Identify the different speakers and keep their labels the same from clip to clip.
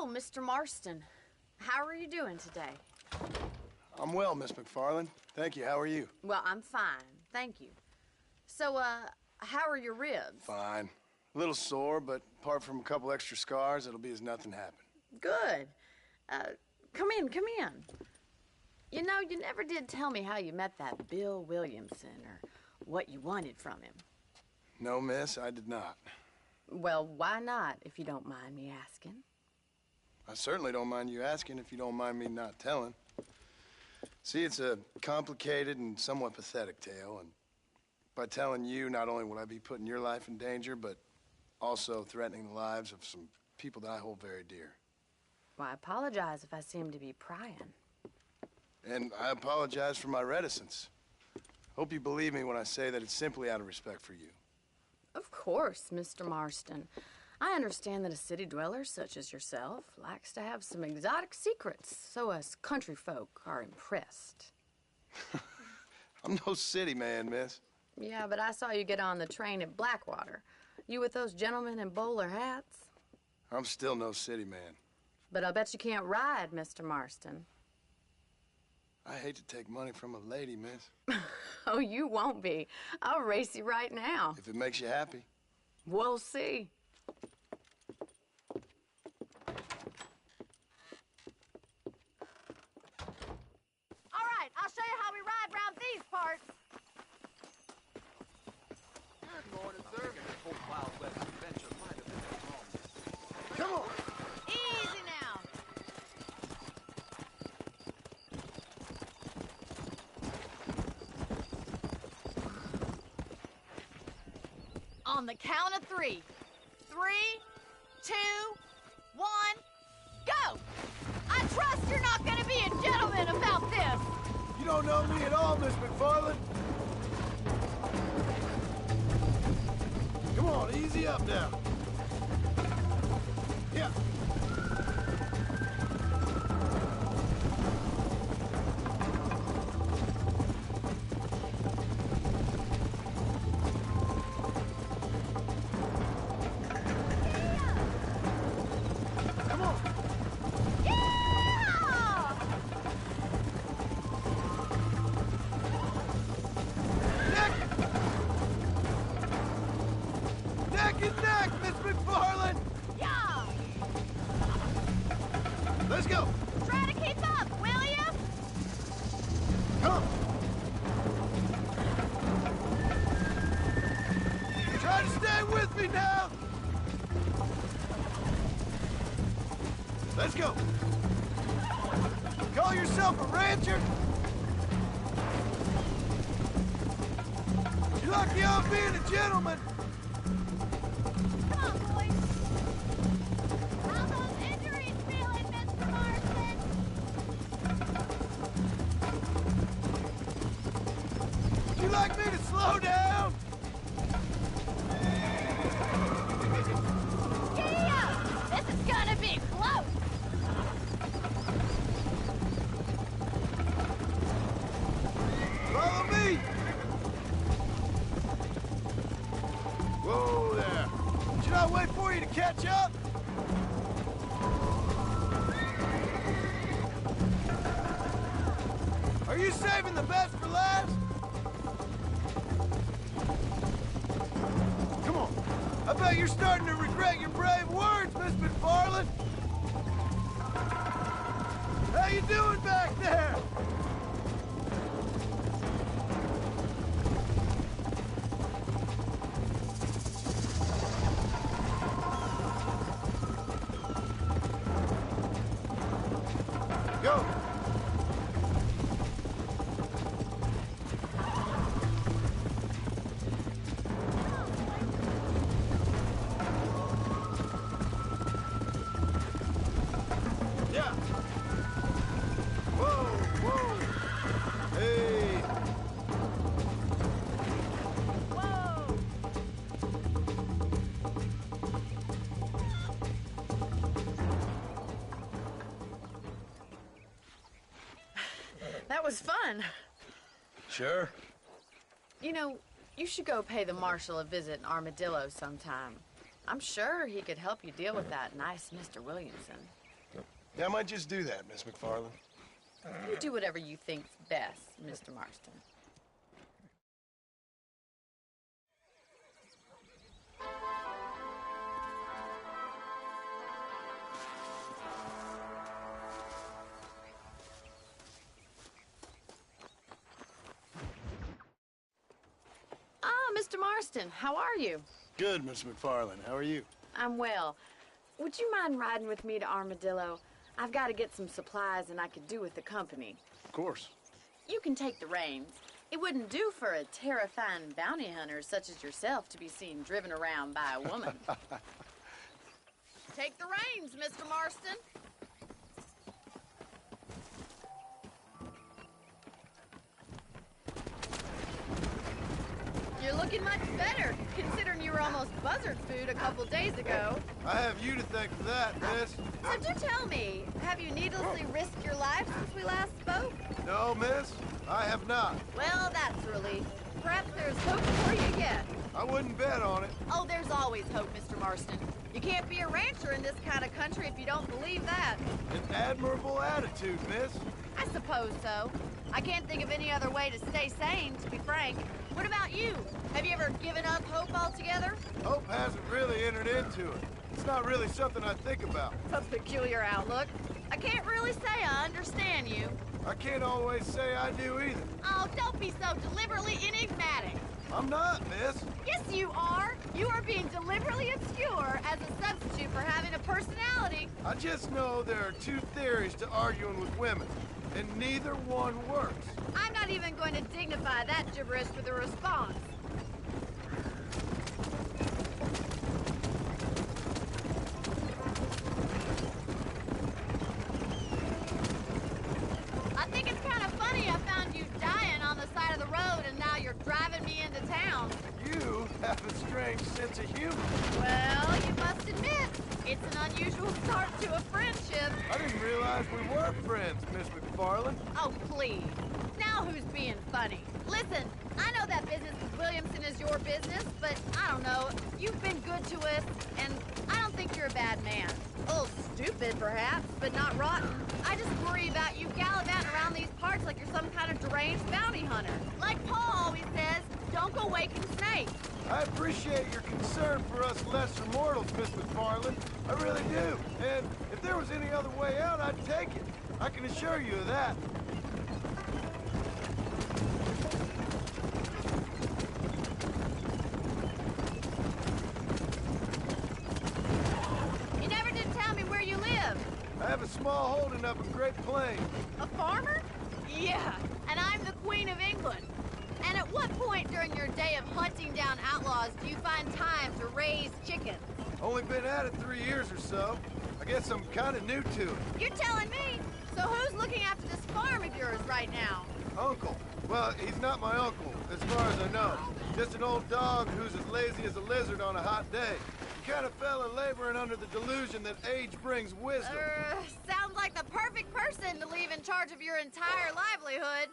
Speaker 1: Oh, Mr. Marston. How are you doing today?
Speaker 2: I'm well, Miss McFarland. Thank you. How are you?
Speaker 1: Well, I'm fine. Thank you. So, how are your ribs?
Speaker 2: Fine. A little sore, but apart from a couple extra scars, it'll be as nothing happened.
Speaker 1: Good. Come in. You know, you never did tell me how you met that Bill Williamson or what you wanted from him.
Speaker 2: No, miss, I did not.
Speaker 1: Well, why not, if you don't mind me asking?
Speaker 2: I certainly don't mind you asking if you don't mind me not telling. See, it's a complicated and somewhat pathetic tale, and by telling you, not only will I be putting your life in danger, but also threatening the lives of some people that I hold very dear.
Speaker 1: Well, I apologize if I seem to be prying.
Speaker 2: And I apologize for my reticence. Hope you believe me when I say that it's simply out of respect for you.
Speaker 1: Of course, Mr. Marston. I understand that a city dweller such as yourself likes to have some exotic secrets, so us country folk are impressed.
Speaker 2: I'm no city man, miss.
Speaker 1: Yeah, but I saw you get on the train at Blackwater. You with those gentlemen in bowler hats?
Speaker 2: I'm still no city man.
Speaker 1: But I bet you can't ride, Mr. Marston.
Speaker 2: I hate to take money from a lady, miss.
Speaker 1: Oh, you won't be. I'll race you right now.
Speaker 2: If it makes you happy.
Speaker 1: We'll see.
Speaker 3: All right, I'll show you how we ride round these parts.
Speaker 4: Good morning, sir. Wild West adventure might have been wrong.
Speaker 2: Come on!
Speaker 3: Easy now. On the count of 3. 3, 2, 1, go! I trust you're not gonna be a gentleman about this.
Speaker 2: You don't know me at all, Miss McFarland. Come on, easy up now. Yeah. Come on.
Speaker 3: Yeah!
Speaker 2: Neck and neck, Miss McFarland.
Speaker 3: Yeah!
Speaker 2: Let's go.
Speaker 3: Try to keep up, will you?
Speaker 2: Come. Try to stay with me now. Let's go. Call yourself a rancher? You're lucky I'm being a gentleman.
Speaker 3: Come on, boys. How those injuries feeling, Mr. Marston?
Speaker 2: Would you like me to slow down?
Speaker 3: Giddy up! This is gonna be close!
Speaker 2: Follow me! Whoa there! Should I wait for you to catch up? Are you saving the best for last? Come on. I bet you're starting to regret your brave words, Miss McFarland. How you doing back there? Go! Yeah! Whoa, whoa! Hey!
Speaker 3: Whoa!
Speaker 1: That was fun.
Speaker 2: Sure.
Speaker 1: You know, you should go pay the marshal a visit in Armadillo sometime. I'm sure he could help you deal with that nice Mr. Williamson.
Speaker 2: Yeah, I might just do that, Miss McFarland.
Speaker 1: You do whatever you think's best, Mr. Marston. Ah, Mr. Marston, how are you?
Speaker 2: Good, Miss McFarland. How are you?
Speaker 1: I'm well. Would you mind riding with me to Armadillo? I've got to get some supplies and I could do with the company.
Speaker 2: Of course.
Speaker 1: You can take the reins. It wouldn't do for a terrifying bounty hunter such as yourself to be seen driven around by a woman.
Speaker 3: Take the reins, Mr. Marston. You're looking much better, considering you were almost buzzard food a couple days ago.
Speaker 2: I have you to thank for that, miss.
Speaker 3: So do tell me, have you needlessly risked your life since we last spoke?
Speaker 2: No, miss, I have not.
Speaker 3: Well, that's a relief. Perhaps there's hope for you yet.
Speaker 2: I wouldn't bet on it.
Speaker 3: Oh, there's always hope, Mr. Marston. You can't be a rancher in this kind of country if you don't believe that.
Speaker 2: An admirable attitude, miss.
Speaker 3: I suppose so. I can't think of any other way to stay sane, to be frank. What about you? Have you ever given up hope altogether?
Speaker 2: Hope hasn't really entered into it. It's not really something I think about.
Speaker 3: A peculiar outlook. I can't really say I understand you.
Speaker 2: I can't always say I do either.
Speaker 3: Oh, don't be so deliberately enigmatic.
Speaker 2: I'm not, miss.
Speaker 3: Yes, you are. You are being deliberately obscure as a substitute for having a personality.
Speaker 2: I just know there are two theories to arguing with women, and neither one works.
Speaker 3: I'm not even going to dignify that gibberish with a response. I think it's kind of funny I found you dying on the side of the road and now you're driving me into town.
Speaker 2: You have a strange sense of humor.
Speaker 3: Well, you must admit, it's an unusual start to a friendship.
Speaker 2: I didn't realize we were friends, Miss McFarland.
Speaker 3: Oh, please. Now who's being funny? Listen, I know that business with Williamson is your business, but I don't know. You've been good to us, and I don't think you're a bad man. A little stupid, perhaps, but not rotten. I just worry about you gallivanting around these parts like you're some kind of deranged bounty hunter. Like Paul always says, don't go waking snakes.
Speaker 2: I appreciate your concern for us lesser mortals, Miss McFarland. I really do. And if there was any other way out, I'd take it. I can assure you of that.
Speaker 3: You never did tell me where you live.
Speaker 2: I have a small holding up in Great Plains.
Speaker 3: A farmer? Yeah, and I'm the Queen of England. And at what point during your day of hunting down outlaws do you find time to raise chickens?
Speaker 2: Only been at it 3 years or so. I guess I'm kind of new to it.
Speaker 3: You're telling me? So who's looking after this farm of yours right now?
Speaker 2: Uncle. Well, he's not my uncle, as far as I know. Just an old dog who's as lazy as a lizard on a hot day. The kind of fella laboring under the delusion that age brings wisdom.
Speaker 3: Sounds like the perfect person to leave in charge of your entire livelihood.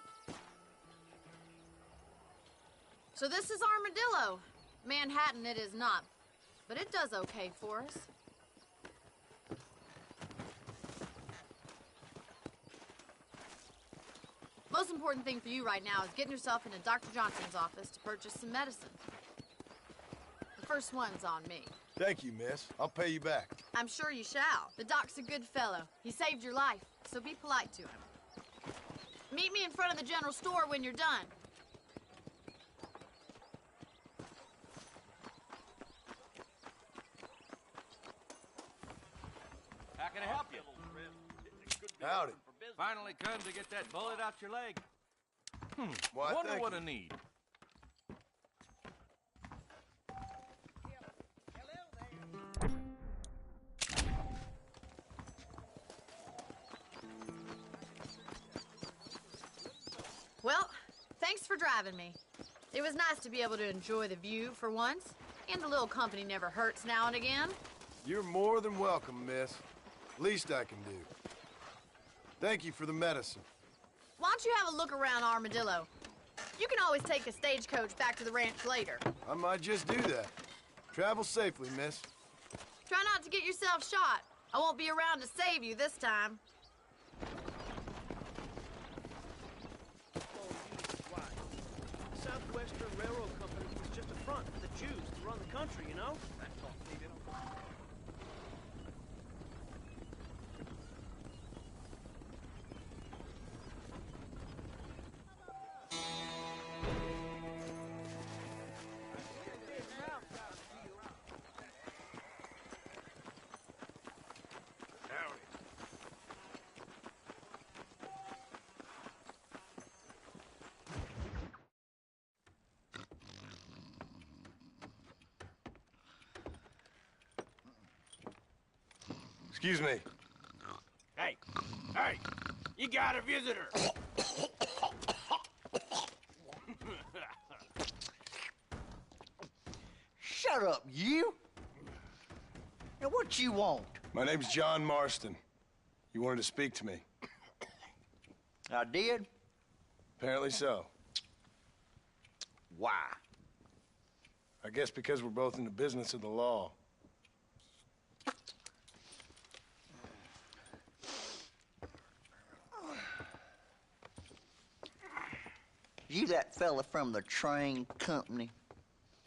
Speaker 3: So this is Armadillo. Manhattan it is not, but it does okay for us. Most important thing for you right now is getting yourself into Dr. Johnson's office to purchase some medicine. The first one's on me.
Speaker 2: Thank you, miss. I'll pay you back.
Speaker 3: I'm sure you shall. The doc's a good fellow. He saved your life, so be polite to him. Meet me in front of the general store when you're done.
Speaker 4: How can I help you?
Speaker 2: Howdy.
Speaker 4: Finally come to get that bullet out your leg.
Speaker 2: Why,
Speaker 4: Wonder
Speaker 2: thank
Speaker 4: what
Speaker 2: you.
Speaker 4: I need.
Speaker 3: Well, thanks for driving me. It was nice to be able to enjoy the view for once, and a little company never hurts now and again.
Speaker 2: You're more than welcome, miss. Least I can do. Thank you for the medicine.
Speaker 3: Why don't you have a look around Armadillo? You can always take a stagecoach back to the ranch later.
Speaker 2: I might just do that. Travel safely, miss.
Speaker 3: Try not to get yourself shot. I won't be around to save you this time.
Speaker 5: Why? The Southwestern Railroad Company was just a front for the Jews to run the country, you know? That's all they did.
Speaker 2: Excuse me.
Speaker 5: Hey, you got a visitor.
Speaker 6: Shut up, you! Now, what you want?
Speaker 2: My name's John Marston. You wanted to speak to me.
Speaker 6: I did?
Speaker 2: Apparently so.
Speaker 6: Why?
Speaker 2: I guess because we're both in the business of the law.
Speaker 6: You that fella from the train company?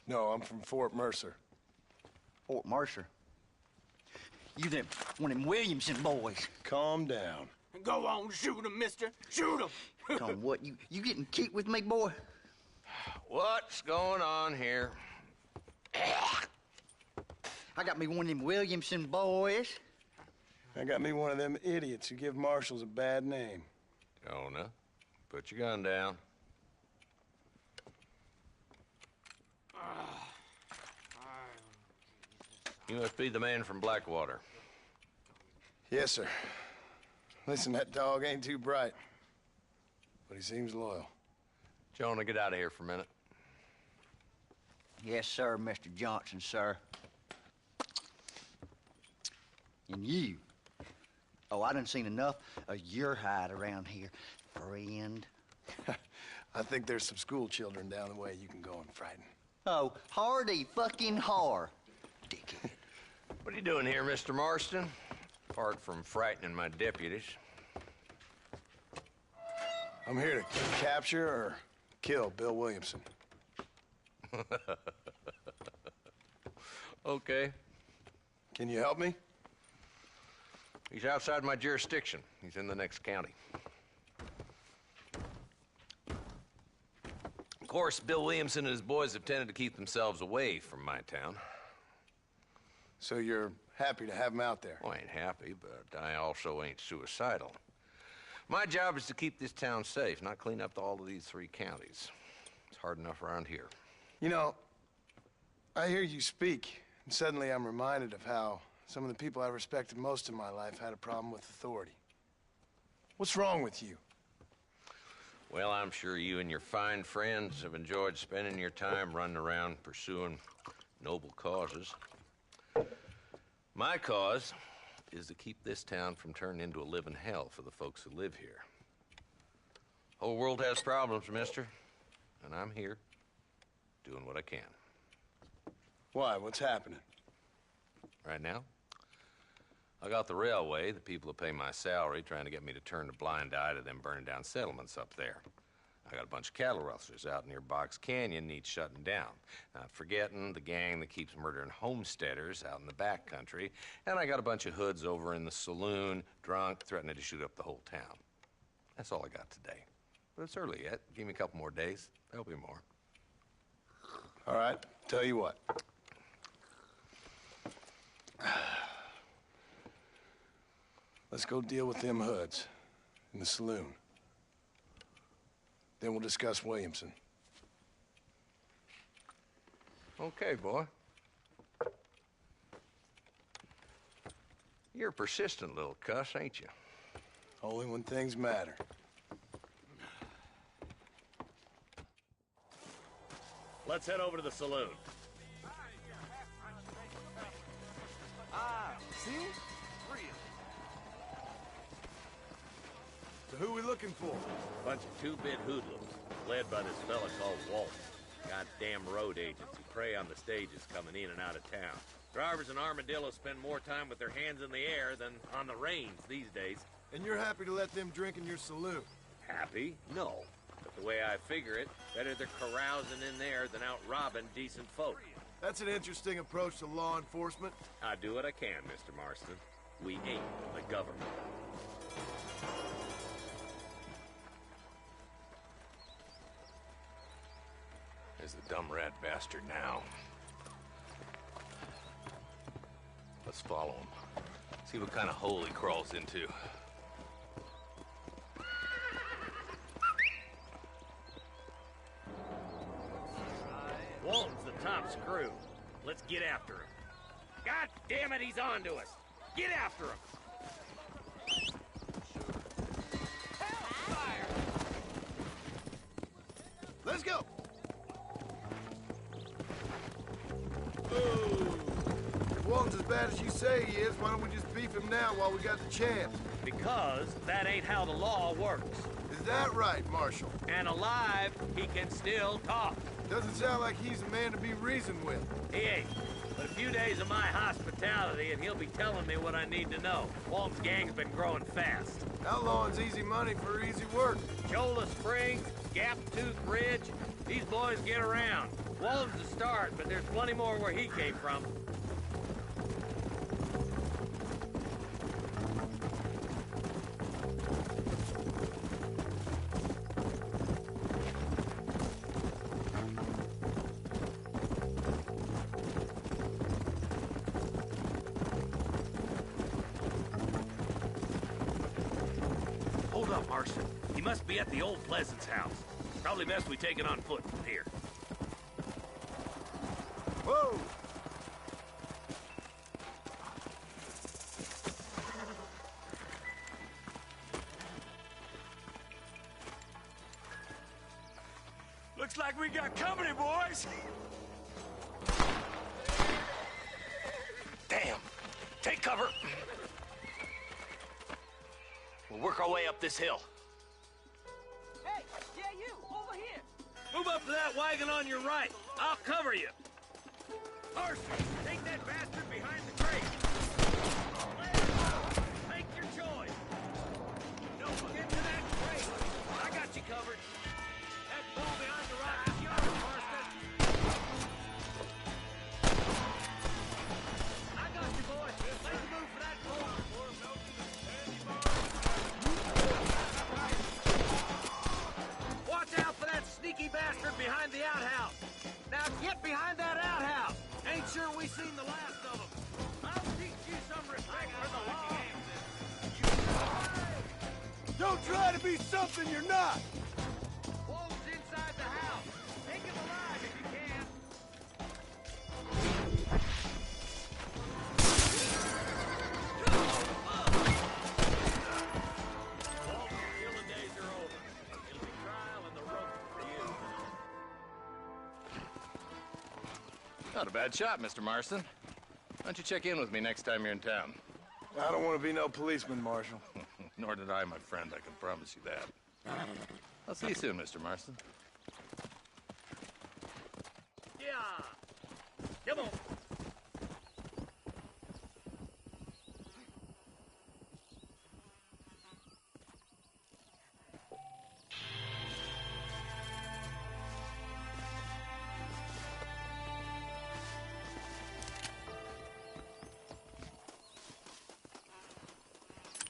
Speaker 2: No, I'm from Fort Mercer.
Speaker 6: Fort Mercer? You them, one of them Williamson boys.
Speaker 2: Calm down.
Speaker 5: Go on, shoot him, mister. Shoot him.
Speaker 6: Come what, you getting cute with me, boy?
Speaker 7: What's going on here?
Speaker 6: I got me one of them Williamson boys.
Speaker 2: I got me one of them idiots who give marshals a bad name.
Speaker 7: Jonah, put your gun down. You must be the man from Blackwater.
Speaker 2: Yes, sir. Listen, that dog ain't too bright, but he seems loyal.
Speaker 7: Jonah, get out of here for a minute.
Speaker 6: Yes, sir, Mr. Johnson, sir. And you. Oh, I done seen enough of your hide around here, friend.
Speaker 2: I think there's some school children down the way you can go and frighten.
Speaker 6: Oh, hardy fucking har. Dickhead.
Speaker 7: What are you doing here, Mr. Marston? Apart from frightening my deputies.
Speaker 2: I'm here to capture or kill Bill Williamson.
Speaker 7: Okay.
Speaker 2: Can you help me?
Speaker 7: He's outside my jurisdiction. He's in the next county. Of course, Bill Williamson and his boys have tended to keep themselves away from my town.
Speaker 2: So you're happy to have him out there?
Speaker 7: Well, I ain't happy, but I also ain't suicidal. My job is to keep this town safe, not clean up all of these 3 counties. It's hard enough around here.
Speaker 2: You know, I hear you speak, and suddenly I'm reminded of how some of the people I respected most in my life had a problem with authority. What's wrong with you?
Speaker 7: Well, I'm sure you and your fine friends have enjoyed spending your time running around pursuing noble causes. My cause is to keep this town from turning into a living hell for the folks who live here. Whole world has problems, mister, and I'm here doing what I can.
Speaker 2: Why? What's happening?
Speaker 7: Right now, I got the railway, the people who pay my salary, trying to get me to turn a blind eye to them burning down settlements up there. I got a bunch of cattle rustlers out near Box Canyon needs shutting down. Not forgetting the gang that keeps murdering homesteaders out in the back country. And I got a bunch of hoods over in the saloon, drunk, threatening to shoot up the whole town. That's all I got today. But it's early yet. Give me a couple more days. There'll be more.
Speaker 2: All right, tell you what. Let's go deal with them hoods in the saloon. Then we'll discuss Williamson.
Speaker 7: Okay, boy. You're a persistent little cuss, ain't you?
Speaker 2: Only when things matter.
Speaker 8: Let's head over to the saloon.
Speaker 5: See? Real.
Speaker 2: So who we looking for?
Speaker 8: Bunch of 2-bit hoodlums, led by this fella called Walt. Goddamn road agents who prey on the stages coming in and out of town. Drivers in Armadillo spend more time with their hands in the air than on the reins these days.
Speaker 2: And you're happy to let them drink in your saloon?
Speaker 8: Happy? No. But the way I figure it, better they're carousing in there than out robbing decent folk.
Speaker 2: That's an interesting approach to law enforcement.
Speaker 8: I do what I can, Mr. Marston. We ain't the government.
Speaker 7: There's the dumb rat bastard now. Let's follow him. See what kind of hole he crawls into.
Speaker 8: Walton's the top screw. Let's get after him. God damn it, he's on to us. Get after him.
Speaker 2: Let's go! If Walton's as bad as you say he is, why don't we just beef him now while we got the chance?
Speaker 8: Because that ain't how the law works.
Speaker 2: Is that right, Marshal?
Speaker 8: And alive, he can still talk.
Speaker 2: Doesn't sound like he's a man to be reasoned with.
Speaker 8: He ain't. But a few days of my hospitality and he'll be telling me what I need to know. Walton's gang's been growing fast.
Speaker 2: Outlawing's easy money for easy work.
Speaker 8: Cholla Springs, Gap Tooth Ridge, these boys get around. Walton's the start, but there's plenty more where he came from. Hold up, Marston. He must be at the old Pleasance house. Probably best we take it on foot from here.
Speaker 2: Whoa!
Speaker 5: Looks like we got company, boys.
Speaker 8: Damn! Take cover! We'll work our way up this hill.
Speaker 5: Hey, yeah, you, over here.
Speaker 8: Move up to that wagon on your right. I'll cover you. Marston, take that bastard behind the crate. Make your choice. No, get to that crate. I got you covered. That bull behind the rock is yours, Marston. I got you, boy. Let's move for that bull. Watch out for that sneaky bastard behind the outhouse. Now get behind that outhouse. Ain't sure we seen the last of them. I'll teach you some respect for the law.
Speaker 2: Don't try to be something you're not!
Speaker 8: Wolves inside the house. Take him alive if you can. Walton's killing days are over. It'll be trial and the rope for you.
Speaker 7: Not a bad shot, Mr. Marston. Why don't you check in with me next time you're in town?
Speaker 2: I don't want to be no policeman, Marshal.
Speaker 7: Nor did I, my friend. I can promise you that. I'll see you soon, Mr. Marston.
Speaker 8: Yeah. Come on.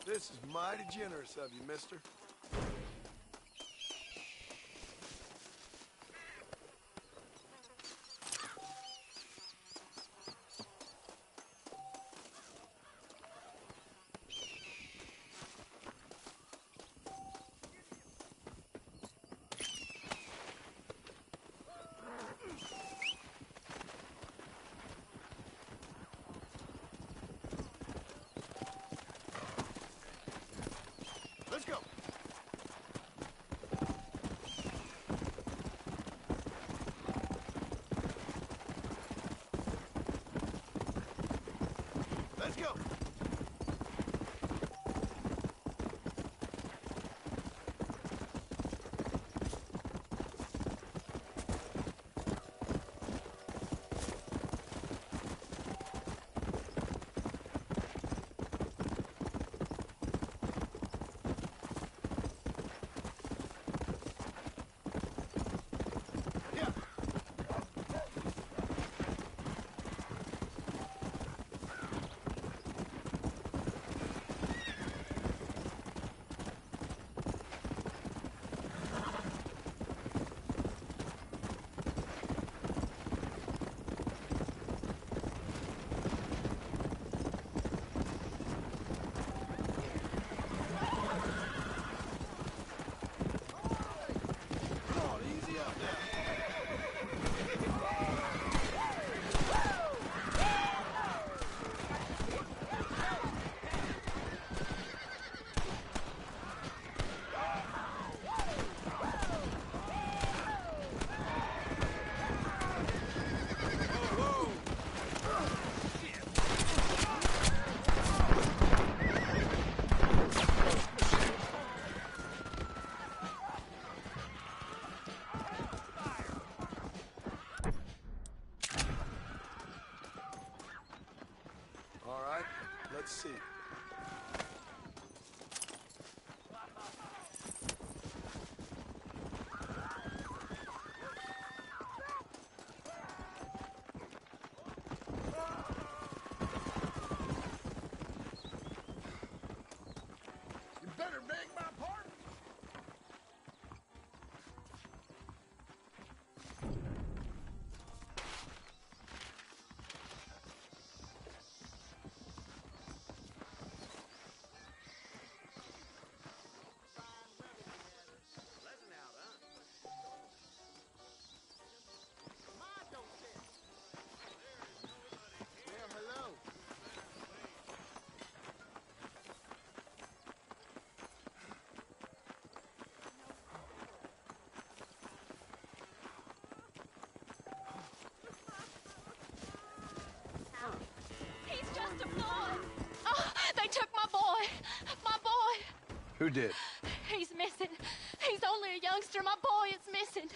Speaker 2: This is mighty generous of you, mister. Let's go. Let's go. Who did?
Speaker 9: He's missing. He's only a youngster. My boy is missing.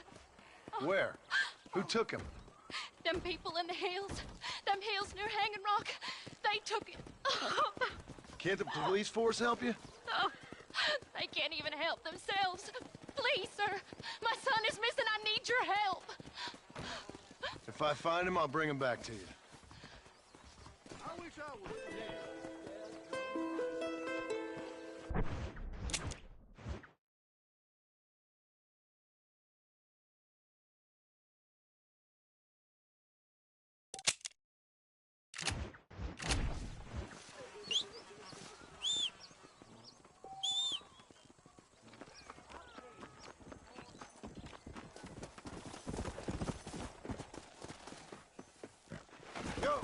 Speaker 2: Where? Who took him?
Speaker 9: Them people in the hills. Them hills near Hanging Rock. They took it.
Speaker 2: Can't the police force help you?
Speaker 9: Oh, they can't even help themselves. Please, sir. My son is missing. I need your help.
Speaker 2: If I find him, I'll bring him back to you.
Speaker 8: I wish I was dead.
Speaker 2: Go!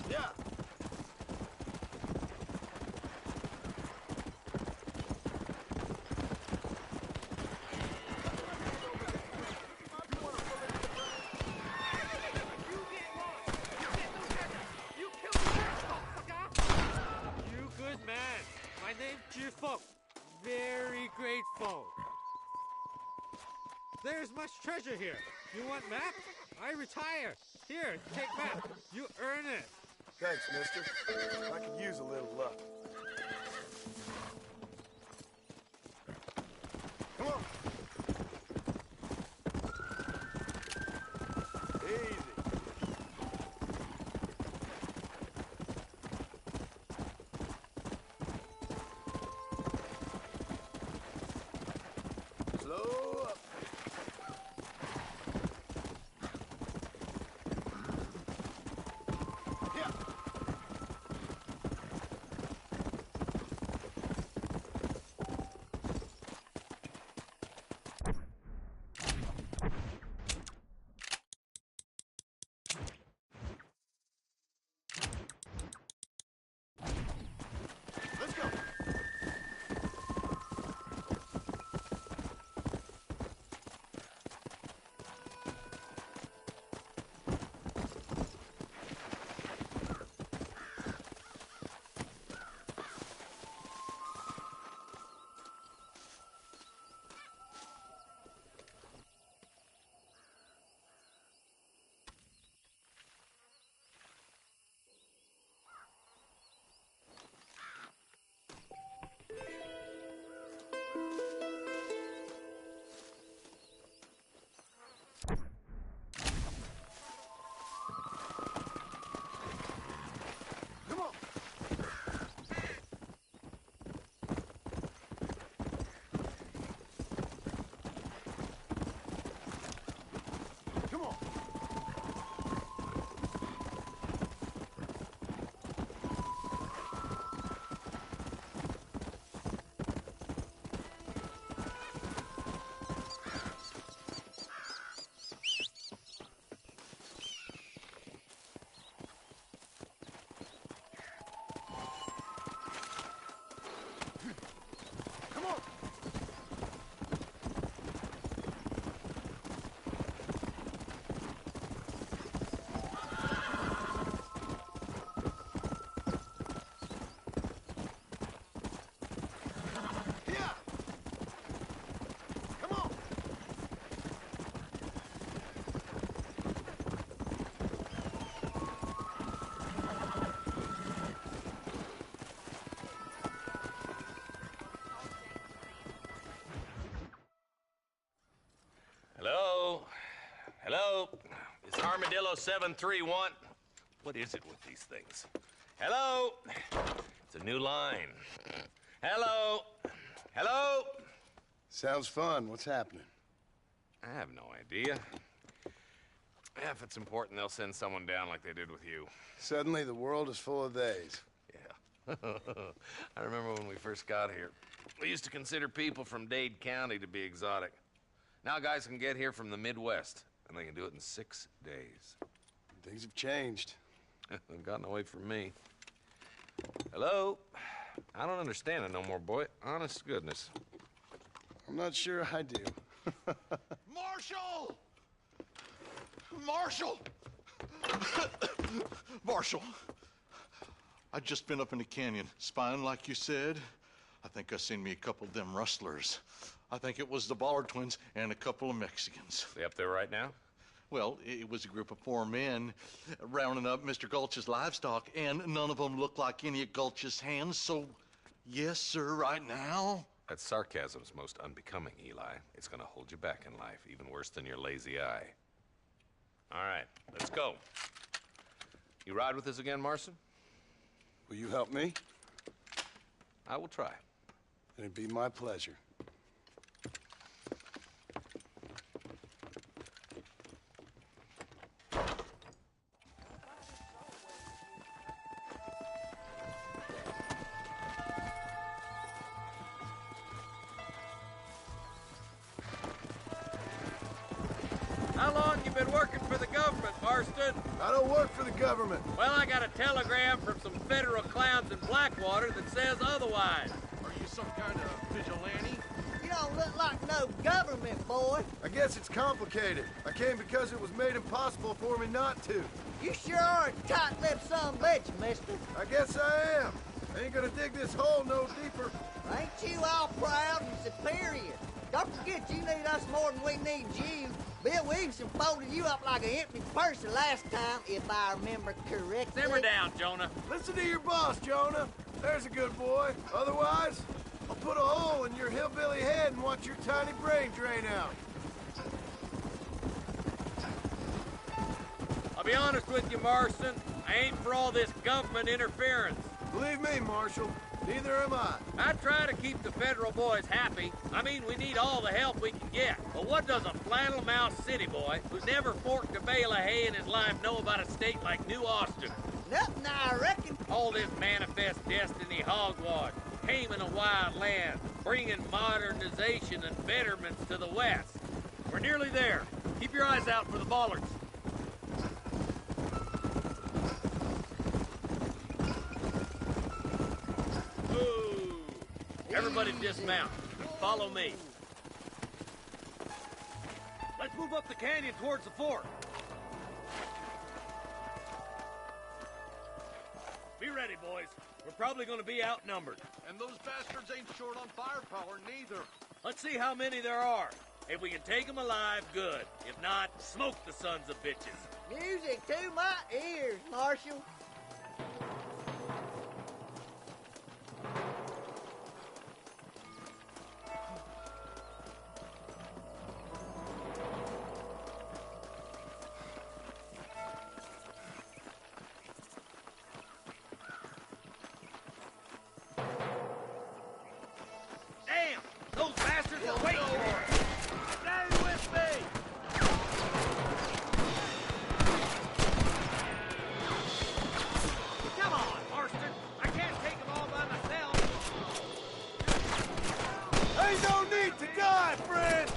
Speaker 2: Yeah!
Speaker 10: You good man. My name's Chief-Folk. Very grateful. There's much treasure here. You want map? I retire. Here, take map. You earn it.
Speaker 2: Thanks, mister. I could use a little luck. Come on! Easy. Slow up. Yeah. Let's go. Come on. Come on. Come on. Yeah. Come on.
Speaker 7: Hello? Hello? It's Armadillo 731. What is it with these things? Hello? It's a new line. Hello? Hello?
Speaker 2: Sounds fun. What's happening?
Speaker 7: I have no idea. If it's important, they'll send someone down like they did with you.
Speaker 2: Suddenly, the world is full of theys.
Speaker 7: Yeah. I remember when we first got here. We used to consider people from Dade County to be exotic. Now guys can get here from the Midwest, and they can do it in 6 days.
Speaker 2: Things have changed.
Speaker 7: They've gotten away from me. Hello? I don't understand it no more, boy. Honest to goodness.
Speaker 2: I'm not sure I do.
Speaker 11: Marshal! Marshal! Marshal! I just been up in the canyon, spying like you said. I think I seen me a couple of them rustlers. I think it was the Ballard twins and a couple of Mexicans.
Speaker 7: They up there right now?
Speaker 11: Well, it was a group of 4 men rounding up Mr. Gulch's livestock, and none of them looked like any of Gulch's hands, so yes, sir, right now.
Speaker 7: That sarcasm's most unbecoming, Eli. It's gonna hold you back in life, even worse than your lazy eye. All right, let's go. You ride with us again, Marston?
Speaker 2: Will you help me?
Speaker 7: I will try.
Speaker 2: It'd be my pleasure.
Speaker 8: How long you been working for the government, Marston?
Speaker 2: I don't work for the government.
Speaker 8: Well, I got a telegram from some federal clowns in Blackwater that says otherwise.
Speaker 11: Are you some kind of vigilante?
Speaker 12: You don't look like no government, boy.
Speaker 2: I guess it's complicated. I came because it was made impossible for me not to.
Speaker 12: You sure are a tight-lipped son of a bitch, mister.
Speaker 2: I guess I am. I ain't gonna dig this hole no deeper.
Speaker 12: Ain't you all proud and superior? Don't forget you need us more than we need you. Bill Williamson folded you up like an empty purse the last time, if I remember correctly.
Speaker 8: Simmer down, Jonah.
Speaker 2: Listen to your boss, Jonah. There's a good boy. Otherwise, I'll put a hole in your hillbilly head and watch your tiny brain drain out.
Speaker 8: I'll be honest with you, Marston. I ain't for all this government interference.
Speaker 2: Believe me, Marshal, neither am I.
Speaker 8: I try to keep the federal boys happy. I mean, we need all the help we can get. But what does a flannel-mouthed city boy who's never forked a bale of hay in his life know about a state like New Austin?
Speaker 12: Nothing, I reckon.
Speaker 8: All this manifest destiny hogwash, taming a wild land, bringing modernization and betterments to the West. We're nearly there. Keep your eyes out for the Ballards. Ooh. Everybody dismount. Follow me. Let's move up the canyon towards the fort. Be ready, boys. We're probably going to be outnumbered.
Speaker 11: And those bastards ain't short on firepower, neither.
Speaker 8: Let's see how many there are. If we can take them alive, good. If not, smoke the sons of bitches.
Speaker 12: Music to my ears, Marshal.
Speaker 8: Damn! Those bastards are waiting for us! Stay with me! Come on, Marston! I can't take them all by myself!
Speaker 2: Ain't no need to die, friend!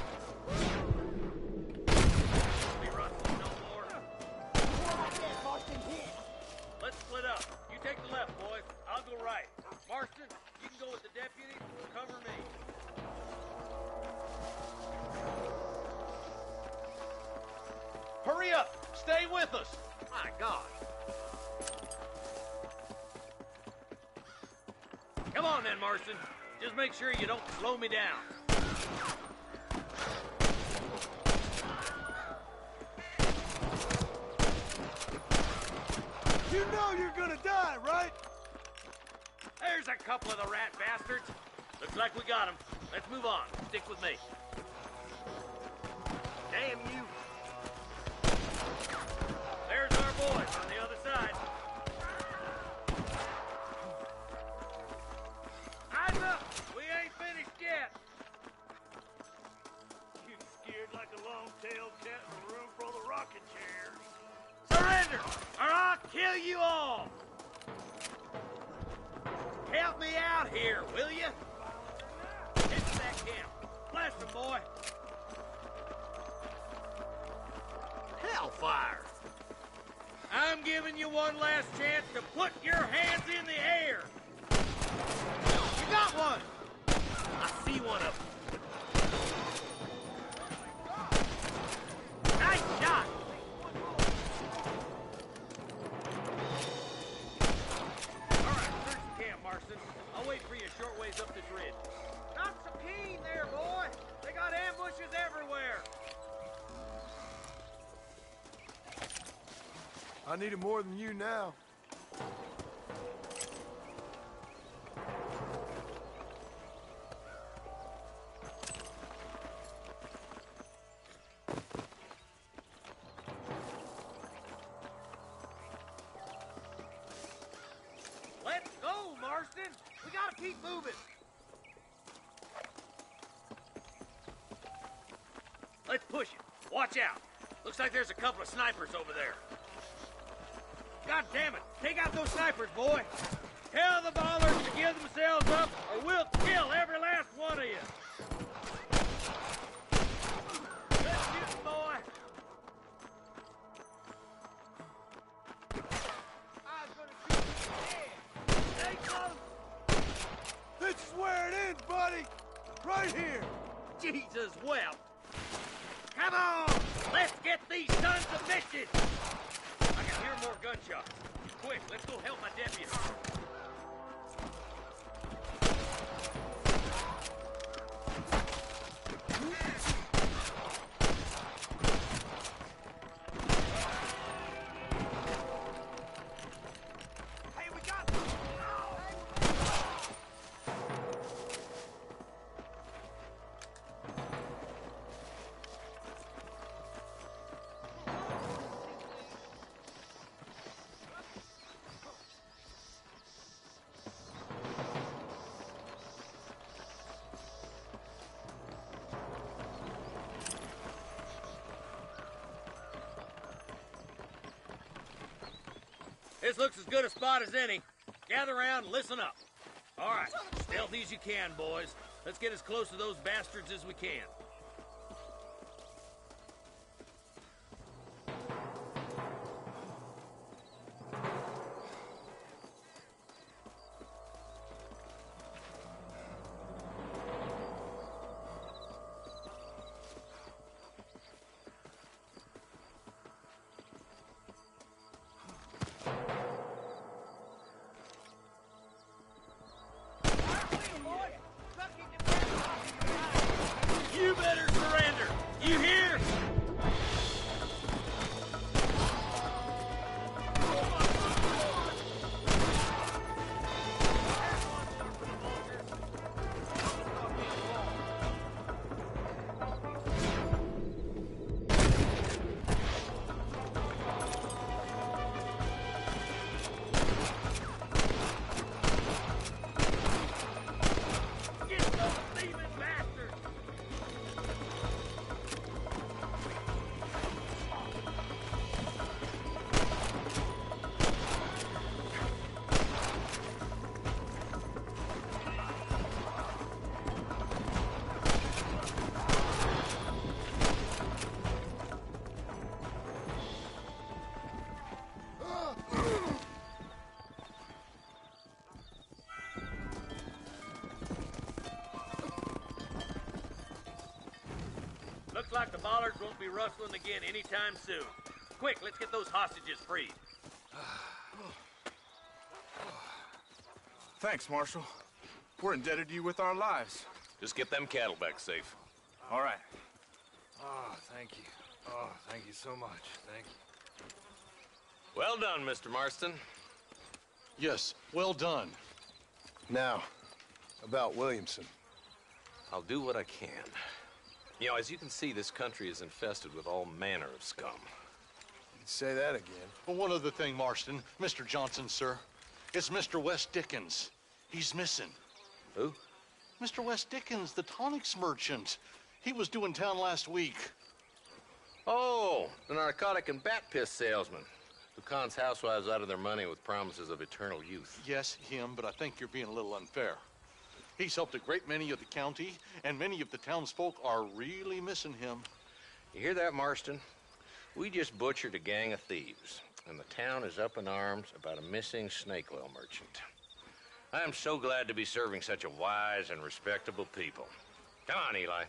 Speaker 8: Be rustling no more. Let's split up. You take the left, boys. I'll go right. Marston, you can go with the deputy. Cover me.
Speaker 11: Hurry up! Stay with us!
Speaker 8: My God. Come on then, Marston. Just make sure you don't slow me down.
Speaker 2: You know you're gonna die, right?
Speaker 8: There's a couple of the rat bastards. Looks like we got them. Let's move on. Stick with me. Damn you. There's our boys on the other side. Eyes up! We ain't finished yet. You scared like a long-tailed cat in a room full of rocking chairs. Surrender, or I'll kill you all! Help me out here, will you? Get to that camp. Blast them, boy. Hellfire! I'm giving you one last chance to put your hands in the air. You got one. I see one of them. Nice shot. All right, search the camp, Marston. I'll wait for you a short ways up this ridge.
Speaker 5: Not so keen there, boy. They got ambushes everywhere.
Speaker 2: I need it more than you now.
Speaker 5: Let's go, Marston. We gotta keep moving.
Speaker 8: Let's push it. Watch out. Looks like there's a couple of snipers over there. God damn it! Take out those snipers, boy! Tell the ballers to give themselves up, or we'll kill every last one of you! Good shooting, boy!
Speaker 5: I'm gonna shoot you dead.
Speaker 8: Stay close!
Speaker 2: This is where it ends, buddy! Right here!
Speaker 8: Jesus wept! Come on! Let's get these sons of bitches! I can hear more gunshots. Quick, let's go help my deputy.
Speaker 5: Hey, we got them.
Speaker 8: This looks as good a spot as any. Gather around and listen up. All right, stealthy as you can, boys. Let's get as close to those bastards as we can. You better surrender! You hear? Get those thieving bastards! Looks like the bollards won't be rustling again anytime soon. Quick, let's get those hostages freed.
Speaker 13: Thanks, Marshal. We're indebted to you with our lives.
Speaker 7: Just get them cattle back safe.
Speaker 13: All right.
Speaker 2: Oh, thank you. Oh, thank you so much. Thank you.
Speaker 7: Well done, Mr. Marston.
Speaker 11: Yes, well done.
Speaker 2: Now, about Williamson.
Speaker 7: I'll do what I can. You know, as you can see, this country is infested with all manner of scum.
Speaker 2: You can say that again.
Speaker 11: Well, one other thing, Marston. Mr. Johnson, sir. It's Mr. Wes Dickens. He's missing.
Speaker 7: Who?
Speaker 11: Mr. Wes Dickens, the tonics merchant. He was due in town last week.
Speaker 7: Oh, the narcotic and bat piss salesman. Who cons housewives out of their money with promises of eternal youth.
Speaker 11: Yes, him, but I think you're being a little unfair. He's helped a great many of the county, and many of the townsfolk are really missing him.
Speaker 7: You hear that, Marston? We just butchered a gang of thieves. and the town is up in arms about a missing snake oil merchant. I am so glad to be serving such a wise and respectable people. Come on, Eli.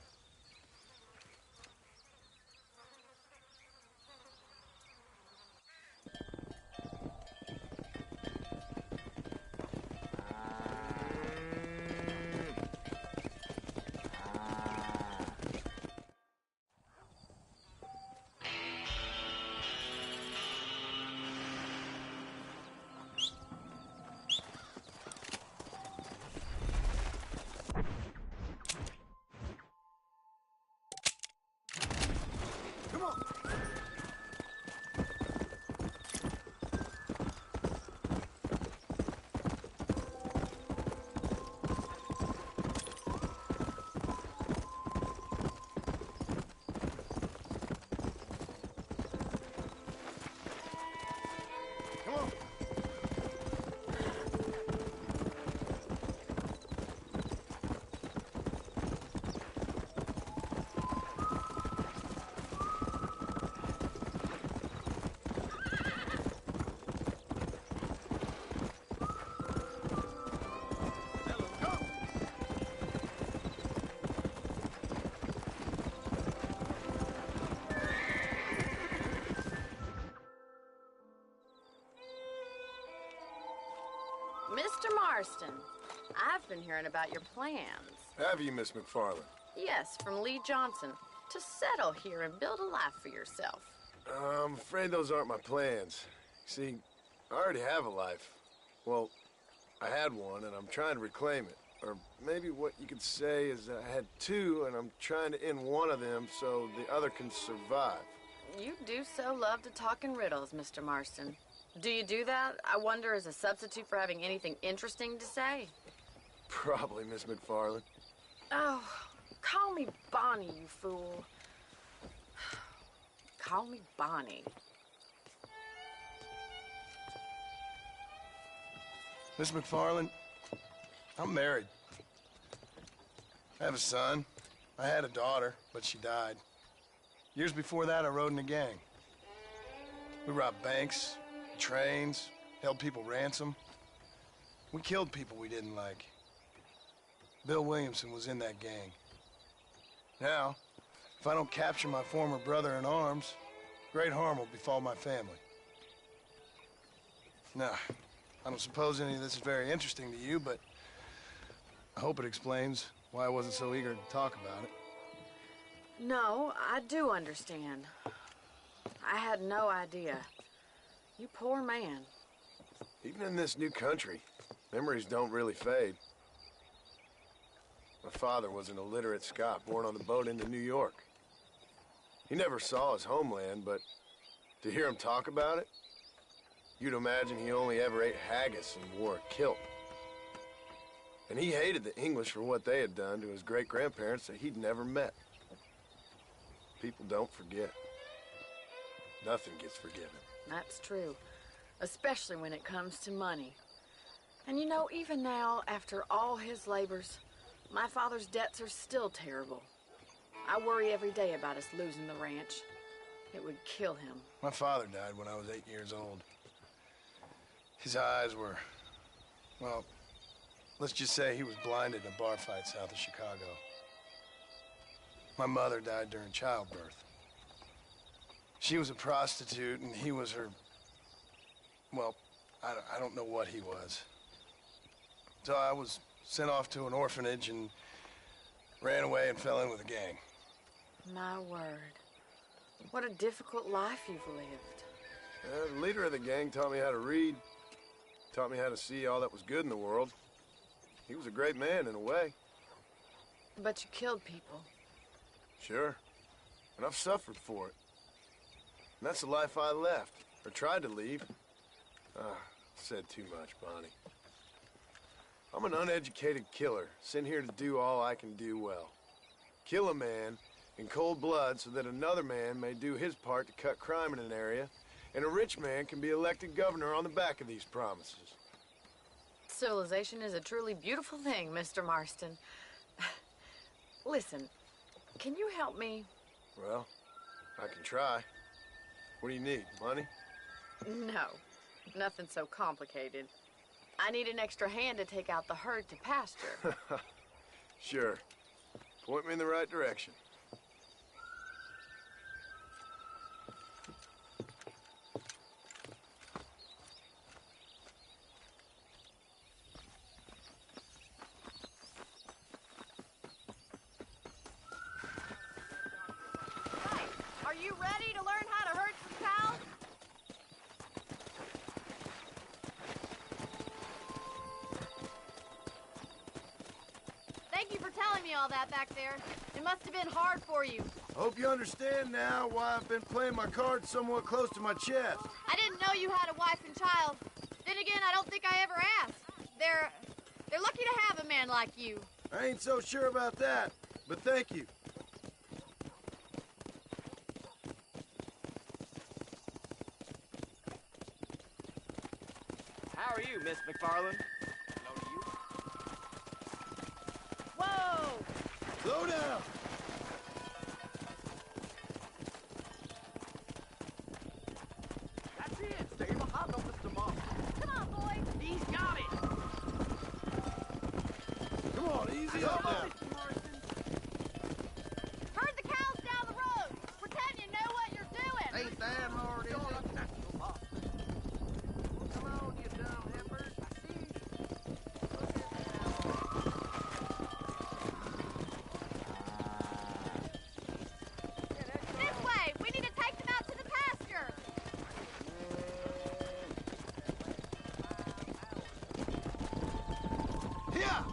Speaker 1: Mr. Marston, I've been hearing about your plans.
Speaker 2: Have you, Miss McFarland?
Speaker 1: Yes, from Lee Johnson, to settle here and build a life for yourself.
Speaker 2: I'm afraid those aren't my plans. See, I already have a life. Well, I had one, and I'm trying to reclaim it. Or maybe what you could say is that I had two, and I'm trying to end one of them so the other can survive.
Speaker 1: You do so love to talk in riddles, Mr. Marston. Do you do that, I wonder, as a substitute for having anything interesting to say?
Speaker 2: Probably, Miss McFarland.
Speaker 1: Oh, call me Bonnie, you fool. Call me Bonnie.
Speaker 2: Miss McFarland, I'm married. I have a son. I had a daughter, but she died. Years before that, I rode in a gang. We robbed banks, trains, held people ransom. We killed people we didn't like. Bill Williamson was in that gang. Now, if I don't capture my former brother in arms, great harm will befall my family. Now, I don't suppose any of this is very interesting to you, but I hope it explains why I wasn't so eager to talk about it.
Speaker 1: No, I do understand. I had no idea. You poor man.
Speaker 2: Even in this new country, memories don't really fade. My father was an illiterate Scot born on the boat into New York. He never saw his homeland, but to hear him talk about it, you'd imagine he only ever ate haggis and wore a kilt. And he hated the English for what they had done to his great-grandparents that he'd never met. People don't forget. Nothing gets forgiven.
Speaker 1: That's true, especially when it comes to money. And you know, even now, after all his labors, my father's debts are still terrible. I worry every day about us losing the ranch. It would kill him.
Speaker 2: My father died when I was 8 years old. His eyes were, well, let's just say he was blinded in a bar fight south of Chicago. My mother died during childbirth. She was a prostitute, and he was her, well, I don't know what he was. So I was sent off to an orphanage and ran away and fell in with a gang.
Speaker 1: My word. What a difficult life you've lived.
Speaker 2: The leader of the gang taught me how to read, taught me how to see all that was good in the world. He was a great man in a way.
Speaker 1: But you killed people.
Speaker 2: Sure. And I've suffered for it. And that's the life I left, or tried to leave. Said too much, Bonnie. I'm an uneducated killer, sent here to do all I can do well. Kill a man in cold blood so that another man may do his part to cut crime in an area, and a rich man can be elected governor on the back of these promises.
Speaker 1: Civilization is a truly beautiful thing, Mr. Marston. Listen, can you help me?
Speaker 2: Well, I can try. What do you need, money?
Speaker 1: No, nothing so complicated. I need an extra hand to take out the herd to pasture.
Speaker 2: Sure. Point me in the right direction.
Speaker 3: Are you ready to learn how to herd some cows? Thank you for telling me all that back there. It must have been hard for you.
Speaker 2: Hope you understand now why I've been playing my cards somewhat close to my chest.
Speaker 3: I didn't know you had a wife and child. Then again, I don't think I ever asked. They're lucky to have a man like you.
Speaker 2: I ain't so sure about that, but thank you.
Speaker 5: How are you, Miss McFarland?
Speaker 3: Whoa!
Speaker 2: Slow down!
Speaker 8: That's it. Stay behind them, Mr. Monk.
Speaker 3: Come on, boys.
Speaker 8: He's got it.
Speaker 2: Come on, easy up now.
Speaker 3: Herd the cows down the road. Pretend you know what you're doing.
Speaker 12: Ain't that hard, is it?
Speaker 8: Come on, you dumb heifers. I see you.
Speaker 3: This way. We need to take them out to the pasture.
Speaker 2: Here!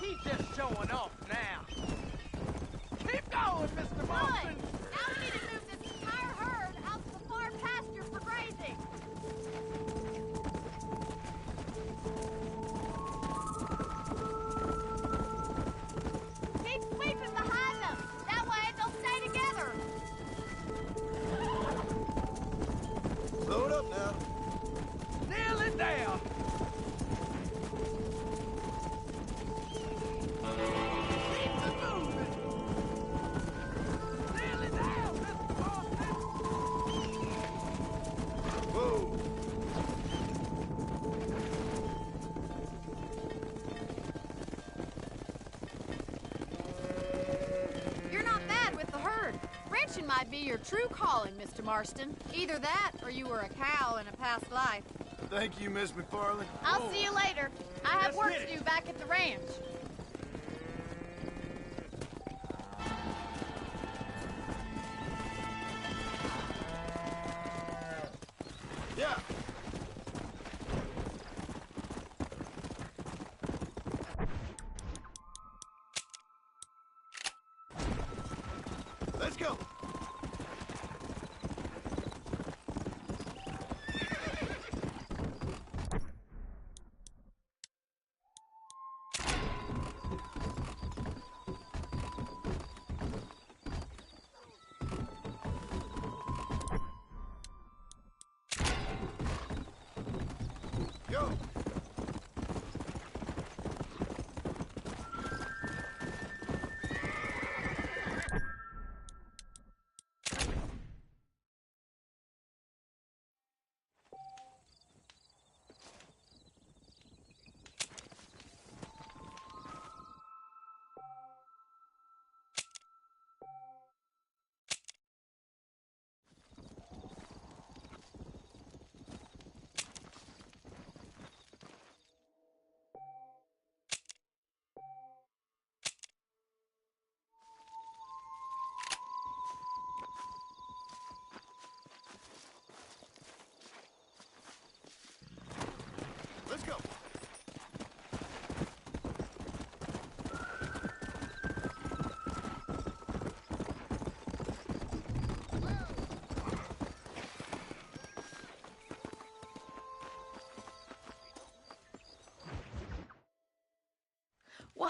Speaker 8: He's just showing off now. Keep going, Mr.
Speaker 3: Good.
Speaker 8: Monson.
Speaker 3: Now we need to move this entire herd out to the far pasture for grazing. Keep sweeping behind them. That way they'll stay together.
Speaker 2: Slow it up now.
Speaker 8: Nail it down. Keep it moving. Nail it down, Mr. Monson.
Speaker 2: Whoa!
Speaker 3: You're not bad with the herd. Ranching might be your true calling, Mr. Marston. Either that or you were a cow in a past life.
Speaker 2: Thank you, Miss McFarland.
Speaker 3: I'll see you later. I have
Speaker 5: Let's
Speaker 3: work
Speaker 5: get
Speaker 3: to
Speaker 5: it.
Speaker 3: do back at the ranch.
Speaker 2: Yeah. Let's go. Go.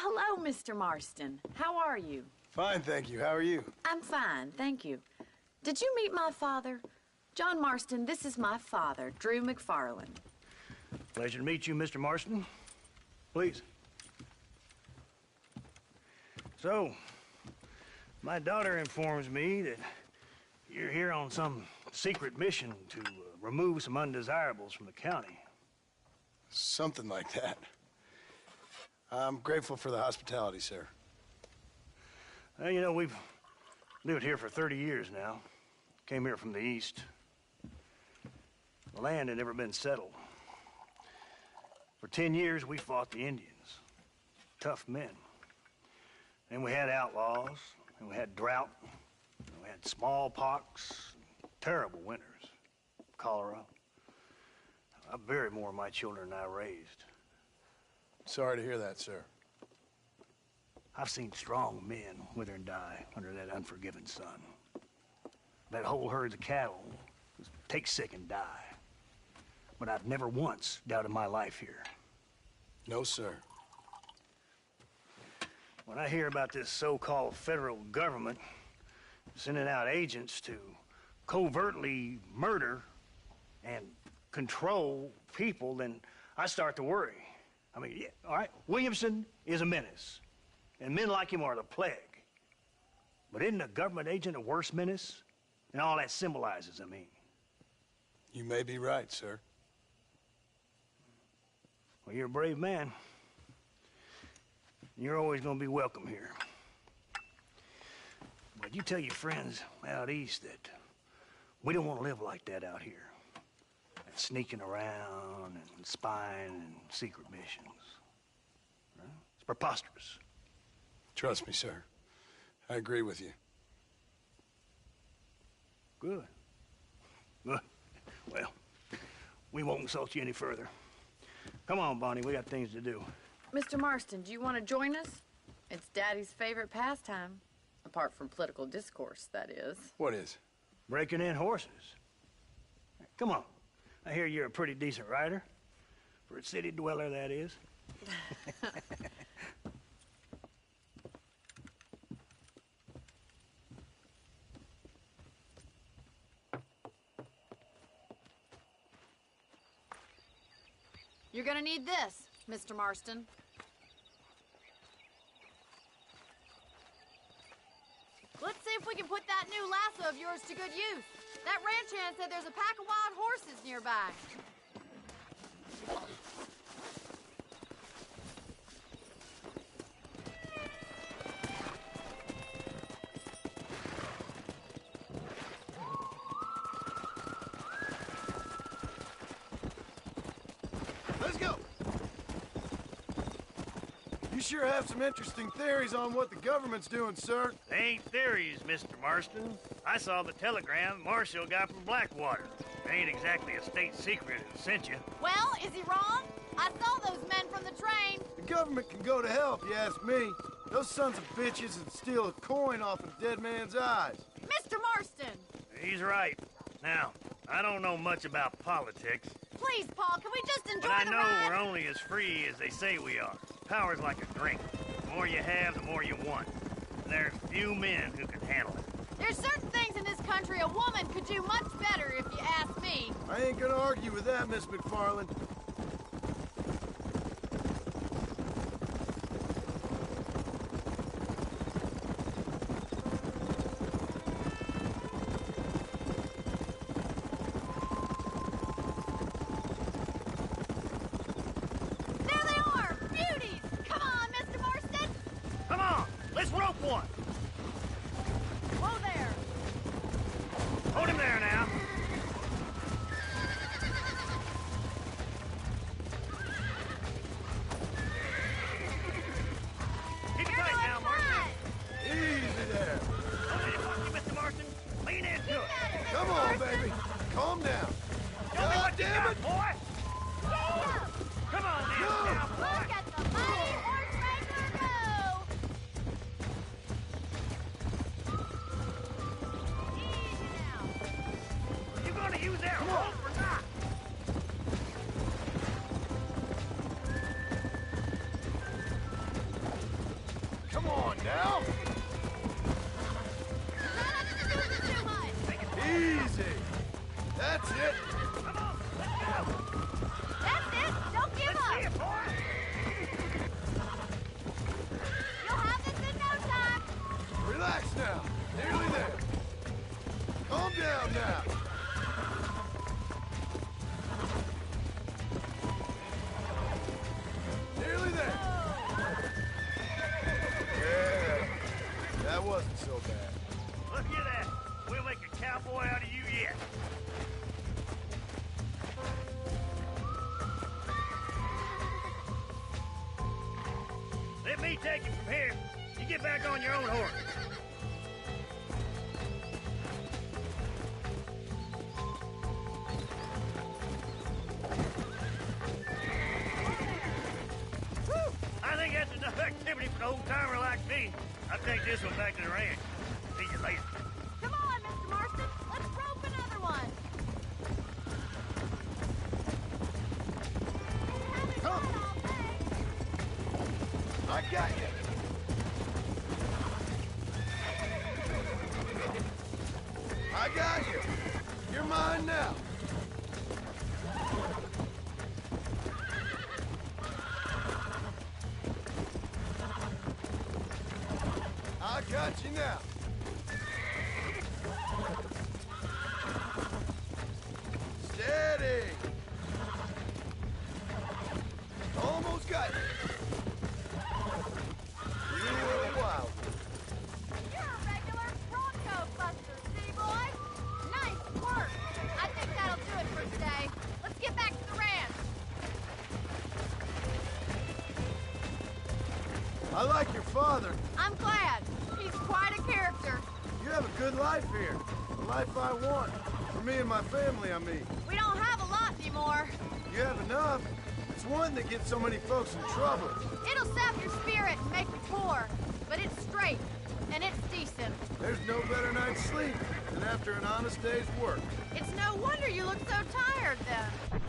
Speaker 1: hello, Mr. Marston. How are you?
Speaker 2: Fine, thank you. How are you?
Speaker 1: I'm fine, thank you. Did you meet my father? John Marston, this is my father, Drew McFarland.
Speaker 5: Pleasure to meet you, Mr. Marston. Please. So, my daughter informs me that you're here on some secret mission to remove some undesirables from the county.
Speaker 2: Something like that. I'm grateful for the hospitality, sir.
Speaker 5: Well, you know, we've lived here for 30 years now. Came here from the east. The land had never been settled. For 10 years, we fought the Indians. Tough men. And we had outlaws, and we had drought, and we had smallpox, terrible winters, cholera. I buried more of my children than I raised.
Speaker 2: Sorry to hear that, sir.
Speaker 5: I've seen strong men wither and die under that unforgiving sun. That whole herds of cattle take sick and die. But I've never once doubted my life here.
Speaker 2: No, sir.
Speaker 5: When I hear about this so-called federal government sending out agents to covertly murder and control people, then I start to worry. I mean, yeah, all right, Williamson is a menace, and men like him are the plague. But isn't a government agent a worse menace? And all that symbolizes, I mean.
Speaker 2: You may be right, sir.
Speaker 5: Well, you're a brave man. You're always gonna be welcome here. But you tell your friends out east that we don't want to live like that out here. And sneaking around and spying and secret missions. Right? It's preposterous.
Speaker 2: Trust me, sir. I agree with you.
Speaker 5: Good. Good. Well, we won't insult you any further. Come on, Bonnie, we got things to do.
Speaker 1: Mr. Marston, do you want to join us? It's Daddy's favorite pastime. Apart from political discourse, that is.
Speaker 2: What is?
Speaker 5: Breaking in horses. Come on. I hear you're a pretty decent rider. For a city dweller, that is.
Speaker 3: You're gonna need this, Mr. Marston. Let's see if we can put that new lasso of yours to good use. That ranch hand said there's a pack of wild horses nearby.
Speaker 2: Let's go! You sure have some interesting theories on what the government's doing, sir.
Speaker 5: They ain't theories, Mr. Marston. I saw the telegram Marshall got from Blackwater. They ain't exactly a state secret that sent you.
Speaker 3: Well, is he wrong? I saw those men from the train.
Speaker 2: The government can go to hell if you ask me. Those sons of bitches would steal a coin off a dead man's eyes.
Speaker 3: Mr. Marston!
Speaker 5: He's right. Now, I don't know much about politics.
Speaker 3: Please, Paul, can we just enjoy
Speaker 5: But I
Speaker 3: the
Speaker 5: know
Speaker 3: ride?
Speaker 5: we're only as free as they say we are. Power's like a drink. The more you have, the more you want. And there's few men who can handle it.
Speaker 3: There's certain things in this country a woman could do much better, if you ask me.
Speaker 2: I ain't gonna argue with that, Miss McFarland.
Speaker 3: There they are! Beauties! Come on, Mr. Marston!
Speaker 5: Come on, let's rope one.
Speaker 3: Whoa there!
Speaker 5: Hold him there now. Keep it tight now, Marston.
Speaker 2: Easy there.
Speaker 5: Okay, Mr. Marston. Lean into it.
Speaker 2: Come on, baby. Calm down.
Speaker 5: Show me
Speaker 2: God
Speaker 5: what you
Speaker 2: damn
Speaker 5: got,
Speaker 2: it!
Speaker 5: boy.
Speaker 3: Yeah!
Speaker 5: Come on now. Now, boy.
Speaker 3: Look at the mighty horse racer go! Easy now.
Speaker 5: You gonna use that rope or not?
Speaker 2: That's it.
Speaker 3: That's it! Don't give up! You'll have this in no time!
Speaker 2: Relax now. Nearly there. Calm down now. Nearly there. Yeah. That wasn't so bad.
Speaker 5: Look at that. We'll make a cowboy out of you yet. Let me take you from here. You get back on your own horse. Whew! I think that's enough activity for an old-timer like me. I'll take this one back to the ranch. See you later.
Speaker 3: Come on, Mr. Marston. Let's rope another one.
Speaker 2: Come. I got you. I got you. You're mine now. I got you now. Steady. Almost got you. You were a wild one.
Speaker 3: You're a regular Bronco buster, city boy. Nice work. I think that'll do it for today. Let's get back to the ranch.
Speaker 2: I like your father.
Speaker 3: I'm glad. He's quite a character.
Speaker 2: You have a good life here. The life I want. For me and my family, I mean.
Speaker 3: We don't have a lot anymore.
Speaker 2: You have enough. It's one that gets so many folks in trouble.
Speaker 3: It'll sap your spirit and make you poor. But it's straight. And it's decent.
Speaker 2: There's no better night's sleep than after an honest day's work.
Speaker 3: It's no wonder you look so tired, then.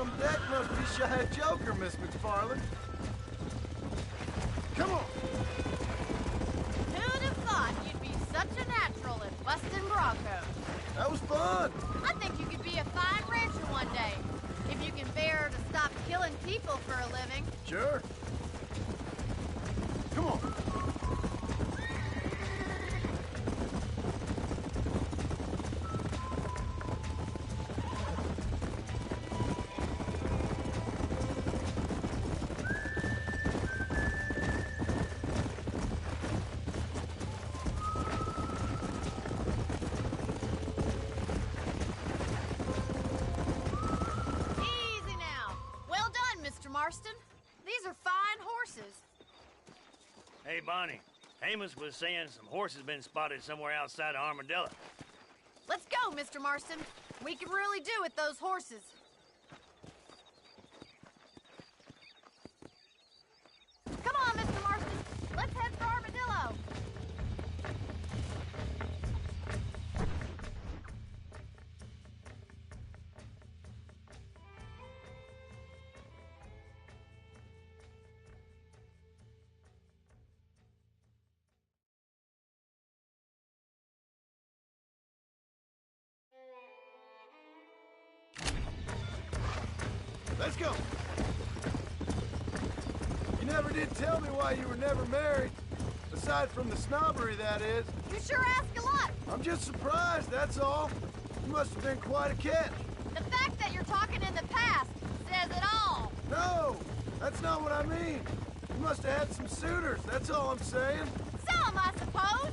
Speaker 2: on deck must be Shad Joker, Miss McFarland. Come on.
Speaker 3: Who'd have thought you'd be such a natural at busting Broncos?
Speaker 2: That was fun.
Speaker 3: I think you could be a fine rancher one day, if you can bear to stop killing people for a living.
Speaker 2: Sure. Come on.
Speaker 3: Easy now. Well done, Mr. Marston. These are fine horses.
Speaker 5: Hey, Bonnie. Amos was saying some horses been spotted somewhere outside of Armadillo.
Speaker 3: Let's go, Mr. Marston. We can really do with those horses. Come on, Mr. Marston. Let's head for Armadillo.
Speaker 2: Let's go. You never did tell me why you were never married. Aside from the snobbery, that is.
Speaker 3: You sure ask a lot.
Speaker 2: I'm just surprised, that's all. You must have been quite a catch.
Speaker 3: The fact that you're talking in the past says it all.
Speaker 2: No, that's not what I mean. You must have had some suitors, that's all I'm saying.
Speaker 3: Some, I suppose.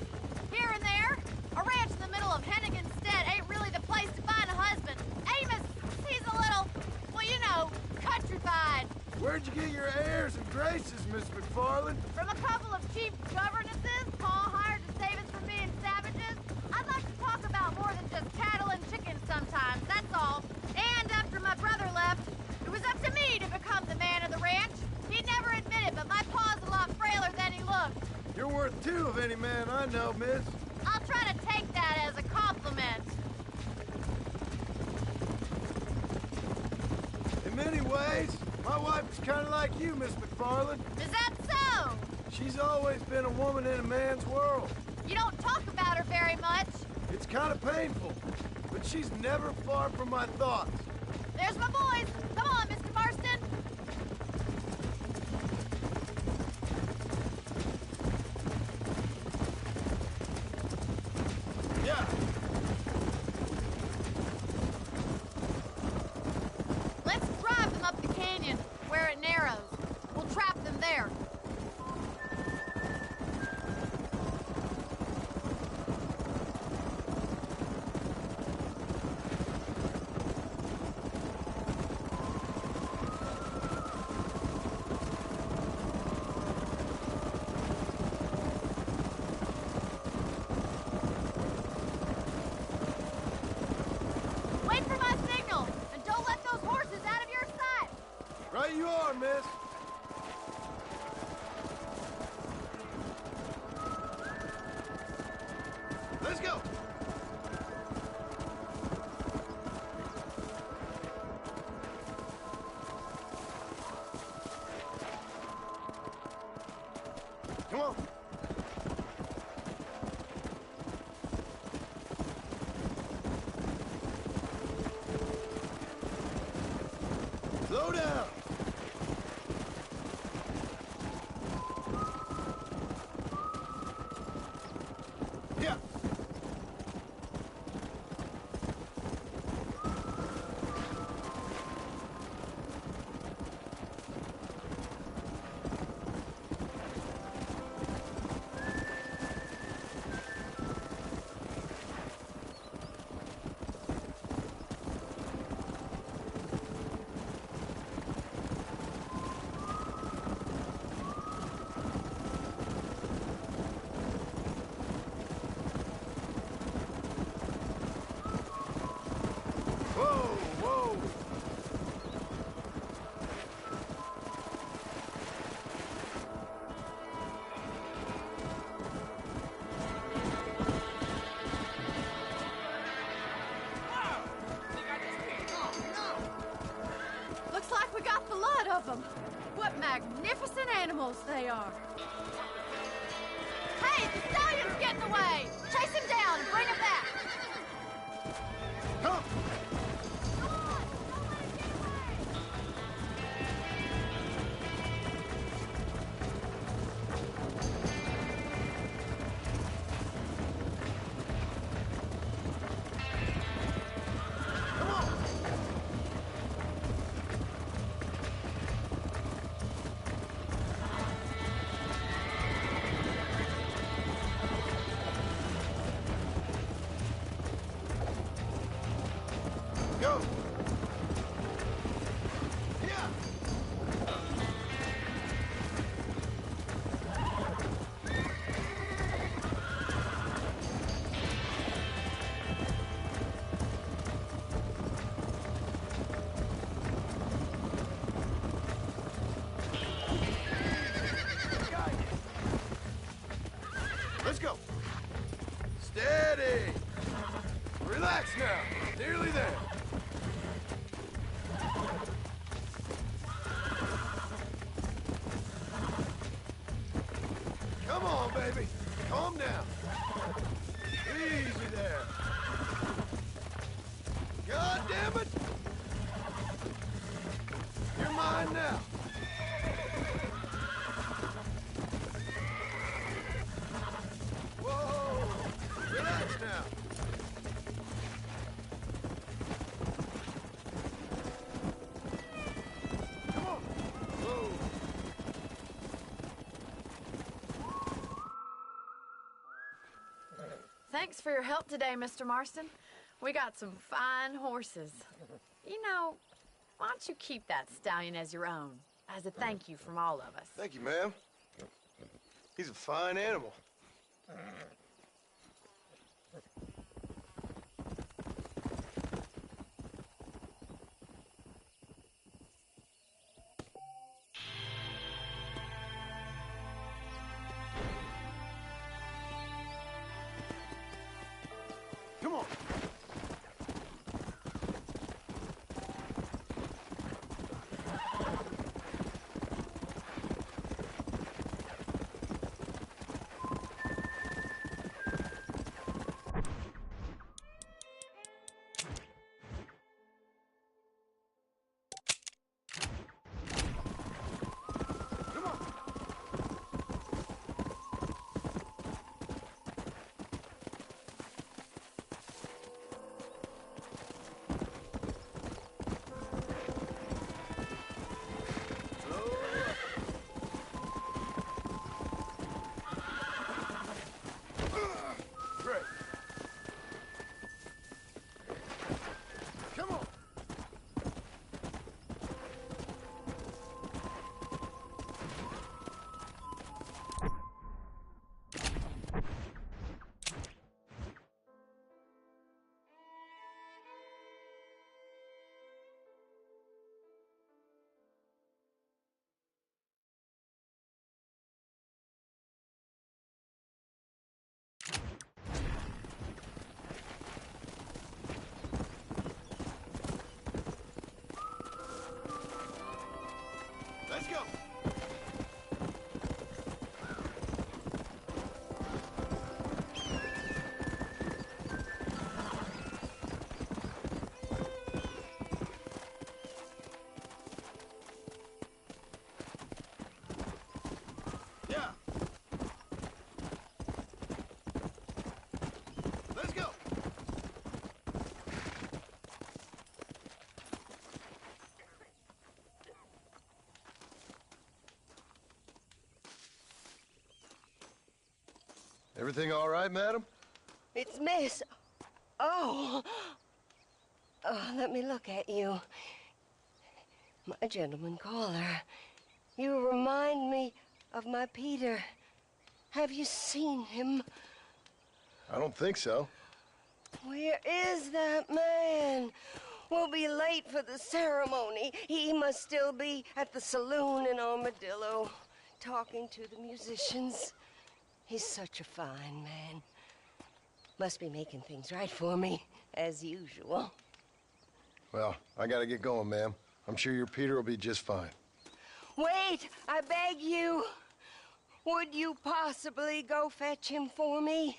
Speaker 3: Here and there. A ranch in the middle of Hennigan's Stead ain't really the place to find a husband. Amos, he's a little, well, you know, countrified.
Speaker 2: Where'd you get your airs and graces, Miss McFarland?
Speaker 3: From a couple of cheap governesses Paul hired to save us from being savages. I'd like to talk about more than just cattle and chickens sometimes, that's all. And after my brother left, it was up to me to become the man of the ranch. He'd never admit it, but my paw's a lot frailer than he looked.
Speaker 2: You're worth two of any man I know, miss.
Speaker 3: I'll try to take that as a compliment.
Speaker 2: In many ways, my wife is kind of like you, Miss McFarland.
Speaker 3: Is that so?
Speaker 2: She's always been a woman in a man's world.
Speaker 3: You don't talk about her very much.
Speaker 2: It's kind of painful, but she's never far from my thoughts.
Speaker 3: There's my boys. Come on, Mr. Marston.
Speaker 2: Yeah.
Speaker 3: Let's drive them up the canyon, where it narrows. We'll trap them there. Wait for my signal, and don't let those horses out of your sight.
Speaker 2: Right you are, miss. Let's go. Come on. Slow down. Yeah.
Speaker 3: Hey, the stallion's getting away! Chase him down and bring him back!
Speaker 2: Come! Go! Yeah! Let's go. Steady. Relax now. Nearly there. Come on, baby. Calm down. Easy there. God damn it. You're mine now. Whoa. Relax now. Come on. Whoa.
Speaker 1: Thanks for your help today, Mr. Marston. We got some fine horses. You know, why don't you keep that stallion as your own, as a thank you from all of us?
Speaker 2: Thank you, ma'am. He's a fine animal. Come on. Great. Come on. Let's go. Yeah. Let's go. Everything all right, madam?
Speaker 14: It's Miss. Oh. Oh, let me look at you. My gentleman caller. You remind me of my Peter. Have you seen him?
Speaker 2: I don't think so.
Speaker 14: Where is that man? We'll be late for the ceremony. He must still be at the saloon in Armadillo, talking to the musicians. He's such a fine man. Must be making things right for me, as usual.
Speaker 2: Well, I gotta get going, ma'am. I'm sure your Peter will be just fine.
Speaker 14: Wait, I beg you. Would you possibly go fetch him for me?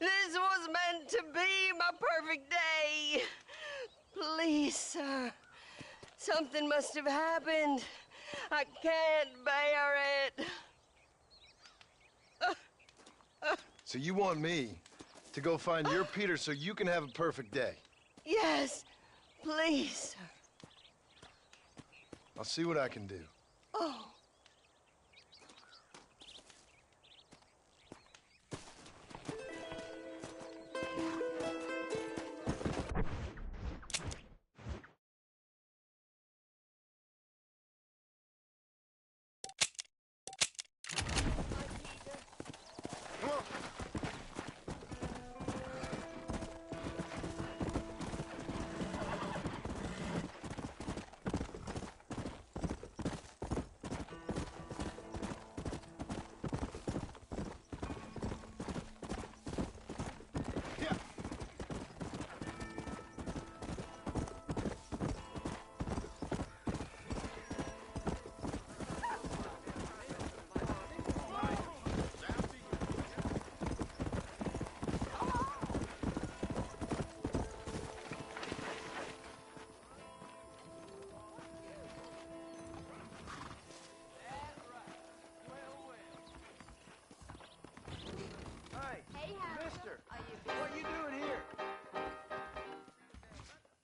Speaker 14: This was meant to be my perfect day. Please, sir. Something must have happened. I can't bear it.
Speaker 2: So you want me to go find your Peter so you can have a perfect day?
Speaker 14: Yes, please, sir.
Speaker 2: I'll see what I can do.
Speaker 14: Oh.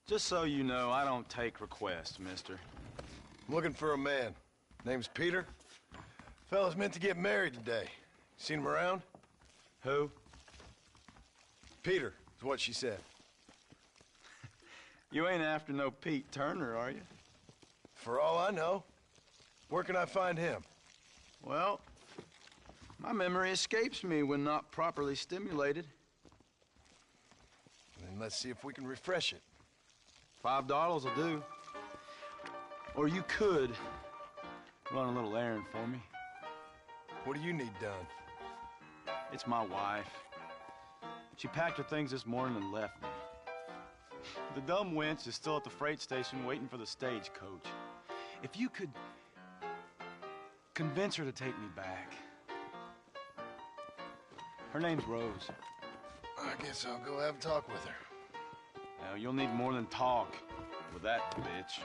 Speaker 15: Just so you know, I don't take requests, mister.
Speaker 2: I'm looking for a man. Name's Peter. Fella's meant to get married today. Seen him around?
Speaker 15: Who?
Speaker 2: Peter, is what she said.
Speaker 15: You ain't after no Pete Turner, are you?
Speaker 2: For all I know. Where can I find him?
Speaker 15: Well, my memory escapes me when not properly stimulated.
Speaker 2: Then let's see if we can refresh it.
Speaker 15: $5 will do. Or you could run a little errand for me.
Speaker 2: What do you need done?
Speaker 15: It's my wife. She packed her things this morning and left me. The dumb wench is still at the freight station waiting for the stagecoach. If you could convince her to take me back. Her name's Rose.
Speaker 2: I guess I'll go have a talk with her.
Speaker 15: Now, you'll need more than talk with that bitch.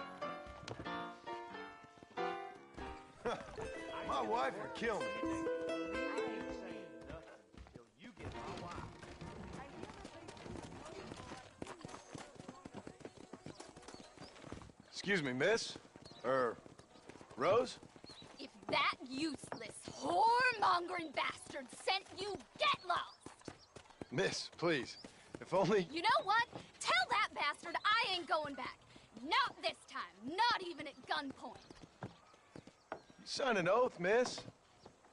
Speaker 2: My wife would kill me. Excuse me, miss? Rose?
Speaker 9: If that useless, whoremongering bastard sent you, get lost!
Speaker 2: Miss, please. If only...
Speaker 9: You know what? Tell that bastard I ain't going back. Not this time. Not even at gunpoint.
Speaker 2: You signed an oath, miss.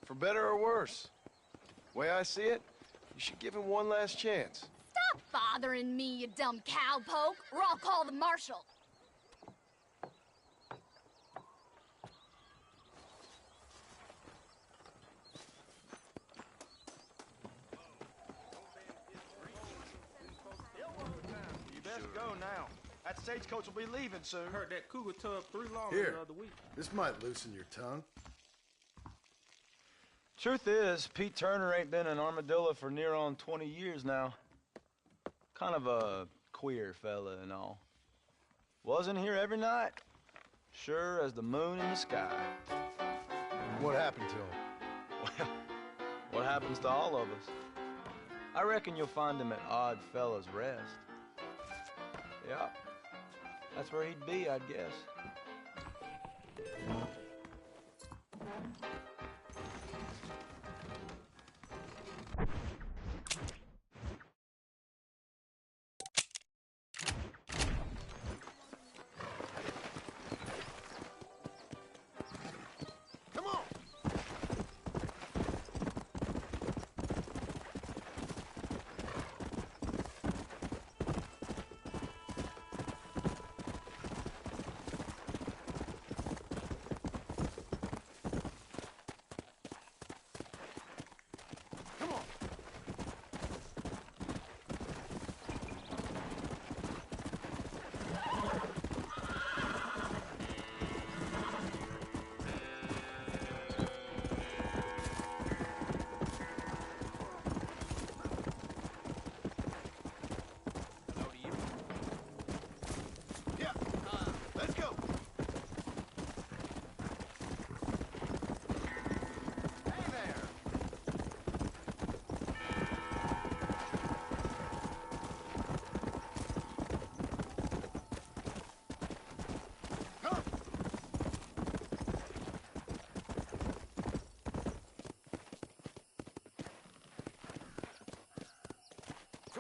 Speaker 2: For better or worse. Way I see it, you should give him one last chance.
Speaker 9: Stop bothering me, you dumb cowpoke, or I'll call the marshal.
Speaker 15: Go now. That stagecoach will be leaving soon.
Speaker 13: Heard that cougar tub 3 long
Speaker 2: Here,
Speaker 13: the other week.
Speaker 2: this might loosen your tongue.
Speaker 15: Truth is, Pete Turner ain't been in Armadillo for near on 20 years now. Kind of a queer fella and all. Wasn't here every night. Sure as the moon in the sky.
Speaker 2: What happened to him?
Speaker 15: Well, what happens to all of us? I reckon you'll find him at Odd Fella's Rest. Yeah, that's where he'd be, I'd guess.
Speaker 2: Come on!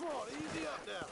Speaker 2: Come on, easy up now.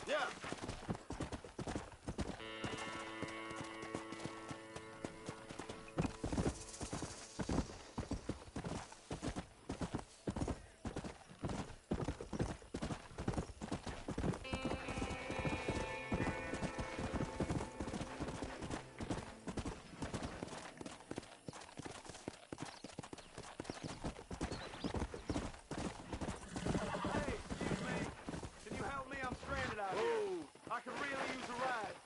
Speaker 2: Yeah.
Speaker 8: I could really use a ride.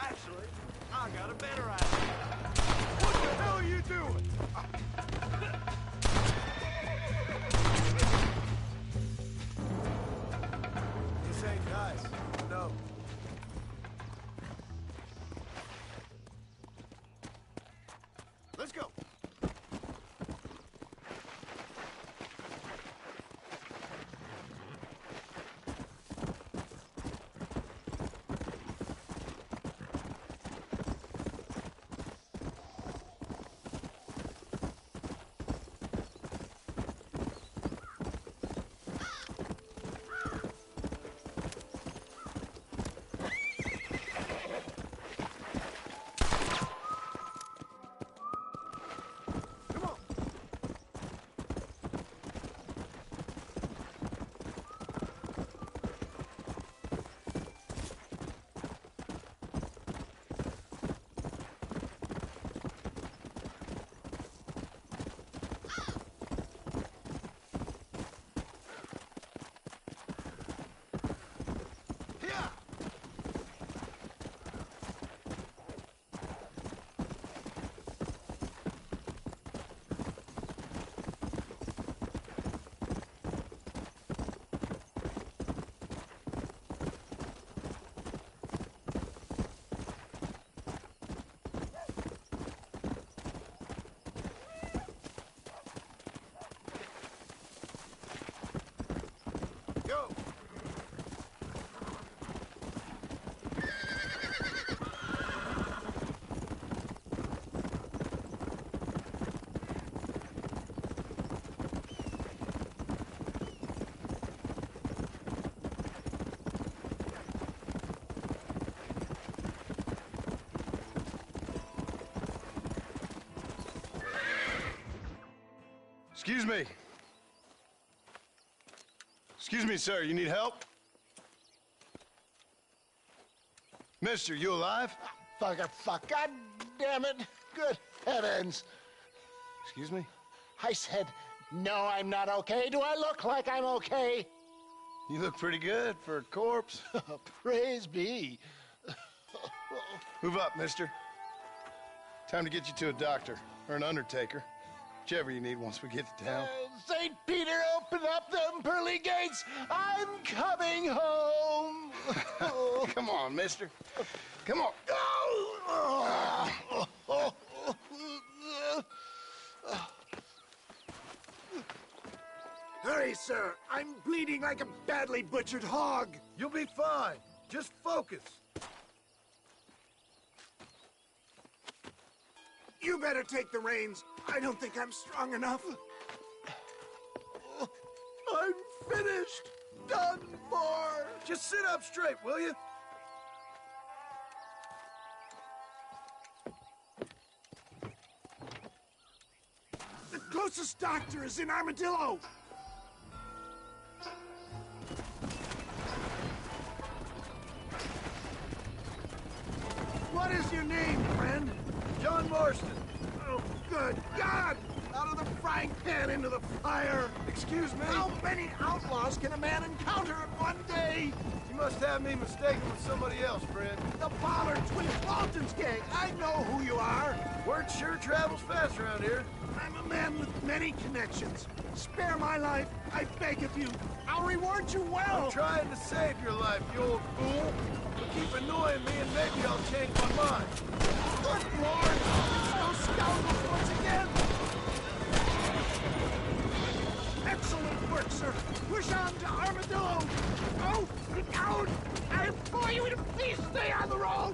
Speaker 8: Actually, I got a better idea. What the hell are you doing?
Speaker 2: This ain't nice. No. Let's go. Go! Excuse me. Excuse me, sir. You need help? Mister, you alive?
Speaker 16: Fuck. God damn it. Good heavens.
Speaker 2: Excuse me?
Speaker 16: I said, no, I'm not okay. Do I look like I'm okay?
Speaker 2: You look pretty good for a corpse.
Speaker 16: Praise be.
Speaker 2: Move up, mister. Time to get you to a doctor or an undertaker. Whichever you need once we get to town.
Speaker 16: St. Peter, open up them pearly gates. I'm coming home.
Speaker 2: Come on, mister. Come on.
Speaker 16: Hurry, sir. I'm bleeding like a badly butchered hog.
Speaker 2: You'll be fine. Just focus.
Speaker 16: You better take the reins. I don't think I'm strong enough. I'm finished. Done for.
Speaker 2: Just sit up straight, will you?
Speaker 16: The closest doctor is in Armadillo. What is your name, friend?
Speaker 2: John Marston.
Speaker 16: Oh, good God! Out of the frying pan into the fire!
Speaker 2: Excuse me?
Speaker 16: How many outlaws can a man encounter in one day?
Speaker 2: You must have me mistaken with somebody else, friend.
Speaker 16: The Bollard Twins Walton's gang. I know who you are.
Speaker 2: Word sure travels fast around here.
Speaker 16: I'm a man with many connections. Spare my life, I beg of you. I'll reward you well.
Speaker 2: I'm trying to save your life, you old fool. But keep annoying me and maybe I'll change my mind.
Speaker 16: Good Lord! It's those scoundrels once again! Excellent work, sir. Push on to Armadillo. Oh, look out! I implore you to please stay on the road!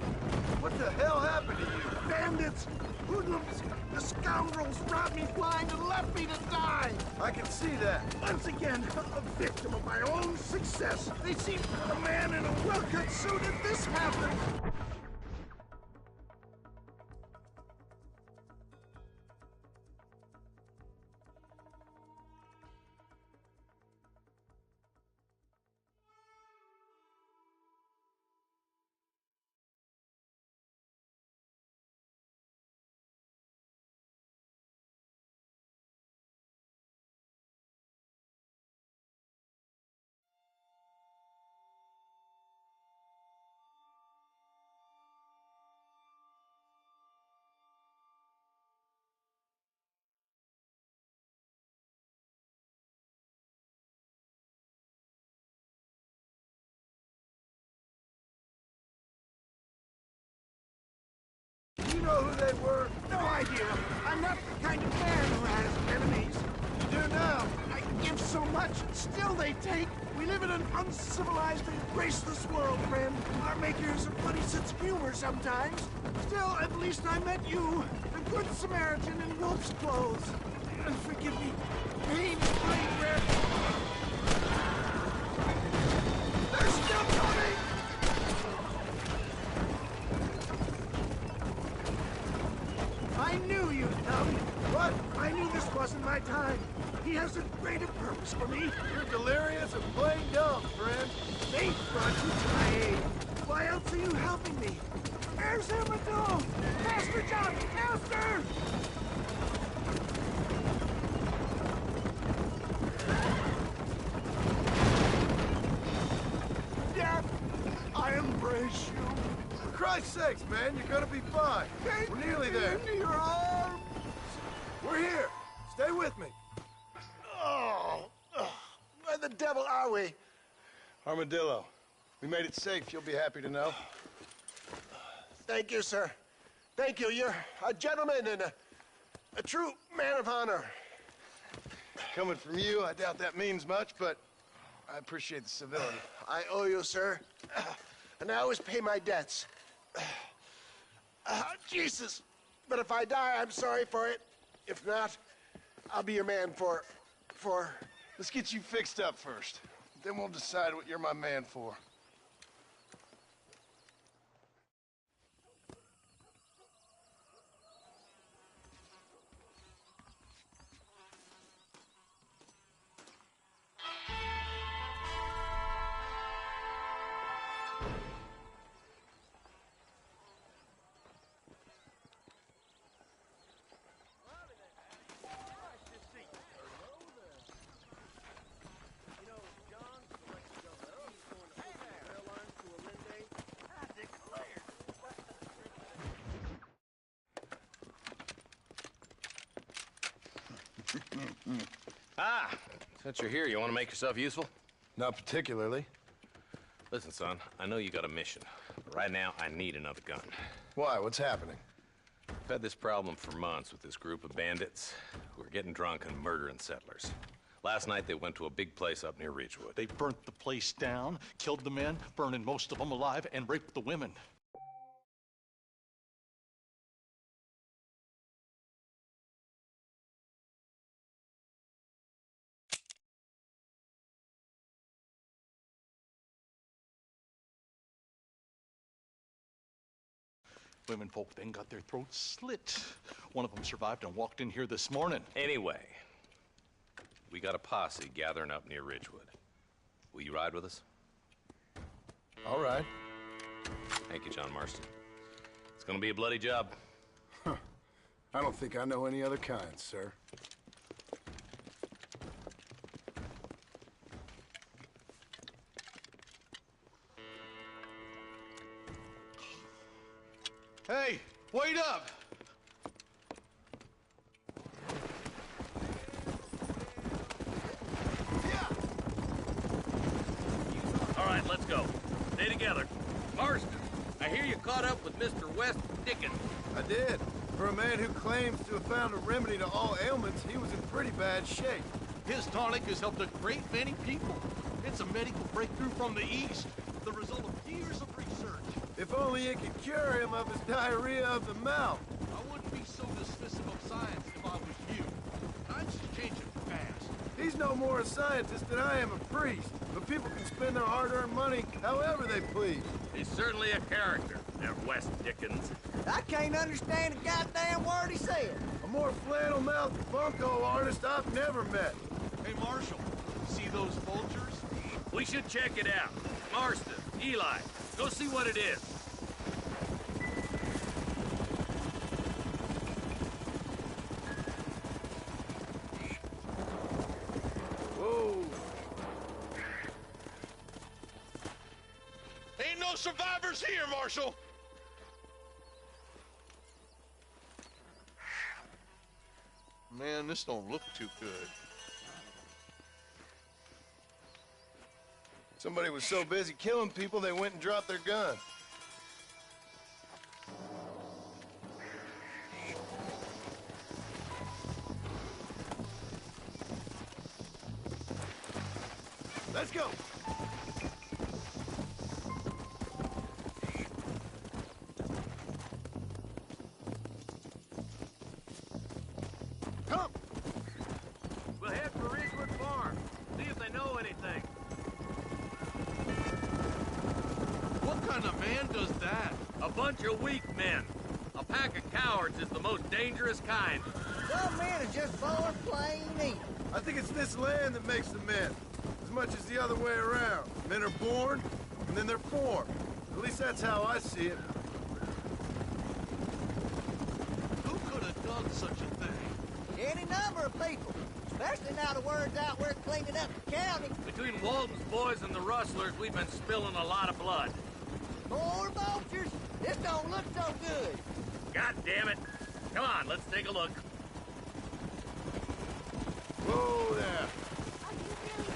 Speaker 2: What the hell happened to you?
Speaker 16: Bandits! Hoodlums! The scoundrels robbed me blind and left me to die!
Speaker 2: I can see that.
Speaker 16: Once again, a victim of my own success. They seem a man in a well-cut suit if this happened.
Speaker 2: You know who they were?
Speaker 16: No idea. I'm not the kind of man who has enemies.
Speaker 2: You do now.
Speaker 16: I give so much, still they take. We live in an uncivilized and graceless world, friend. Our makers have funny sense of humor sometimes. Still, at least I met you, the good Samaritan in wolf's clothes. And forgive me, pain is my breath. They're still coming! I knew you'd come. What? I knew this wasn't my time. He has a greater purpose for me.
Speaker 2: You're delirious and plain dumb, friend.
Speaker 16: Fate brought you to my aid. Why else are you helping me? Where's Armadillo? Master John! Master! Death, I embrace you.
Speaker 2: For Christ's sakes, man, you're gonna be fine. We're nearly there.
Speaker 16: Into your arms.
Speaker 2: We're here. Stay with me.
Speaker 16: Oh, where the devil are we?
Speaker 2: Armadillo, we made it safe. You'll be happy to know.
Speaker 16: Thank you, sir. Thank you. You're a gentleman and a true man of honor.
Speaker 2: Coming from you, I doubt that means much, but I appreciate the civility.
Speaker 16: I owe you, sir. And I always pay my debts. Jesus. But if I die, I'm sorry for it. If not, I'll be your man for...
Speaker 2: Let's get you fixed up first. Then we'll decide what you're my man for.
Speaker 7: Since you're here, you want to make yourself useful?
Speaker 2: Not particularly.
Speaker 7: Listen, son, I know you got a mission, but right now I need another gun.
Speaker 2: Why? What's happening?
Speaker 7: I've had this problem for months with this group of bandits who are getting drunk and murdering settlers. Last night they went to a big place up near Ridgewood.
Speaker 11: They burnt the place down, killed the men, burning most of them alive, and raped the women. Women folk then got their throats slit. One of them survived and walked in here this morning.
Speaker 7: Anyway, we got a posse gathering up near Ridgewood. Will you ride with us?
Speaker 2: All right.
Speaker 7: Thank you, John Marston. It's gonna be a bloody job.
Speaker 2: I don't think I know any other kind, sir.
Speaker 11: Wait up!
Speaker 8: All right, let's go. Stay together. Marston, I hear you caught up with Mr. West Dickens.
Speaker 2: I did. For a man who claims to have found a remedy to all ailments, he was in pretty bad shape.
Speaker 11: His tonic has helped a great many people. It's a medical breakthrough from the East, the result of years of research.
Speaker 2: If only it could cure him of his diarrhea of the mouth.
Speaker 11: I wouldn't be so dismissive of science if I was you. Times is changing fast.
Speaker 2: He's no more a scientist than I am a priest, but people can spend their hard-earned money however they please.
Speaker 8: He's certainly a character, that West Dickens.
Speaker 12: I can't understand a goddamn word he said.
Speaker 2: A more flannel-mouthed bunco artist I've never met.
Speaker 11: Hey, Marshal, see those vultures?
Speaker 8: We should check it out. Marston, Eli, go see what it is.
Speaker 2: Whoa.
Speaker 11: Ain't no survivors here, Marshal! Man, this don't look too good.
Speaker 2: Somebody was so busy killing people, they went and dropped their gun. Let's go. Come.
Speaker 8: We'll head for Ridgewood Farm. See if they know anything.
Speaker 11: What kind of man does that?
Speaker 8: A bunch of weak men. A pack of cowards is the most dangerous kind.
Speaker 12: Some men are just born plain evil.
Speaker 2: I think it's this land that makes them men, as much as the other way around. Men are born, and then they're formed. At least that's how I see it.
Speaker 11: Who could have done such a thing?
Speaker 12: Any number of people. Especially now the word's out we're cleaning up the county.
Speaker 8: Between Walton's boys and the rustlers, we've been spilling a lot of blood.
Speaker 12: More vultures? This don't look so good.
Speaker 8: God damn it. Come on, let's take a look.
Speaker 2: Whoa there.
Speaker 3: Are you really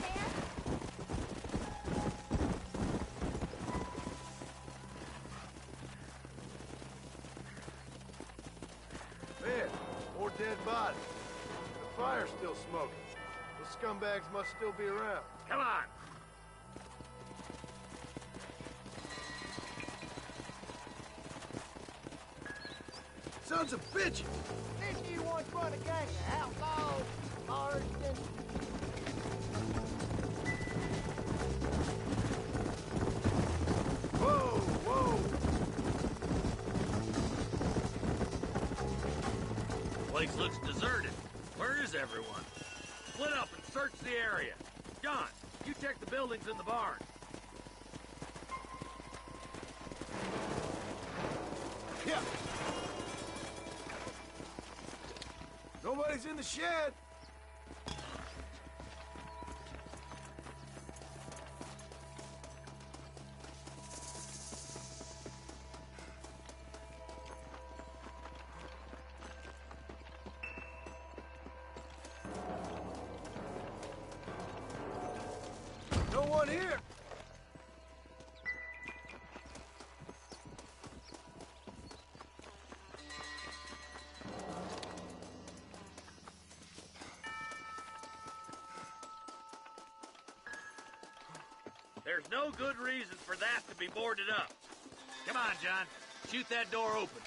Speaker 3: there?
Speaker 2: Man, more dead bodies. The fire's still smoking. Those scumbags must still be around.
Speaker 8: Come on.
Speaker 2: Sons of bitches!
Speaker 12: Didn't you once run a gang of outlaws, Marston?
Speaker 2: Whoa, whoa!
Speaker 8: Place looks deserted. Where is everyone? Split up and search the area. John, you check the buildings in the barn.
Speaker 2: Yeah. Nobody's in the shed. No one here.
Speaker 8: There's no good reason for that to be boarded up. Come on, John. Shoot that door open.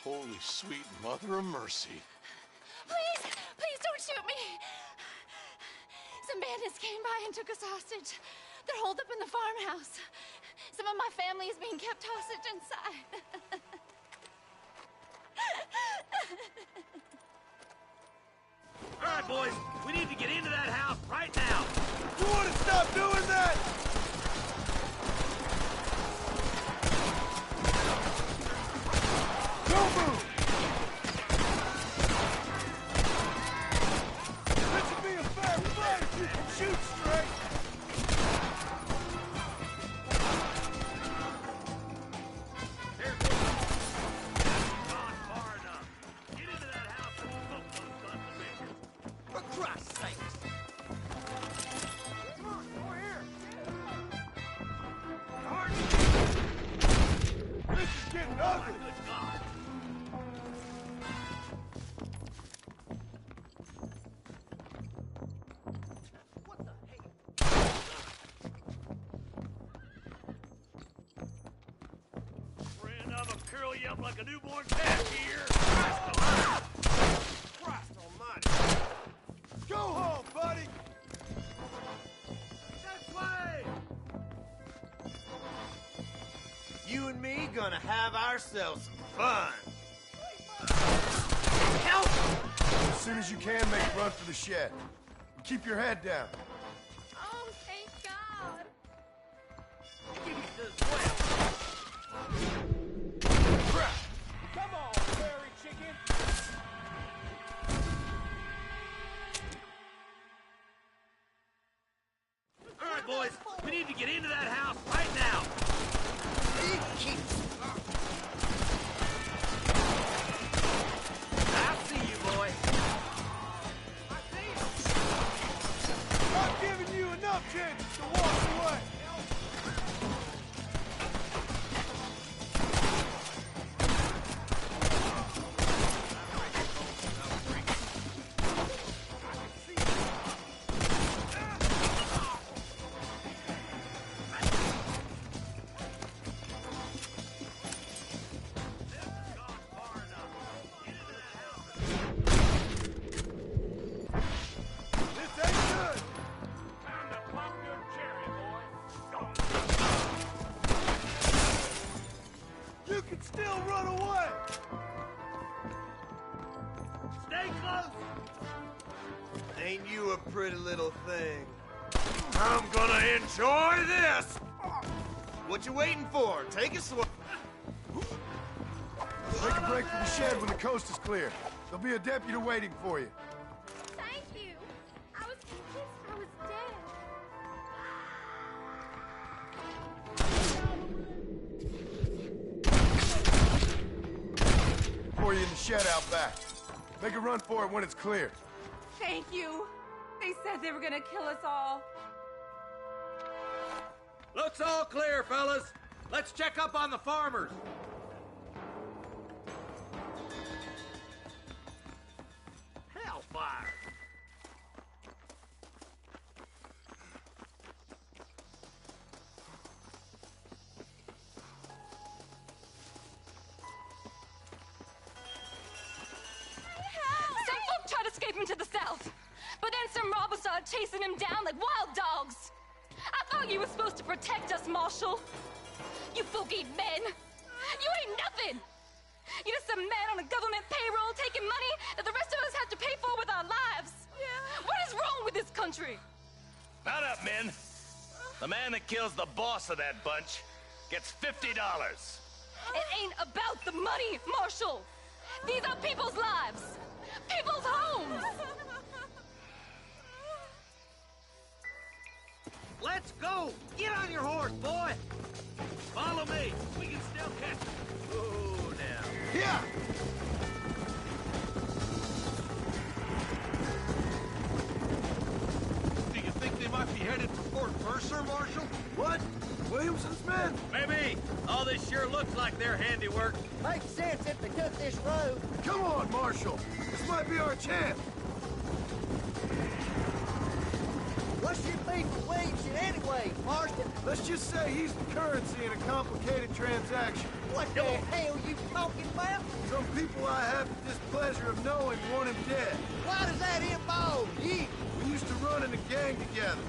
Speaker 11: Holy sweet mother of mercy.
Speaker 9: Please, please don't shoot me. Some bandits came by and took us hostage. They're holed up in the farmhouse. Some of my family is being kept hostage inside.
Speaker 8: All right, boys. We need to get into that house right now.
Speaker 2: You want to stop doing that?
Speaker 16: Nothing.
Speaker 8: Good God. Friend, I'ma curl you up like a newborn calf here.
Speaker 16: Christ almighty. Go home, buddy.
Speaker 8: This way!
Speaker 16: You and me gonna have ourselves some fun.
Speaker 2: Help! As soon as you can, make a run for the shed. And keep your head down.
Speaker 9: Oh, thank God.
Speaker 8: Give me this well.
Speaker 16: Crap! Come on, prairie chicken.
Speaker 8: All right, boys. We need to get into that house right now. I see you, boy.
Speaker 16: I'm giving you enough chances to walk away. This ain't good.
Speaker 8: Time to pop your cherry, boy.
Speaker 16: You can still run away.
Speaker 8: Stay close.
Speaker 16: Ain't you a pretty little thing? I'm gonna enjoy this. What you waiting for? Take a swing.
Speaker 2: Make a break for the shed when the coast is clear. There'll be a deputy waiting for you.
Speaker 9: Thank you. I was convinced I was dead.
Speaker 2: For you in the shed out back. Make a run for it when it's clear.
Speaker 17: Thank you. They said they were gonna kill us all.
Speaker 8: Looks all clear, fellas. Let's check up on the farmers. Hellfire.
Speaker 9: Some folk tried escaping to the south, but then some robbers started chasing him down like wild dogs. I thought you were supposed to protect us, Marshal. You folk ain't men. You ain't nothing. You're just a man on a government payroll taking money that the rest of us have to pay for with our lives. Yeah. What is wrong with this country?
Speaker 18: Mount up, men. The man that kills the boss of that bunch gets $50.
Speaker 9: It ain't about the money, Marshal. These are people's lives, people's homes.
Speaker 8: Let's go! Get on your horse, boy! Follow me. We can still catch him. Oh, now.
Speaker 2: Yeah!
Speaker 11: Do you think they might be headed for Fort Mercer, Marshal?
Speaker 2: What? Williamson's men?
Speaker 8: Maybe. All this sure looks like their handiwork.
Speaker 12: Makes sense if they took this road.
Speaker 2: Come on, Marshal. This might be our chance.
Speaker 12: What's your beef with Williamson anyway, Marston?
Speaker 2: Let's just say he's the currency in a complicated transaction.
Speaker 12: What the hell you talking about?
Speaker 2: Some people I have the displeasure of knowing want him dead.
Speaker 12: Why does that involve you?
Speaker 2: We used to run in a gang together.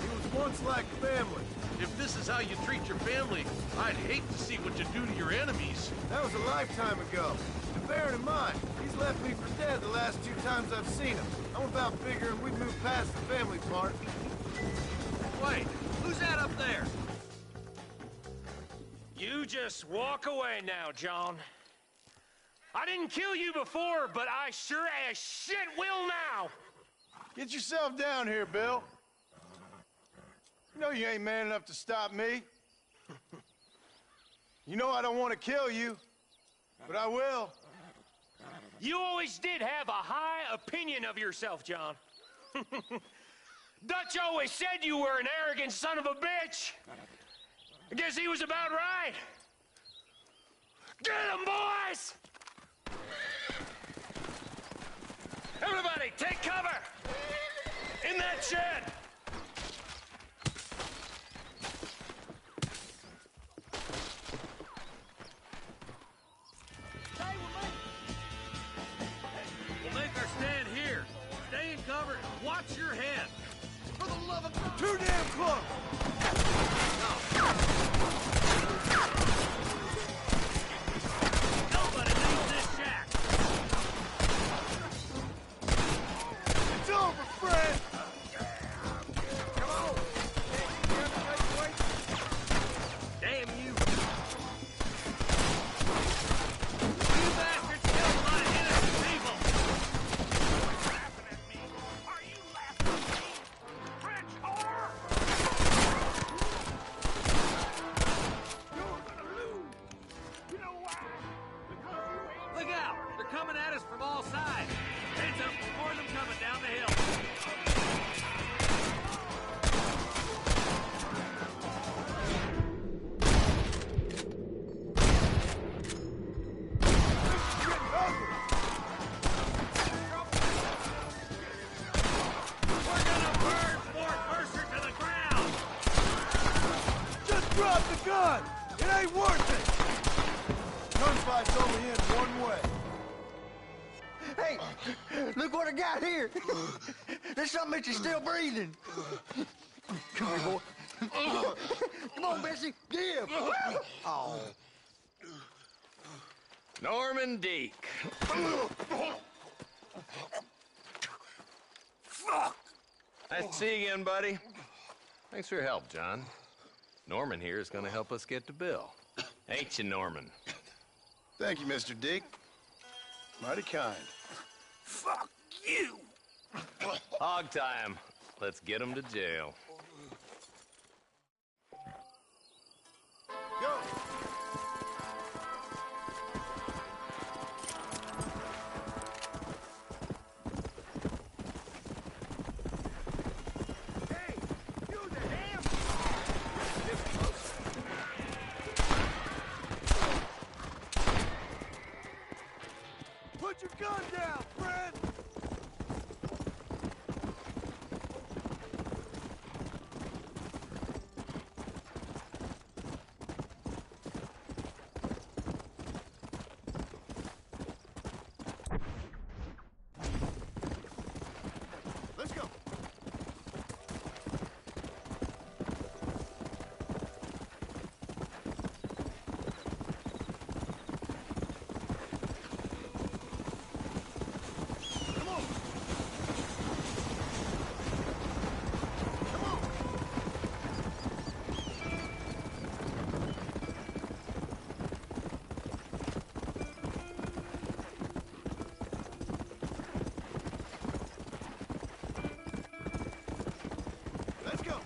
Speaker 2: He was once like family.
Speaker 11: If this is how you treat your family, I'd hate to see what you do to your enemies.
Speaker 2: That was a lifetime ago. And bearing in mind, he's left me for dead the last 2 times I've seen him. I'm about figuring we've moved past the family part.
Speaker 8: Wait, who's that up there?
Speaker 18: You just walk away now, John. I didn't kill you before, but I sure as shit will now.
Speaker 2: Get yourself down here, Bill. You know you ain't man enough to stop me. You know I don't want to kill you, but I will.
Speaker 18: You always did have a high opinion of yourself, John. Dutch always said you were an arrogant son of a bitch. I guess he was about right. Get him, boys! Everybody, take cover! In that shed!
Speaker 8: We'll make our stand here. Stay in cover and watch your head.
Speaker 16: For the love of God! Too damn close!
Speaker 8: Nobody leaves this shack.
Speaker 16: It's over, Fred!
Speaker 8: Come on. Damn you. You bastards killed a lot of innocent people. Laughing at me. Are you laughing at me? French whore! You're gonna lose. You know why? Because you ain't... Look out! They're coming at us from all sides. Heads up, more of them coming down the hill. We're gonna burn Fort Mercer to the ground!
Speaker 16: Just drop the gun! It ain't worth it! Gunfight's only in one way.
Speaker 12: Hey, look what I got here. There's something that you're still breathing. Come here, boy. Come on, Bessie, give. Oh.
Speaker 7: Norman Deek.
Speaker 16: Fuck!
Speaker 7: Nice to see you again, buddy. Thanks for your help, John. Norman here is going to help us get to Bill. Ain't you, Norman?
Speaker 2: Thank you, Mr. Deek. Mighty kind.
Speaker 16: Fuck you!
Speaker 7: Hog time. Let's get him to jail.
Speaker 16: Go! Hey, you the damn... Put your gun down, Fred! Let's go. Come on. Come on. Let's go.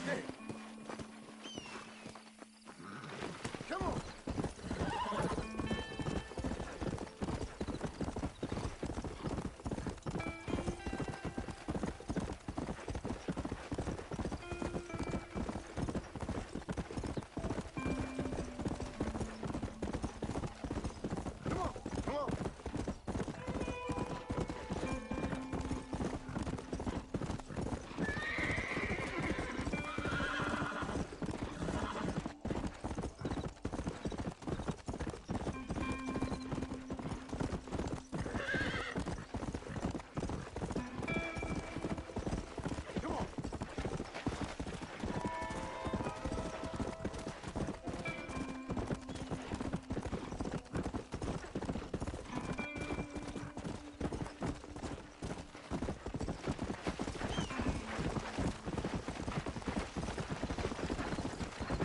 Speaker 16: Hey. Come on. Come on. Come on. Come on.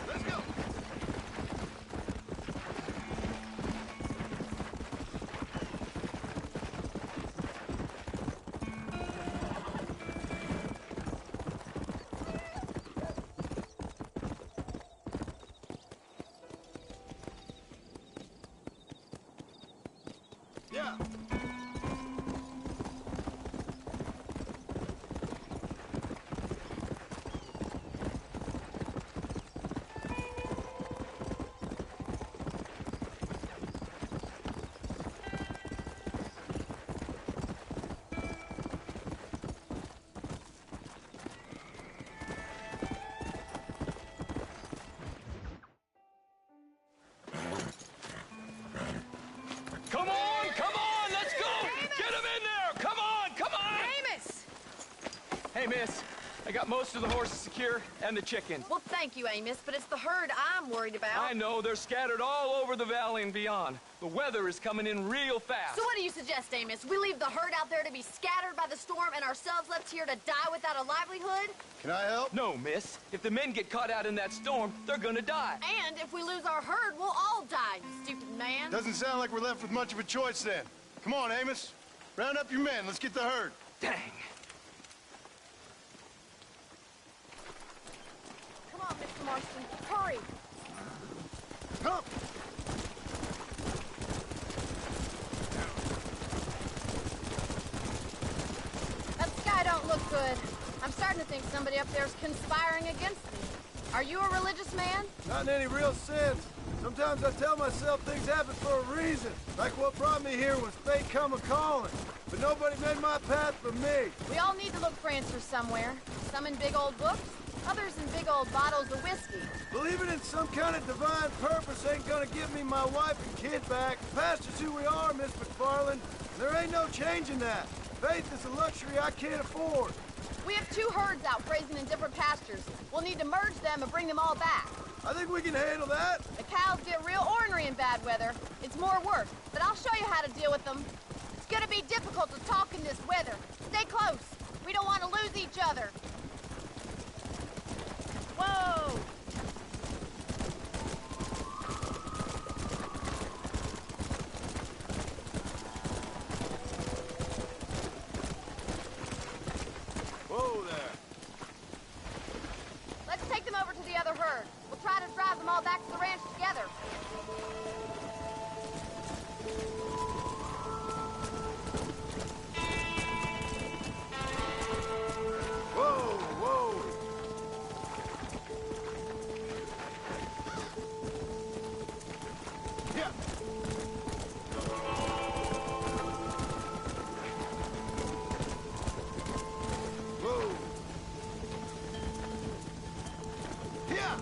Speaker 16: Let's go. Yeah.
Speaker 19: Hey, miss. I got most of the horses secure and the chickens.
Speaker 1: Well, thank you, Amos, but it's the herd I'm worried about.
Speaker 19: I know. They're scattered all over the valley and beyond. The weather is coming in real fast.
Speaker 3: So what do you suggest, Amos? We leave the herd out there to be scattered by the storm and ourselves left here to die without a livelihood?
Speaker 2: Can I help?
Speaker 19: No, miss. If the men get caught out in that storm, they're gonna die.
Speaker 3: And if we lose our herd, we'll all die, you stupid man.
Speaker 2: Doesn't sound like we're left with much of a choice then. Come on, Amos. Round up your men. Let's get the herd.
Speaker 19: Dang.
Speaker 3: Come on, Mr. Marston. Hurry.
Speaker 2: Come.
Speaker 3: That sky don't look good. I'm starting to think somebody up there is conspiring against me. Are you a religious man?
Speaker 20: Not in any real sense. Sometimes I tell myself things happen for a reason. Like what brought me here was fate come a-calling. But nobody made my path for me.
Speaker 3: We all need to look for answers somewhere. Some in big old books, others in big old bottles of whiskey.
Speaker 20: Believing in some kind of divine purpose ain't gonna give me my wife and kid back. The past is who we are, Miss McFarland. There ain't no changing that. Faith is a luxury I can't afford.
Speaker 3: We have 2 herds out grazing in different pastures. We'll need to merge them and bring them all back.
Speaker 20: I think we can handle that.
Speaker 3: The cows get real ornery in bad weather. It's more work, but I'll show you how to deal with them. It's gonna be difficult to talk in this weather. Stay close. We don't want to lose each other. Whoa!
Speaker 20: Whoa there.
Speaker 3: Let's take them over to the other herd. We'll try to drive them all back to the ranch together.
Speaker 20: Whoa, whoa. Yeah. Whoa. Yeah.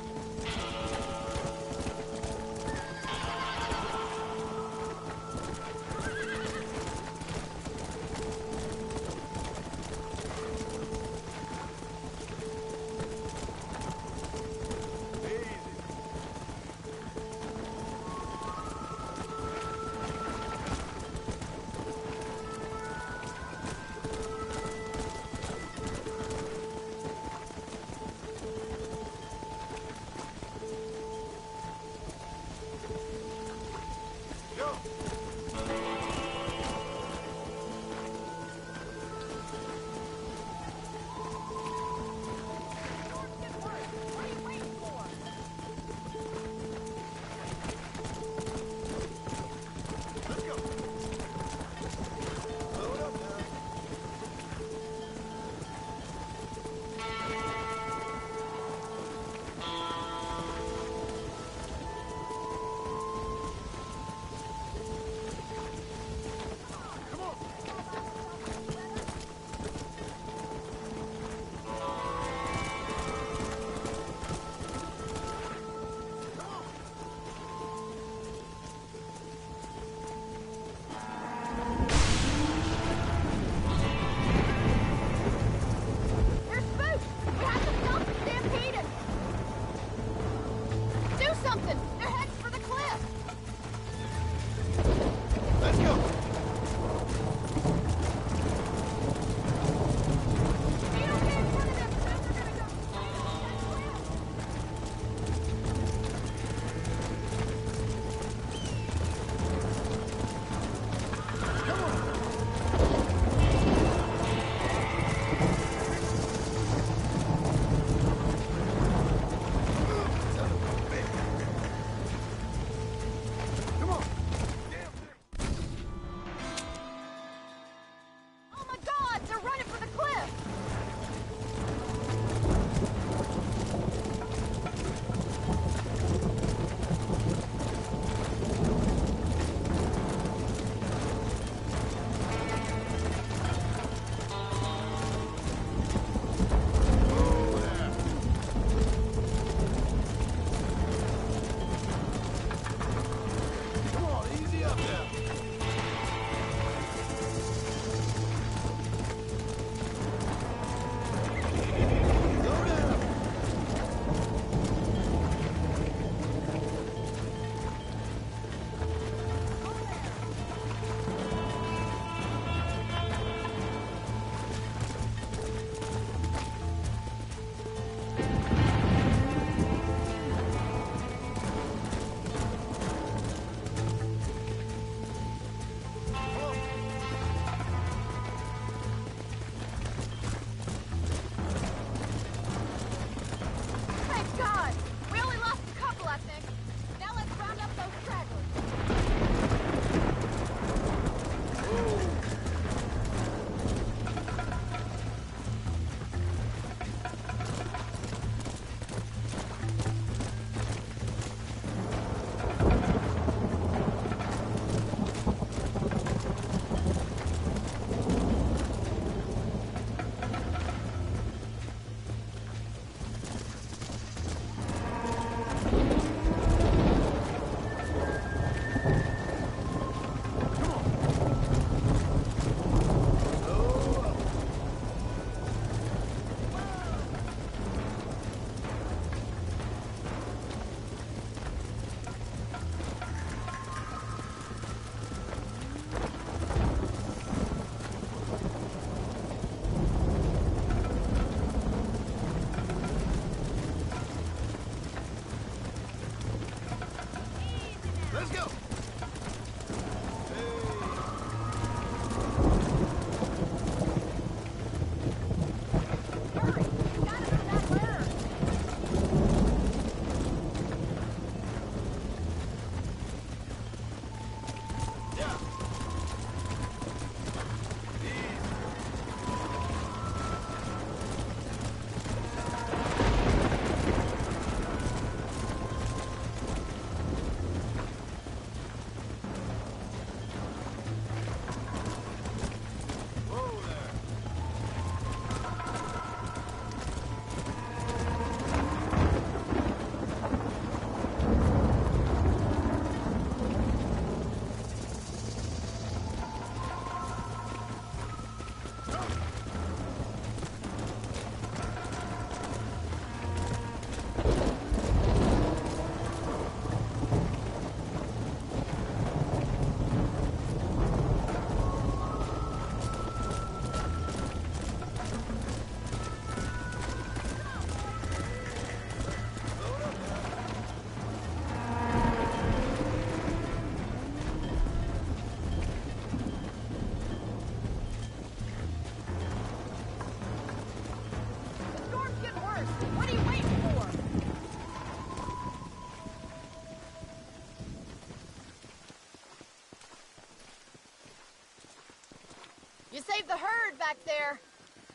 Speaker 3: back there.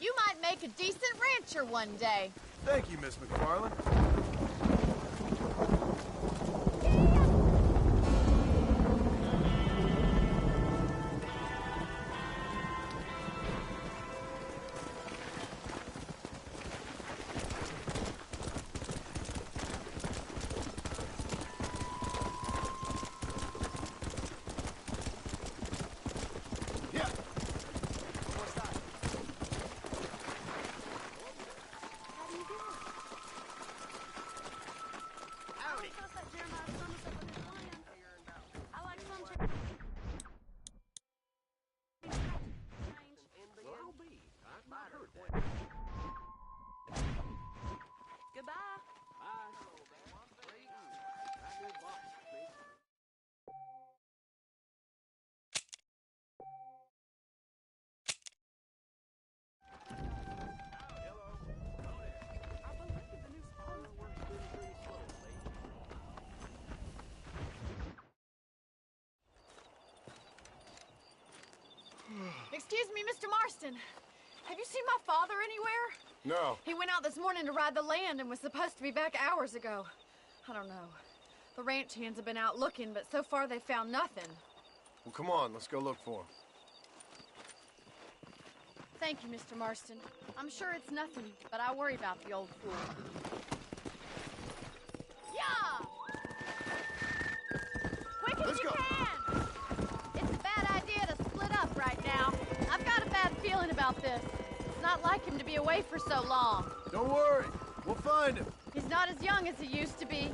Speaker 3: You might make a decent rancher one day.
Speaker 20: Thank you, Miss McFarland.
Speaker 3: Excuse me, Mr. Marston. Have you seen my father anywhere?
Speaker 2: No.
Speaker 3: He went out this morning to ride the land and was supposed to be back hours ago. I don't know. The ranch hands have been out looking, but so far they found nothing.
Speaker 20: Well, come on, let's go look for him.
Speaker 3: Thank you, Mr. Marston. I'm sure it's nothing, but I worry about the old fool. Yeah! Quick as you can! It's a bad idea to split up right now. I've got a bad feeling about this. It's not like him to be away for so long.
Speaker 20: Don't worry, we'll find him.
Speaker 3: He's not as young as he used to be.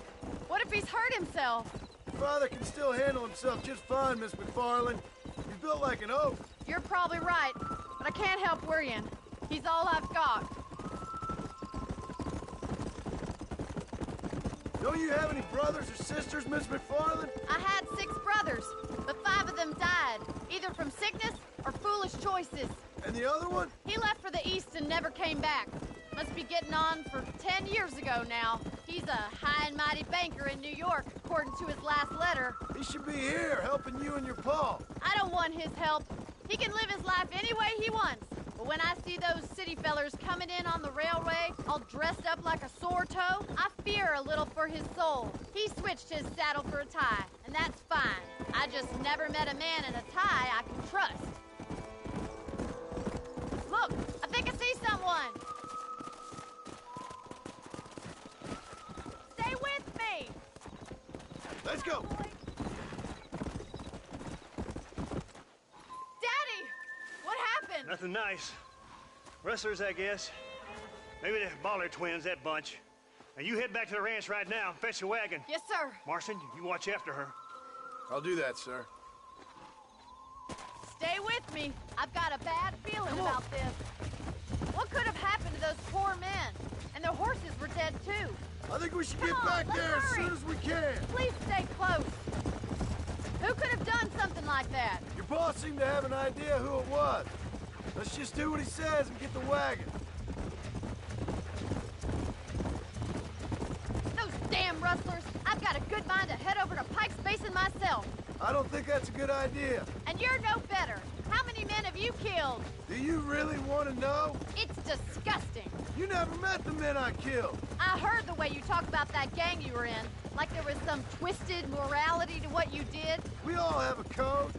Speaker 3: What if he's hurt himself?
Speaker 20: Your father can still handle himself just fine, Miss McFarland. He's built like an oak.
Speaker 3: You're probably right, but I can't help worrying. He's all I've got.
Speaker 20: Don't you have any brothers or sisters, Miss McFarland?
Speaker 3: I had 6 brothers, but 5 of them died, either from sickness or foolish choices.
Speaker 20: And the other one?
Speaker 3: He left for the East and never came back. Must be getting on for 10 years ago now. He's a high and mighty banker in New York, according to his last letter.
Speaker 20: He should be here, helping you and your pa.
Speaker 3: I don't want his help. He can live his life any way he wants. But when I see those city fellers coming in on the railway, all dressed up like a sore toe, I fear a little for his soul. He switched his saddle for a tie, and that's fine. I just never met a man in a tie I can trust. Look, I think I see someone. Stay with me.
Speaker 20: Let's go.
Speaker 3: Daddy, what happened?
Speaker 5: Nothing nice. Rustlers, I guess. Maybe the Ballard twins, that bunch. Now you head back to the ranch right now and fetch the wagon.
Speaker 3: Yes, sir.
Speaker 5: Marston, you watch after her.
Speaker 20: I'll do that, sir.
Speaker 3: Stay with me. I've got a bad feeling about this. What could have happened to those poor men? And their horses were dead, too.
Speaker 20: I think we should
Speaker 3: Come
Speaker 20: get
Speaker 3: on,
Speaker 20: back
Speaker 3: let's
Speaker 20: there
Speaker 3: hurry.
Speaker 20: as soon as we can.
Speaker 3: Please stay close. Who could have done something like that?
Speaker 20: Your boss seemed to have an idea who it was. Let's just do what he says and get the wagon.
Speaker 3: Those damn rustlers. I've got a good mind to head over to Pike's Basin myself.
Speaker 20: I don't think that's a good idea.
Speaker 3: And you're no better. How many men have you killed?
Speaker 20: Do you really want to know?
Speaker 3: It's disgusting.
Speaker 20: You never met the men I killed.
Speaker 3: I heard the way you talk about that gang you were in, like there was some twisted morality to what you did.
Speaker 20: We all have a code.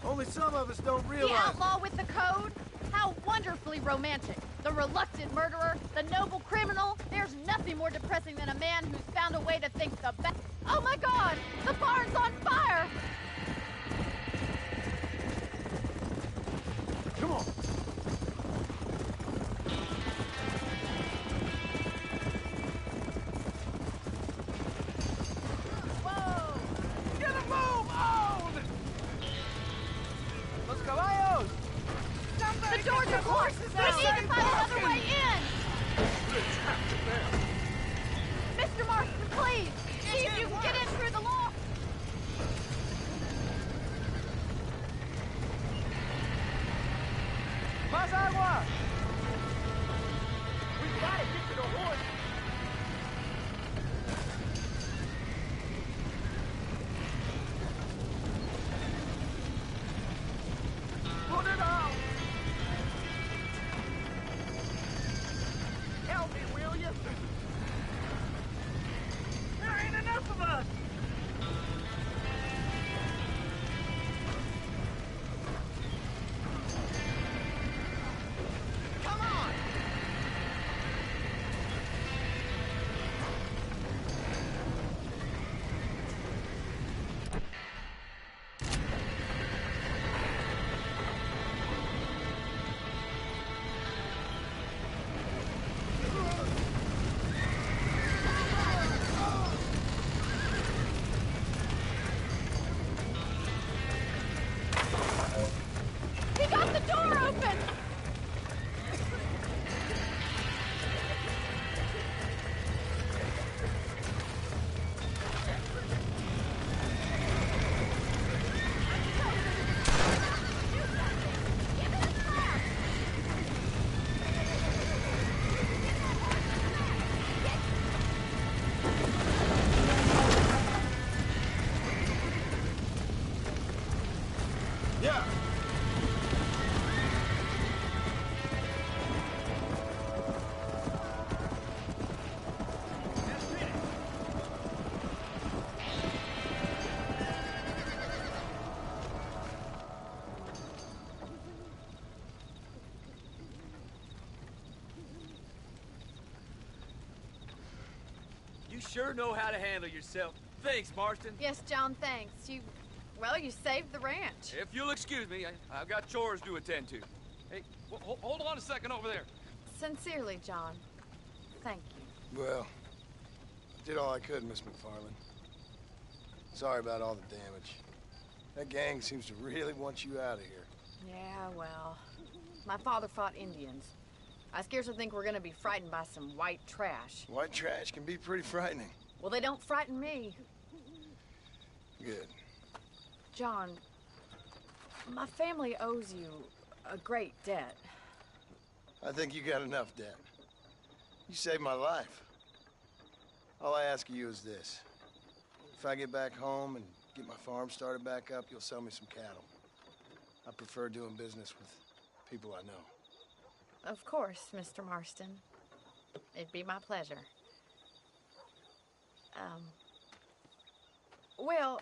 Speaker 20: Only some of us don't realize.
Speaker 3: The outlaw with the code? How wonderfully romantic. The reluctant murderer, the noble criminal. There's nothing more depressing than a man who's found a way to think the best. Oh my God! The barn's on fire!
Speaker 20: Come on.
Speaker 16: Whoa! Get a move on!
Speaker 12: Los caballos!
Speaker 3: The doors are closed! We need to find another way in! Mr. Marston, please! See if you can get in through the loft!
Speaker 8: sure know how to handle yourself. Thanks, Marston.
Speaker 3: Yes, John, thanks. Well, you saved the ranch.
Speaker 8: If you'll excuse me, I've got chores to attend to.
Speaker 19: Hey, hold on a second over there.
Speaker 3: Sincerely, John. Thank you.
Speaker 2: Well, I did all I could, Miss McFarland. Sorry about all the damage. That gang seems to really want you out of here.
Speaker 1: Yeah, well, my father fought Indians. I scarcely think we're gonna be frightened by some white trash.
Speaker 2: White trash can be pretty frightening.
Speaker 1: Well, they don't frighten me.
Speaker 2: Good.
Speaker 1: John, my family owes you a great debt.
Speaker 2: I think you got enough debt. You saved my life. All I ask of you is this. If I get back home and get my farm started back up, you'll sell me some cattle. I prefer doing business with people I know.
Speaker 1: Of course, Mr. Marston. It'd be my pleasure. Well,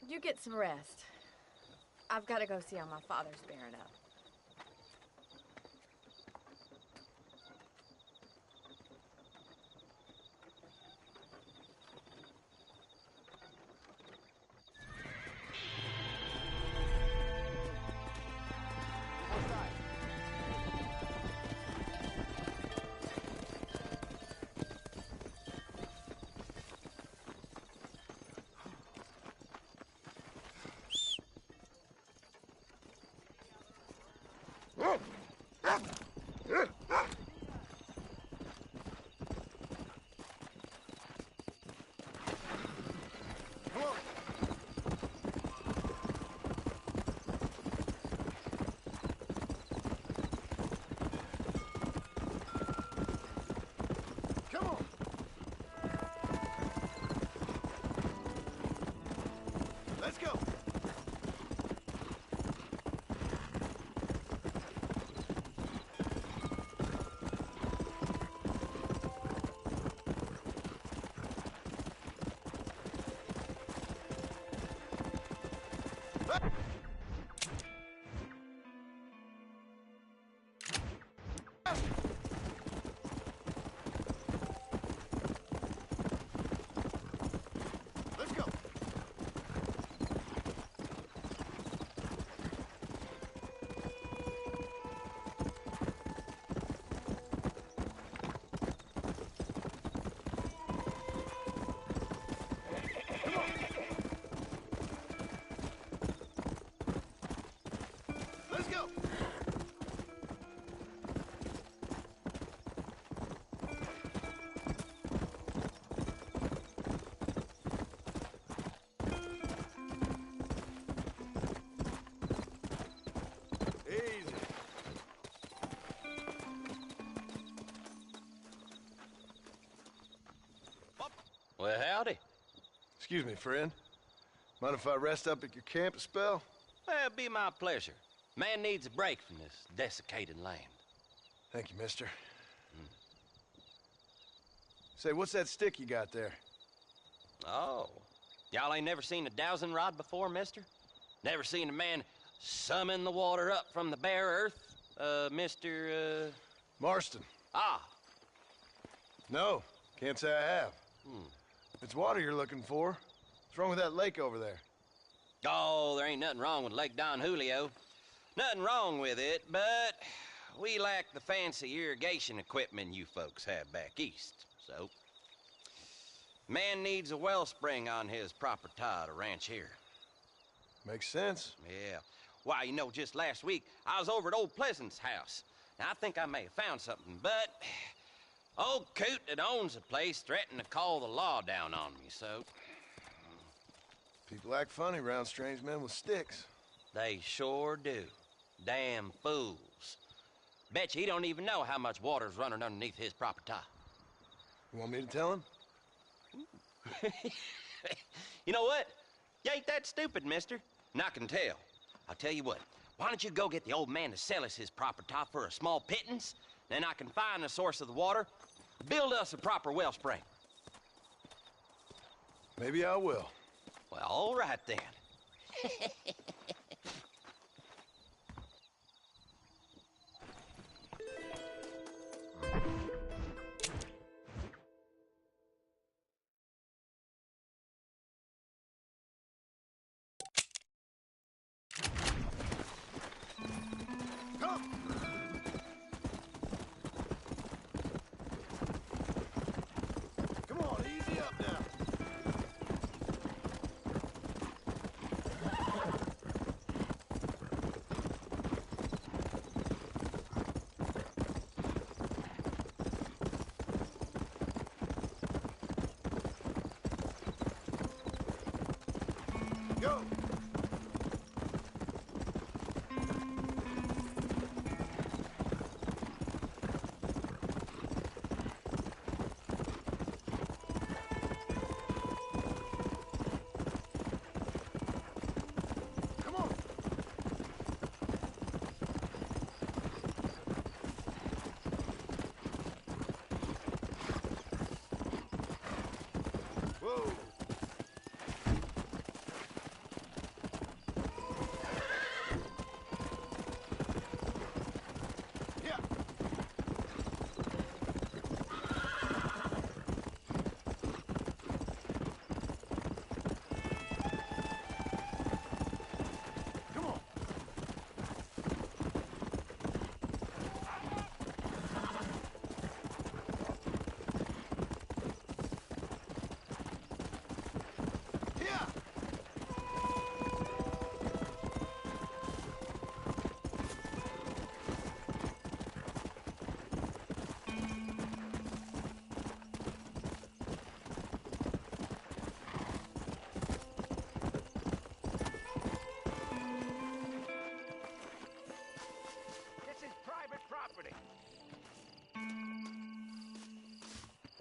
Speaker 1: you get some rest. I've got to go see how my father's bearing up.
Speaker 20: Let's go. Let's go. Let's go. Easy.
Speaker 18: Well, howdy.
Speaker 2: Excuse me, friend. Mind if I rest up at your camp a spell?
Speaker 18: Well, it'd be my pleasure. Man needs a break from this desiccated land.
Speaker 2: Thank you, mister. Say, what's that stick you got there?
Speaker 18: Oh. Y'all ain't never seen a dowsing rod before, mister? Never seen a man summon the water up from the bare earth? Mr.
Speaker 2: Marston.
Speaker 18: Ah.
Speaker 2: No, can't say I have. It's water you're looking for. What's wrong with that lake over there?
Speaker 18: Oh, there ain't nothing wrong with Lake Don Julio. Nothing wrong with it, but we lack the fancy irrigation equipment you folks have back east, so... Man needs a wellspring on his property to ranch here.
Speaker 2: Makes sense.
Speaker 18: Yeah. Why, you know, just last week, I was over at old Pleasant's house. Now, I think I may have found something, but... Old coot that owns the place threatened to call the law down on me, so...
Speaker 2: People act funny around strange men with sticks.
Speaker 18: They sure do. Damn fools. Bet you he don't even know how much water's running underneath his property.
Speaker 2: You want me to tell him?
Speaker 18: You know what? You ain't that stupid, mister. And I can tell. I'll tell you what. Why don't you go get the old man to sell us his property for a small pittance? Then I can find the source of the water, build us a proper wellspring.
Speaker 2: Maybe I will.
Speaker 18: Well, all right then.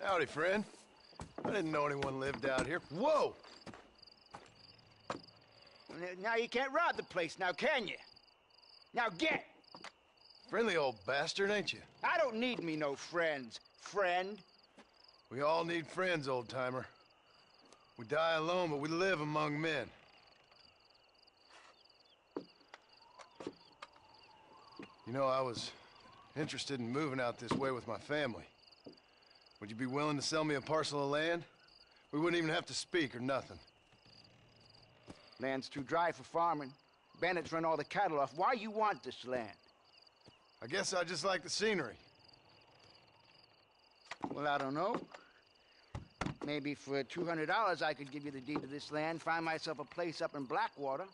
Speaker 2: Howdy, friend. I didn't know anyone lived out here. Whoa!
Speaker 12: Now you can't rob the place, now can you? Now get!
Speaker 2: Friendly old bastard, ain't you?
Speaker 12: I don't need me no friends, friend.
Speaker 2: We all need friends, old-timer. We die alone, but we live among men. You know, I was interested in moving out this way with my family. Would you be willing to sell me a parcel of land? We wouldn't even have to speak or nothing.
Speaker 12: Land's too dry for farming. Bandits run all the cattle off. Why you want this land?
Speaker 2: I guess I just like the scenery.
Speaker 12: Well, I don't know. Maybe for $200 I could give you the deed to this land, find myself a place up in Blackwater.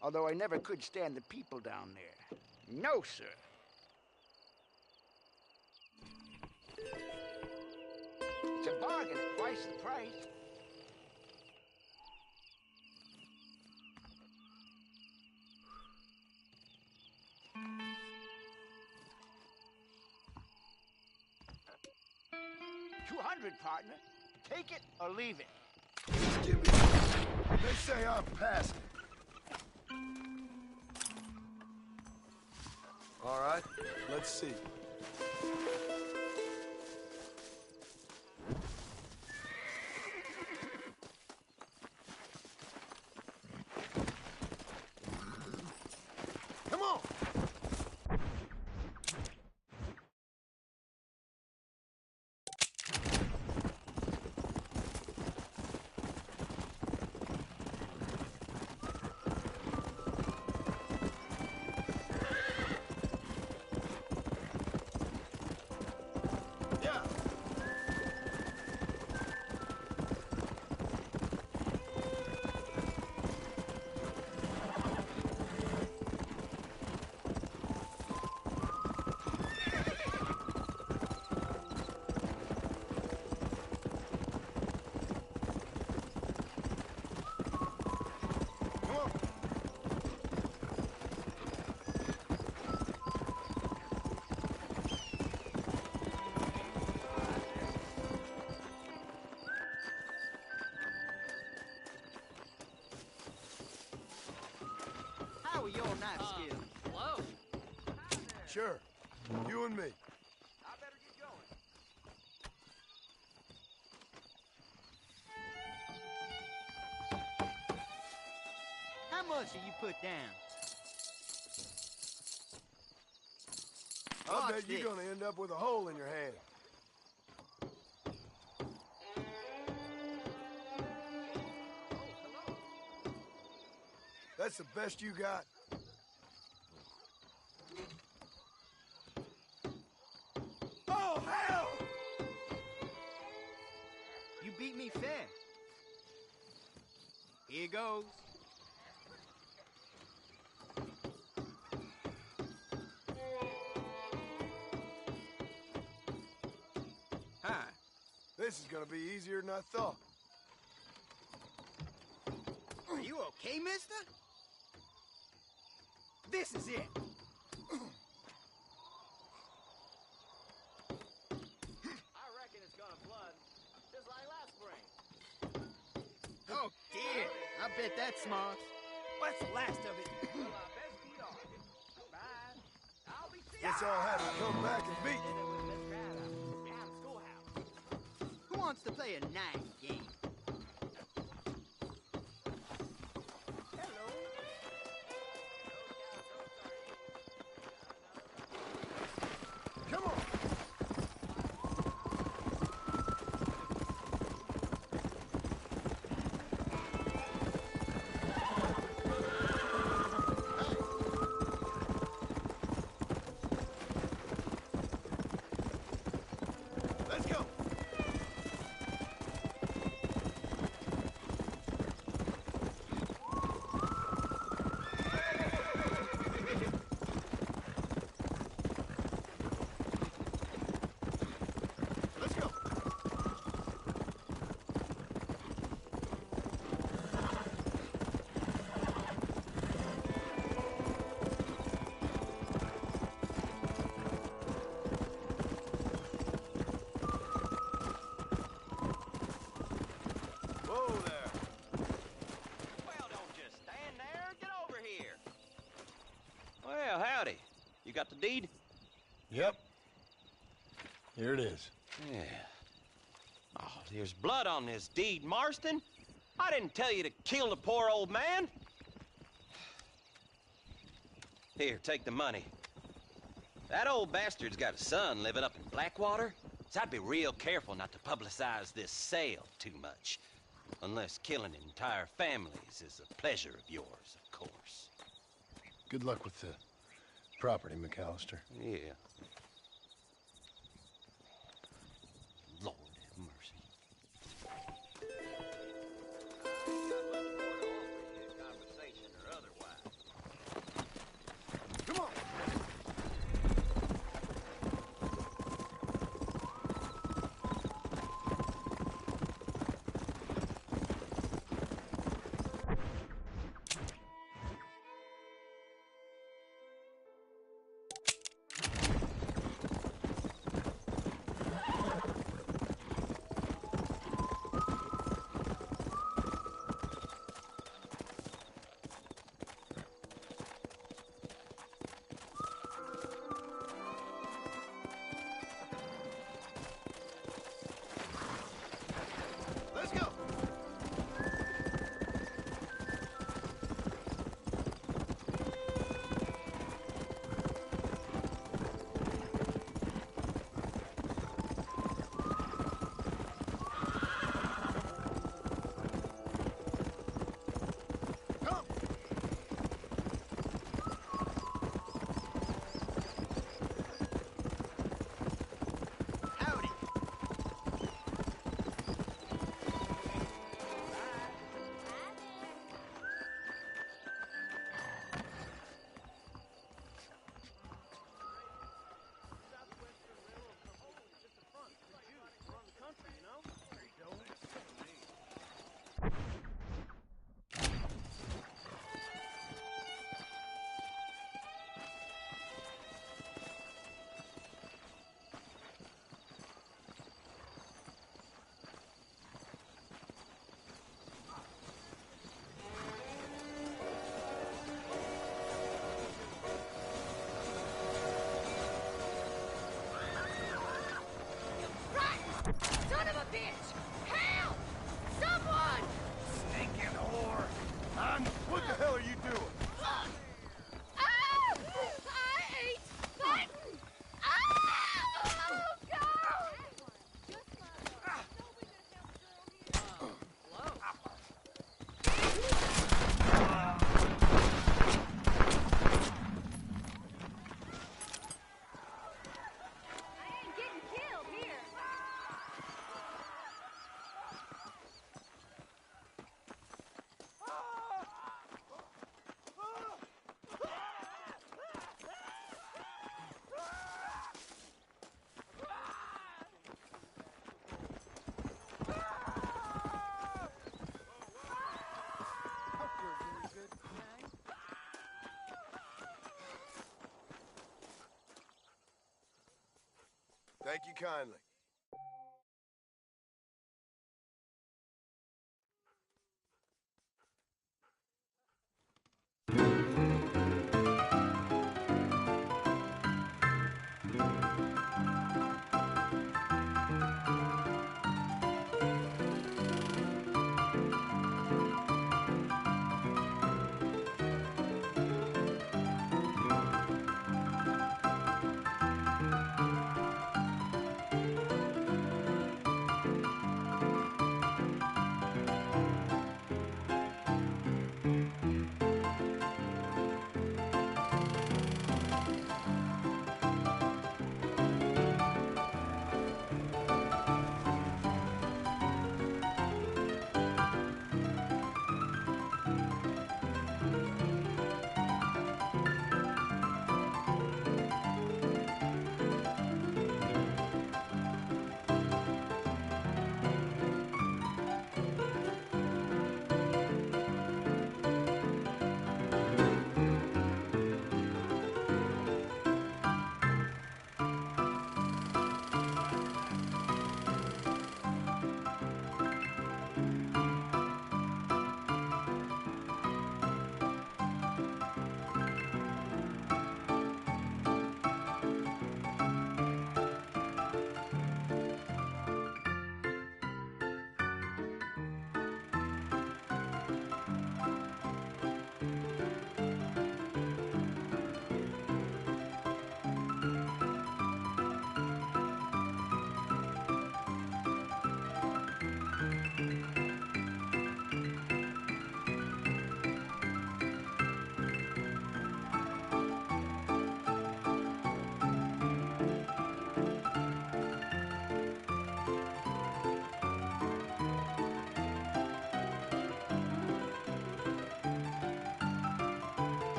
Speaker 12: Although I never could stand the people down there. No, sir. It's a bargain at twice the price. $200, partner. Take it or leave it.
Speaker 2: Give me that. They say I'm passing. All right, let's see. Come on!
Speaker 12: How are your knife skills?
Speaker 3: Hello.
Speaker 2: Sure. You and me.
Speaker 12: I better get going. How much do you put down?
Speaker 2: I'll
Speaker 12: Watch
Speaker 2: bet you're
Speaker 12: this.
Speaker 2: gonna end up with a hole in your hand. That's the best you got? Oh, hell!
Speaker 12: You beat me fair. Here goes.
Speaker 2: Hi. This is gonna be easier than I thought.
Speaker 12: Are you okay, mister? This is it.
Speaker 18: I reckon it's gonna flood, just like last spring.
Speaker 12: Oh, dear. I bet that's smart. What's the last of it?
Speaker 18: Well, I bet we are. Bye. I'll be seeing
Speaker 2: Guess I'll have to come back and beat you.
Speaker 18: behind the schoolhouse.
Speaker 12: Who wants to play a knife game?
Speaker 2: Come on! Let's go!
Speaker 18: got the deed?
Speaker 20: Yep. Here it is.
Speaker 18: Yeah. Oh, there's blood on this deed, Marston. I didn't tell you to kill the poor old man. Here, take the money. That old bastard's got a son living up in Blackwater, so I'd be real careful not to publicize this sale too much. Unless killing entire families is a pleasure of yours, of course.
Speaker 2: Good luck with the property, McAllister.
Speaker 18: Yeah. Lord have mercy.
Speaker 20: Come on. Let's go. Come. Howdy.
Speaker 3: Son of a bitch! Help! Someone!
Speaker 20: Stinking whore. Hon, what the hell are you doing?
Speaker 3: Ah! I ate Clayton! Ah! Oh, God! I ain't getting killed here.
Speaker 2: Thank you kindly.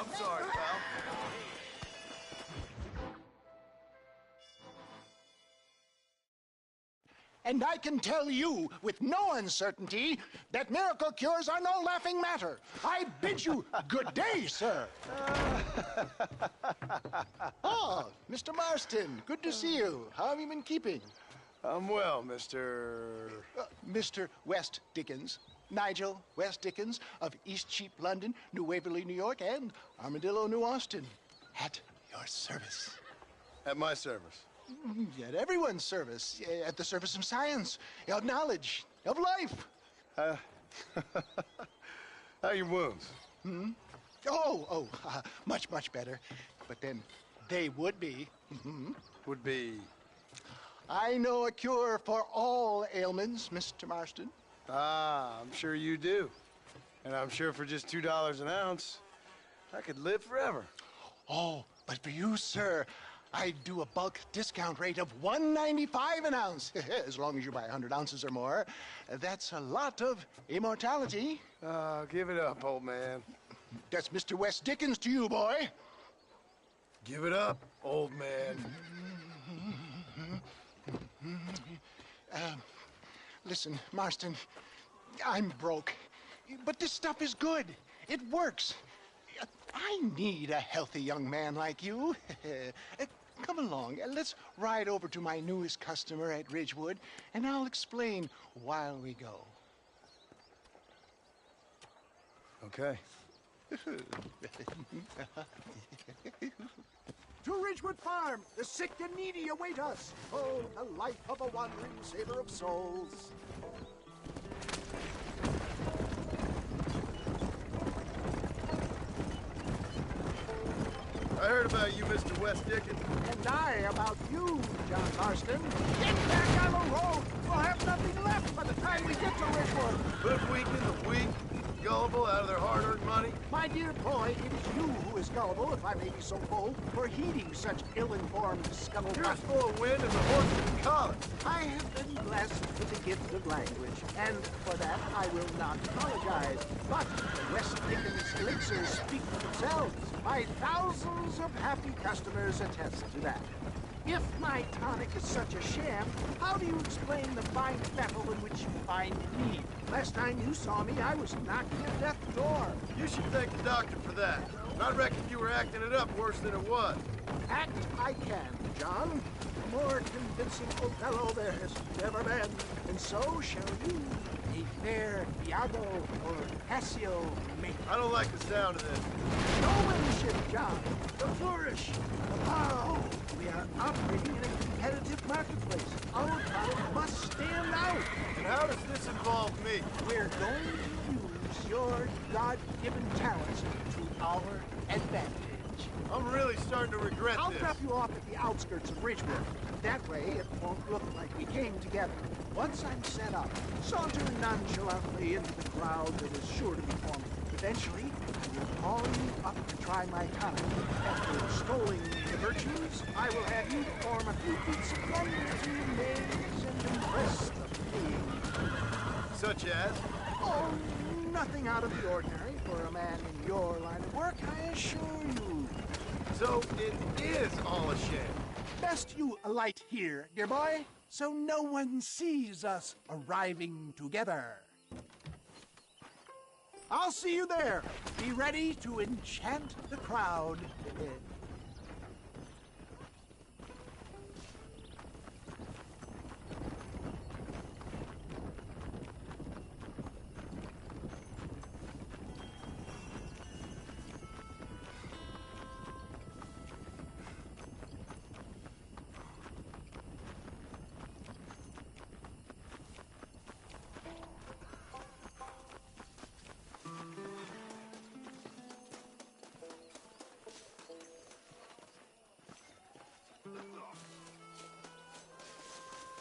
Speaker 20: I'm sorry, pal.
Speaker 16: And I can tell you with no uncertainty that miracle cures are no laughing matter. I bid you good day, sir. Oh, Mr. Marston, good to see you. How have you been keeping?
Speaker 2: I'm well, Mr.
Speaker 16: Mr. West Dickens. Nigel West Dickens of East Cheap, London, New Waverly, New York, and Armadillo, New Austin. At your service.
Speaker 2: At my service.
Speaker 16: At everyone's service. At the service of science, of knowledge, of life.
Speaker 2: How are your wounds?
Speaker 16: Much, much better. But then they would be.
Speaker 2: Would be?
Speaker 16: I know a cure for all ailments, Mr. Marston.
Speaker 2: Ah, I'm sure you do. And I'm sure for just $2 an ounce, I could live forever.
Speaker 16: Oh, but for you, sir, I'd do a bulk discount rate of $1.95 an ounce, as long as you buy 100 ounces or more. That's a lot of immortality.
Speaker 2: Give it up, old man.
Speaker 16: That's Mr. West Dickens to you, boy.
Speaker 2: Give it up, old man.
Speaker 16: Listen, Marston, I'm broke, but this stuff is good. It works. I need a healthy young man like you. Come along, let's ride over to my newest customer at Ridgewood, and I'll explain while we go.
Speaker 2: Okay.
Speaker 16: To Ridgewood Farm, the sick and needy await us. Oh, the life of a wandering sailor of souls.
Speaker 2: I heard about you, Mr. West Dickens.
Speaker 16: And I about you, John Marston. Get back on the road! We'll have nothing left by the time we get to Ridgewood.
Speaker 2: Hoodwinking the weak, gullible out of their hard-earned money.
Speaker 16: My dear boy, it is you who is gullible, if I may be so bold, for heeding such ill-informed scuttlebutt.
Speaker 2: You're as full of wind as a horse in college.
Speaker 16: I have been blessed with the gift of language, and for that I will not apologize. But the West Dickens elixirs speak for themselves. My thousands of happy customers attest to that. If my tonic is such a sham, how do you explain the fine metal in which you find me? Last time you saw me, I was knocking at death's door.
Speaker 2: You should thank the doctor for that. I reckon you were acting it up worse than it was.
Speaker 16: Act I can, John. A more convincing Othello there has never been, and so shall you. A fair Iago or Cassio mate.
Speaker 2: I don't like the sound of this.
Speaker 16: Showmanship, John. The flourish. The pow. We are operating in a competitive marketplace. Our product must stand out.
Speaker 2: And how does this involve me?
Speaker 16: We're going to use your God-given talents to our advantage.
Speaker 2: I'm really starting to regret
Speaker 16: I'll
Speaker 2: this.
Speaker 16: drop you off at the outskirts of Ridgewood. That way, it won't look like we came together. Once I'm set up, saunter nonchalantly into the crowd that is sure to be forming. Eventually, I will call you up to try my tonic. After extolling the virtues, I will have you perform a few feats of wonder to amaze and impress the page.
Speaker 2: Such as?
Speaker 16: Oh, nothing out of the ordinary for a man in your line of work, I assure you.
Speaker 2: So it is all a sham.
Speaker 16: Best you alight here, dear boy, so no one sees us arriving together. I'll see you there. Be ready to enchant the crowd.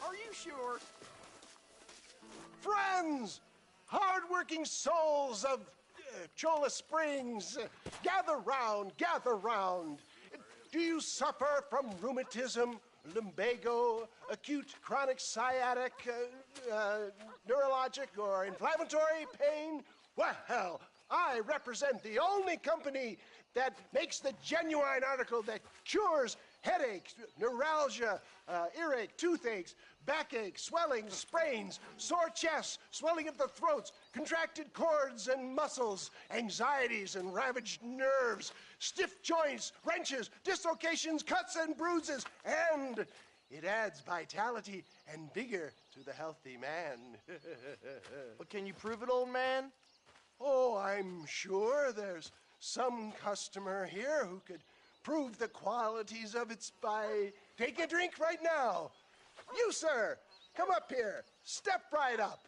Speaker 20: Are you sure? Friends, hard-working souls of Cholla Springs, gather round, gather round. Do you suffer from rheumatism, lumbago, acute chronic sciatic, neurologic, or inflammatory pain? Well,
Speaker 16: I represent the only company that makes the genuine article that cures headaches, neuralgia, earache, toothaches, backache, swelling, sprains, sore chests, swelling of the throats, contracted cords and muscles, anxieties and ravaged nerves, stiff joints, wrenches, dislocations, cuts and bruises, and it adds vitality and vigor to the healthy man.
Speaker 12: But can you prove it, old man?
Speaker 16: Oh, I'm sure there's some customer here who could prove the qualities of it by taking a drink right now. You, sir, come up here. Step right up.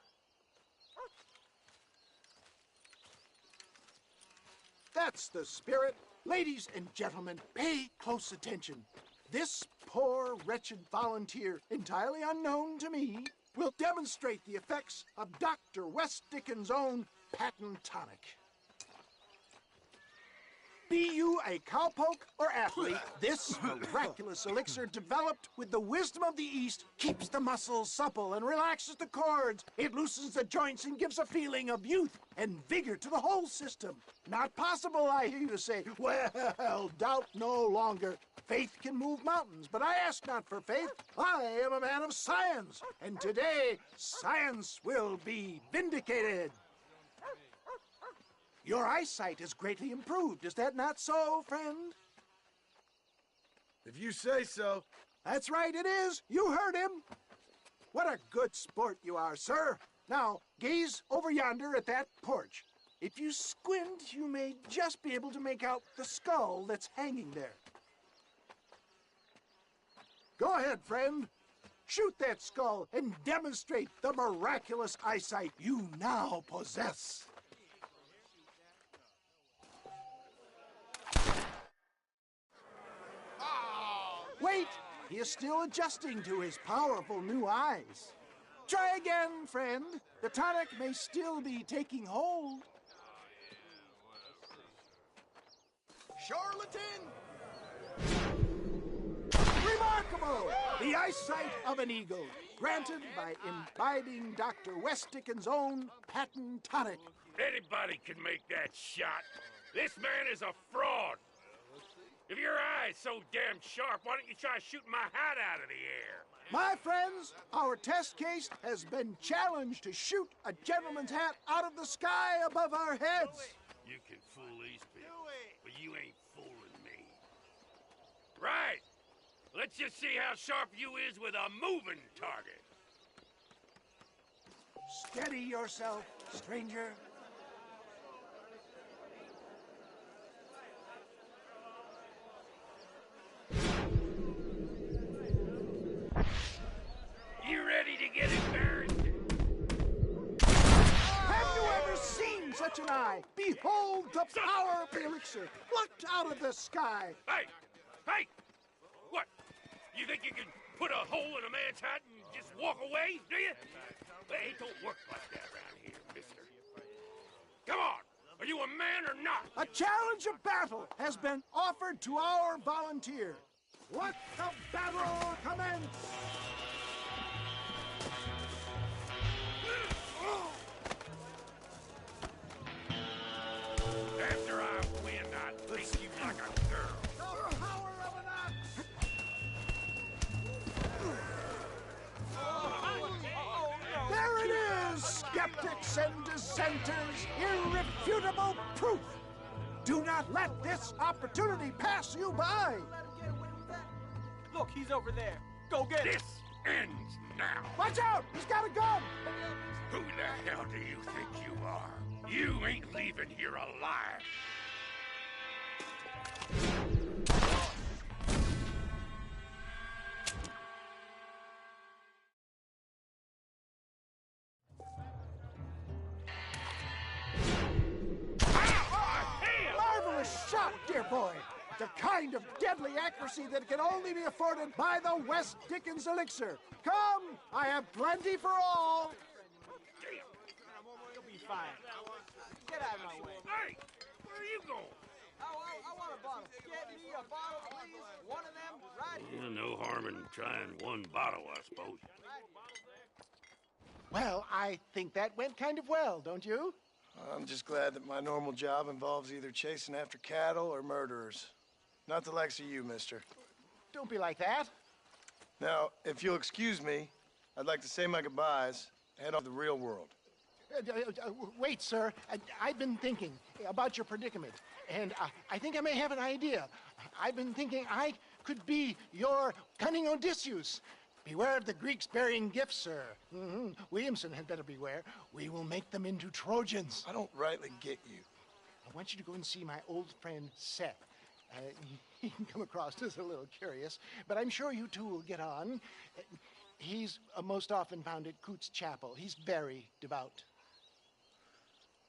Speaker 16: That's the spirit. Ladies and gentlemen, pay close attention. This poor, wretched volunteer, entirely unknown to me, will demonstrate the effects of Dr. West Dickens' own patent tonic. Be you a cowpoke or athlete, this miraculous elixir developed with the wisdom of the East keeps the muscles supple and relaxes the cords. It loosens the joints and gives a feeling of youth and vigor to the whole system. Not possible, I hear you say. Well, doubt no longer. Faith can move mountains, but I ask not for faith. I am a man of science, and today science will be vindicated. Your eyesight is greatly improved. Is that not so, friend?
Speaker 20: If you say so.
Speaker 16: That's right, it is. You heard him. What a good sport you are, sir. Now, gaze over yonder at that porch. If you squint, you may just be able to make out the skull that's hanging there. Go ahead, friend. Shoot that skull and demonstrate the miraculous eyesight you now possess. Wait! He is still adjusting to his powerful new eyes. Try again, friend. The tonic may still be taking hold.
Speaker 12: Charlatan!
Speaker 16: Remarkable! The eyesight of an eagle, granted by imbibing Dr. West Dickens' own patent tonic.
Speaker 8: Anybody can make that shot. This man is a fraud. If your eye's so damn sharp, why don't you try shooting my hat out of the air?
Speaker 16: My friends, our test case has been challenged to shoot a gentleman's hat out of the sky above our heads.
Speaker 8: You can fool these people, but you ain't fooling me. Right. Let's just see how sharp you is with a moving target.
Speaker 16: Steady yourself, stranger.
Speaker 8: You ready to get embarrassed?
Speaker 16: Have you ever seen such an eye? Behold the power of the elixir, plucked out of the sky.
Speaker 8: Hey! Hey! What? You think you can put a hole in a man's hat and just walk away, do you? Hey, it don't work like that around here, mister. Come on! Are you a man or not?
Speaker 16: A challenge of battle has been offered to our volunteer. Let the battle commence!
Speaker 8: After I win, I think you like a girl.
Speaker 16: The power of an axe! There it is, skeptics and dissenters, irrefutable proof. Do not let this opportunity pass you by.
Speaker 12: Look, he's over there. Go get him.
Speaker 8: This ends now.
Speaker 16: Watch out! He's got a gun!
Speaker 8: Who the hell do you think you are? You ain't leaving here alive.
Speaker 16: Marvelous shot, dear boy. The kind of deadly accuracy that can only be afforded by the West Dickens elixir. Come, I have plenty for all.
Speaker 12: You'll be fine. Get out of my way.
Speaker 8: Hey, where are you going?
Speaker 12: I want a bottle. Get me a bottle, please. One of them right here.
Speaker 8: No harm in trying one bottle, I suppose.
Speaker 16: Well, I think that went kind of well, don't you?
Speaker 2: I'm just glad that my normal job involves either chasing after cattle or murderers. Not the likes of you, mister.
Speaker 16: Don't be like that.
Speaker 2: Now, if you'll excuse me, I'd like to say my goodbyes and head off to the real world.
Speaker 16: Wait, sir. I've been thinking about your predicament, and I think I may have an idea. I've been thinking I could be your cunning Odysseus. Beware of the Greeks burying gifts, sir. Williamson had better beware. We will make them into Trojans.
Speaker 2: I don't rightly get you.
Speaker 16: I want you to go and see my old friend Seth. He can come across as a little curious, but I'm sure you two will get on. He's most often found at Coots Chapel. He's very devout.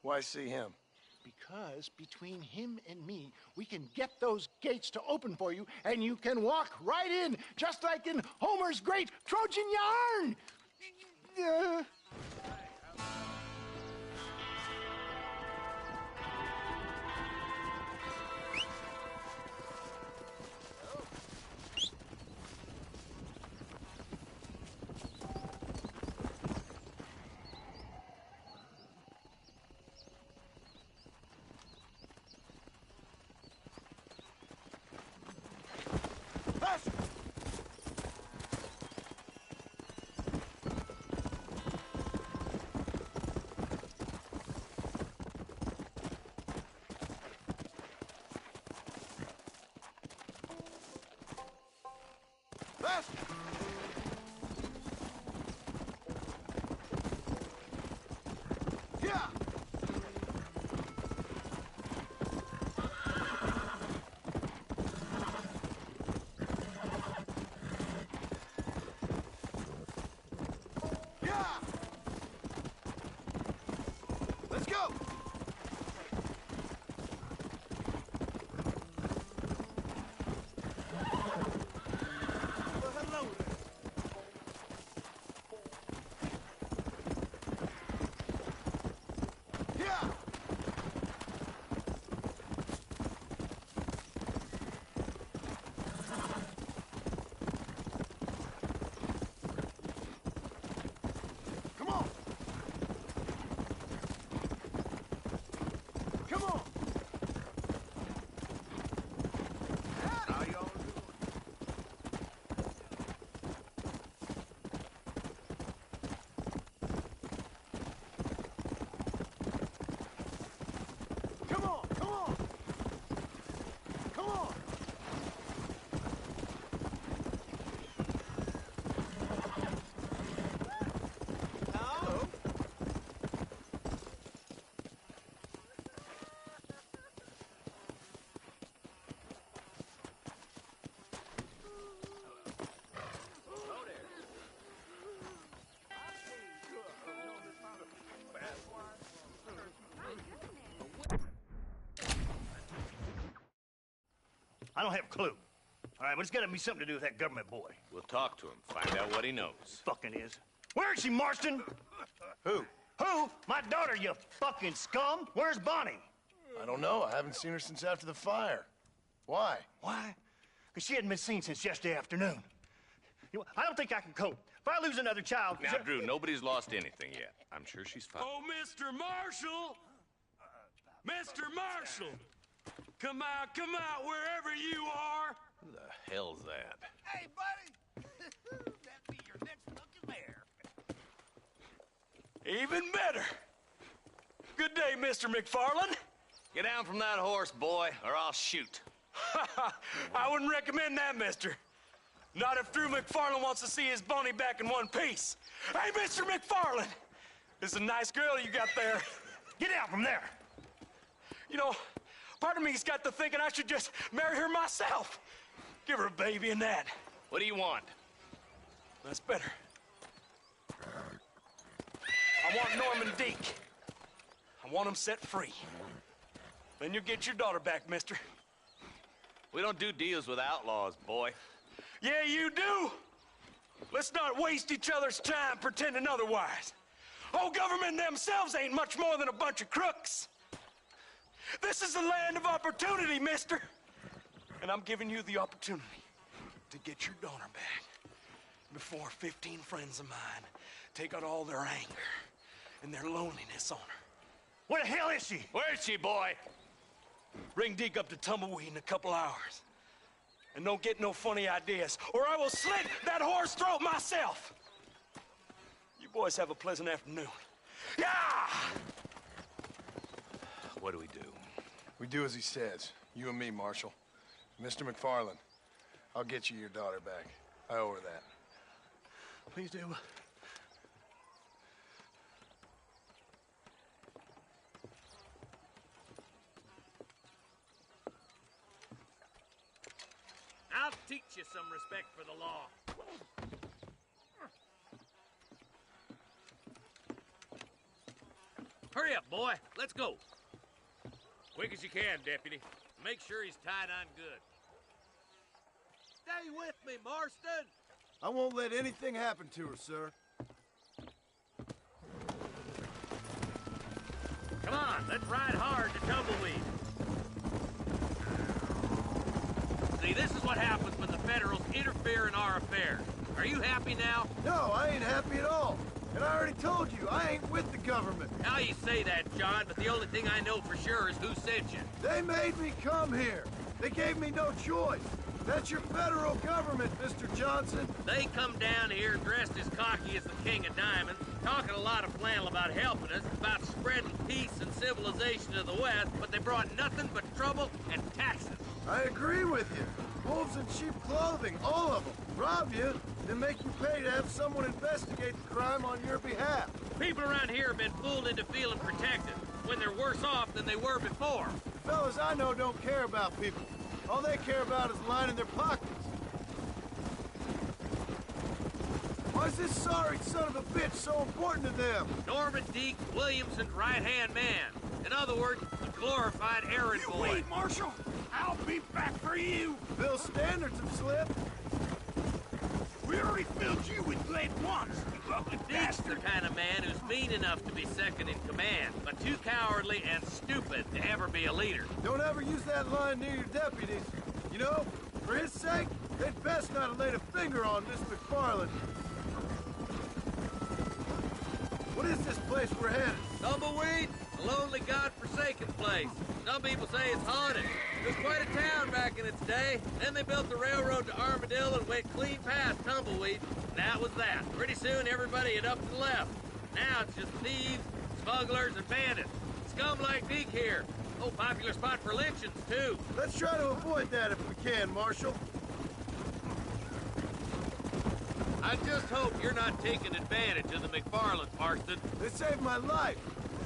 Speaker 2: Why see him?
Speaker 16: Because between him and me, we can get those gates to open for you, and you can walk right in, just like in Homer's great Trojan yarn!
Speaker 2: Let's go!
Speaker 5: I don't have a clue. All right, but it's got to be something to do with that government boy.
Speaker 7: We'll talk to him, find out what he knows.
Speaker 5: Fucking is. Where is she, Marston?
Speaker 2: Who?
Speaker 5: Who? My daughter, you fucking scum. Where's Bonnie?
Speaker 2: I don't know. I haven't seen her since after the fire. Why?
Speaker 5: Why? Because she hadn't been seen since yesterday afternoon. You know, I don't think I can cope. If I lose another child...
Speaker 7: Now, Drew, nobody's lost anything yet. I'm sure she's fine.
Speaker 8: Oh, Mr. Marshall! Mr. Marshall! Come out, wherever you are!
Speaker 7: Who the hell's that?
Speaker 8: Hey, buddy! That'd be your next looking mayor. Even better! Good day, Mr. McFarland.
Speaker 7: Get down from that horse, boy, or I'll shoot.
Speaker 8: I wouldn't recommend that, mister. Not if Drew McFarland wants to see his Bonnie back in one piece. Hey, Mr. McFarland! This is a nice girl you got there.
Speaker 5: Get out from there!
Speaker 8: You know, part of me's got to thinking I should just marry her myself. Give her a baby and that.
Speaker 7: What do you want?
Speaker 8: That's better. I want Norman Deke. I want him set free. Then you'll get your daughter back, mister.
Speaker 7: We don't do deals with outlaws, boy.
Speaker 8: Yeah, you do. Let's not waste each other's time pretending otherwise. Oh, government themselves ain't much more than a bunch of crooks. This is the land of opportunity, mister. And I'm giving you the opportunity to get your daughter back before 15 friends of mine take out all their anger and their loneliness on her.
Speaker 5: Where the hell is she?
Speaker 19: Where is she, boy? Bring Deke up to Tumbleweed in a couple hours. And don't get no funny ideas, or I will slit that whore's throat myself. You boys have a pleasant afternoon. Yeah!
Speaker 7: What do we do?
Speaker 2: We do as he says. You and me, Marshal. Mr. McFarland, I'll get you your daughter back. I owe her that.
Speaker 5: Please do.
Speaker 8: I'll teach you some respect for the law. Hurry up, boy. Let's go. Quick as you can, Deputy. Make sure he's tied on good. Stay with me, Marston.
Speaker 20: I won't let anything happen to her, sir.
Speaker 8: Come on, let's ride hard to Tumbleweed. See, this is what happens when the Federals interfere in our affairs. Are you happy now?
Speaker 20: No, I ain't happy at all. And I already told you, I ain't with the government.
Speaker 8: Now you say that, John, but the only thing I know for sure is who sent you.
Speaker 20: They made me come here. They gave me no choice. That's your federal government, Mr. Johnson.
Speaker 8: They come down here dressed as cocky as the King of Diamonds, talking a lot of flannel about helping us, about spreading peace and civilization to the West, but they brought nothing but trouble and taxes.
Speaker 20: I agree with you. Wolves in sheep clothing, all of them. Rob you, then make you pay to have someone investigate the crime on your behalf.
Speaker 8: People around here have been fooled into feeling protected, when they're worse off than they were before.
Speaker 20: The fellas I know don't care about people. All they care about is lining their pockets. Why is this sorry son of a bitch so important to them?
Speaker 8: Norman Deke, Williamson's right-hand man. In other words, a glorified errand boy.
Speaker 16: Wait, Marshal. I'll be back for you.
Speaker 20: Bill's standards have slipped.
Speaker 16: We already filled you with lead once, you ugly
Speaker 8: Deke's
Speaker 16: bastard.
Speaker 8: the kind of man who's mean enough to be second in command, but too cowardly and stupid to ever be a leader.
Speaker 20: Don't ever use that line near your deputies. You know, for his sake, they'd best not have laid a finger on Miss McFarland. What is this place we're headed?
Speaker 8: Tumbleweed, a lonely, godforsaken place. Some people say it's haunted. It was quite a town back in its day. Then they built the railroad to Armadillo and went clean past Tumbleweed. And that was that. Pretty soon everybody had up and left. Now it's just thieves, smugglers, and bandits. Scum like Deke here. Oh, popular spot for lynchings, too.
Speaker 20: Let's try to avoid that if we can, Marshal.
Speaker 8: I just hope you're not taking advantage of the McFarland, Marston.
Speaker 20: They saved my life.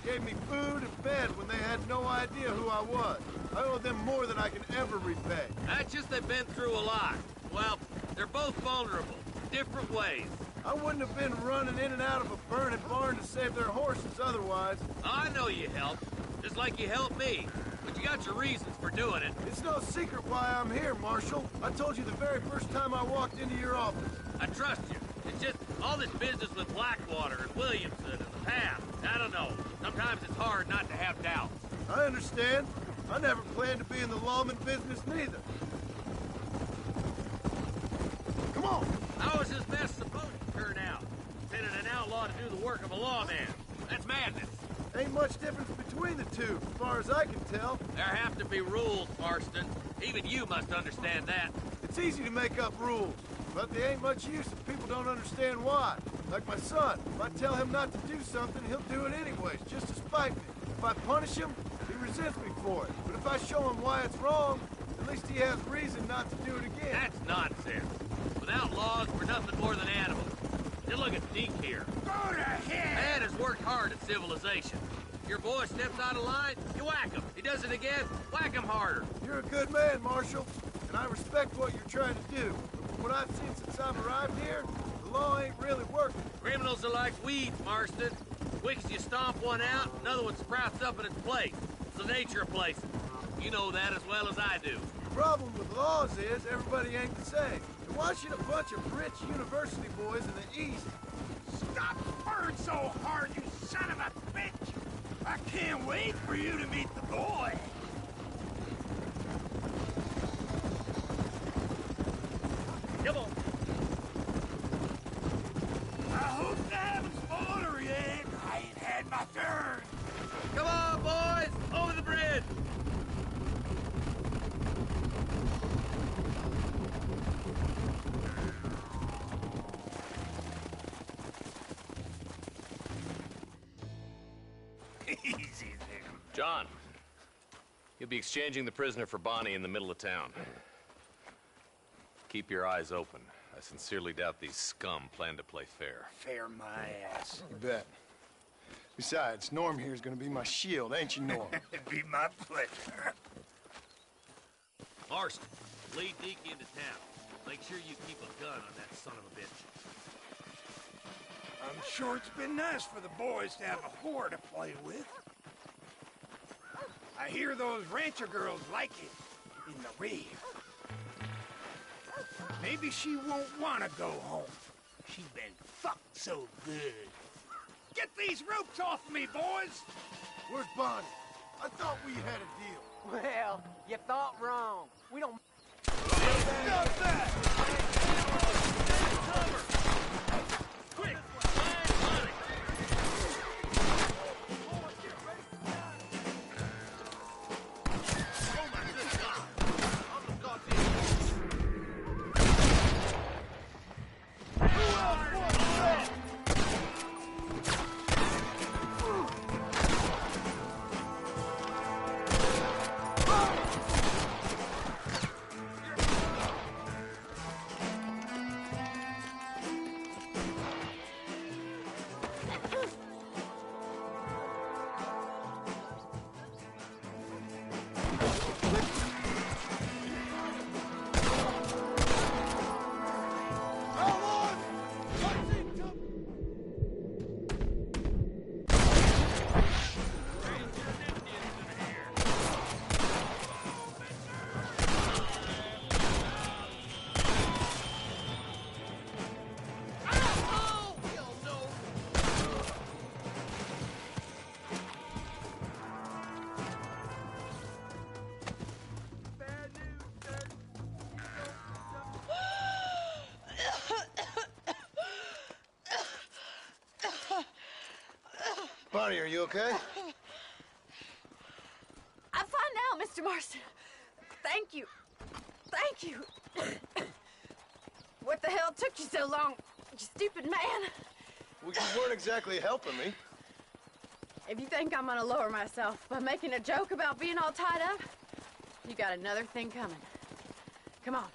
Speaker 20: Gave me food and bed when they had no idea who I was. I owe them more than I can ever repay.
Speaker 8: That's just they've been through a lot. Well, they're both vulnerable, different ways.
Speaker 20: I wouldn't have been running in and out of a burning barn to save their horses otherwise.
Speaker 8: I know you helped, just like you helped me. But you got your reasons for doing it.
Speaker 20: It's no secret why I'm here, Marshal. I told you the very first time I walked into your office.
Speaker 8: I trust you. It's just all this business with Blackwater and Williamson and the past. I don't know. Sometimes it's hard not to have doubts.
Speaker 20: I understand. I never planned to be in the lawman business neither. Come on!
Speaker 8: How was this mess supposed to turn out? Sending an outlaw to do the work of a lawman. That's madness.
Speaker 20: Ain't much difference between the two, as far as I can tell.
Speaker 8: There have to be rules, Marston. Even you must understand that.
Speaker 20: It's easy to make up rules, but they ain't much use if people don't understand why. Like my son. If I tell him not to do something, he'll do it anyways, just to spite me. If I punish him, he resents me for it. But if I show him why it's wrong, at least he has reason not to do it again.
Speaker 8: That's nonsense. Without laws, we're nothing more than animals. Just look at Deke here.
Speaker 16: Go to hell!
Speaker 8: Man has worked hard at civilization. Your boy steps out of line, you whack him. He does it again, whack him harder.
Speaker 20: You're a good man, Marshal, and I respect what you're trying to do. But from what I've seen since I've arrived here, the law ain't really working.
Speaker 8: Criminals are like weeds, Marston. Quick as you stomp one out, another one sprouts up in its place. It's the nature of places. You know that as well as I do.
Speaker 20: The problem with laws is everybody ain't the same. And why should a bunch of rich university boys in the East...
Speaker 16: Stop spurring so hard, you son of a bitch! I can't wait for you to meet the boy!
Speaker 8: Come on.
Speaker 16: I hope they haven't spoiled her yet. I ain't had my turn.
Speaker 8: Come on, boys! Over the bridge!
Speaker 5: Easy there.
Speaker 7: John, you'll be exchanging the prisoner for Bonnie in the middle of town. Keep your eyes open. I sincerely doubt these scum plan to play fair.
Speaker 5: Fair my ass.
Speaker 2: You bet. Besides, Norm here's gonna be my shield, ain't you, Norm?
Speaker 5: It'd be my pleasure.
Speaker 8: Marston, lead Deke into town. Make sure you keep a gun on that son of a bitch.
Speaker 16: I'm sure it's been nice for the boys to have a whore to play with. I hear those rancher girls like it in the rear. Maybe she won't want to go home. She's been fucked so good. Get these ropes off me, boys!
Speaker 20: Where's Bonnie? I thought we had a deal.
Speaker 12: Well, you thought wrong. We don't...
Speaker 20: Stop that!
Speaker 8: Quick!
Speaker 2: Bonnie, are you okay?
Speaker 1: I'm fine now, Mr. Marston. Thank you. Thank you. What the hell took you so long, you stupid man?
Speaker 2: Well, you weren't exactly helping me.
Speaker 1: If you think I'm gonna lower myself by making a joke about being all tied up, you got another thing coming. Come on.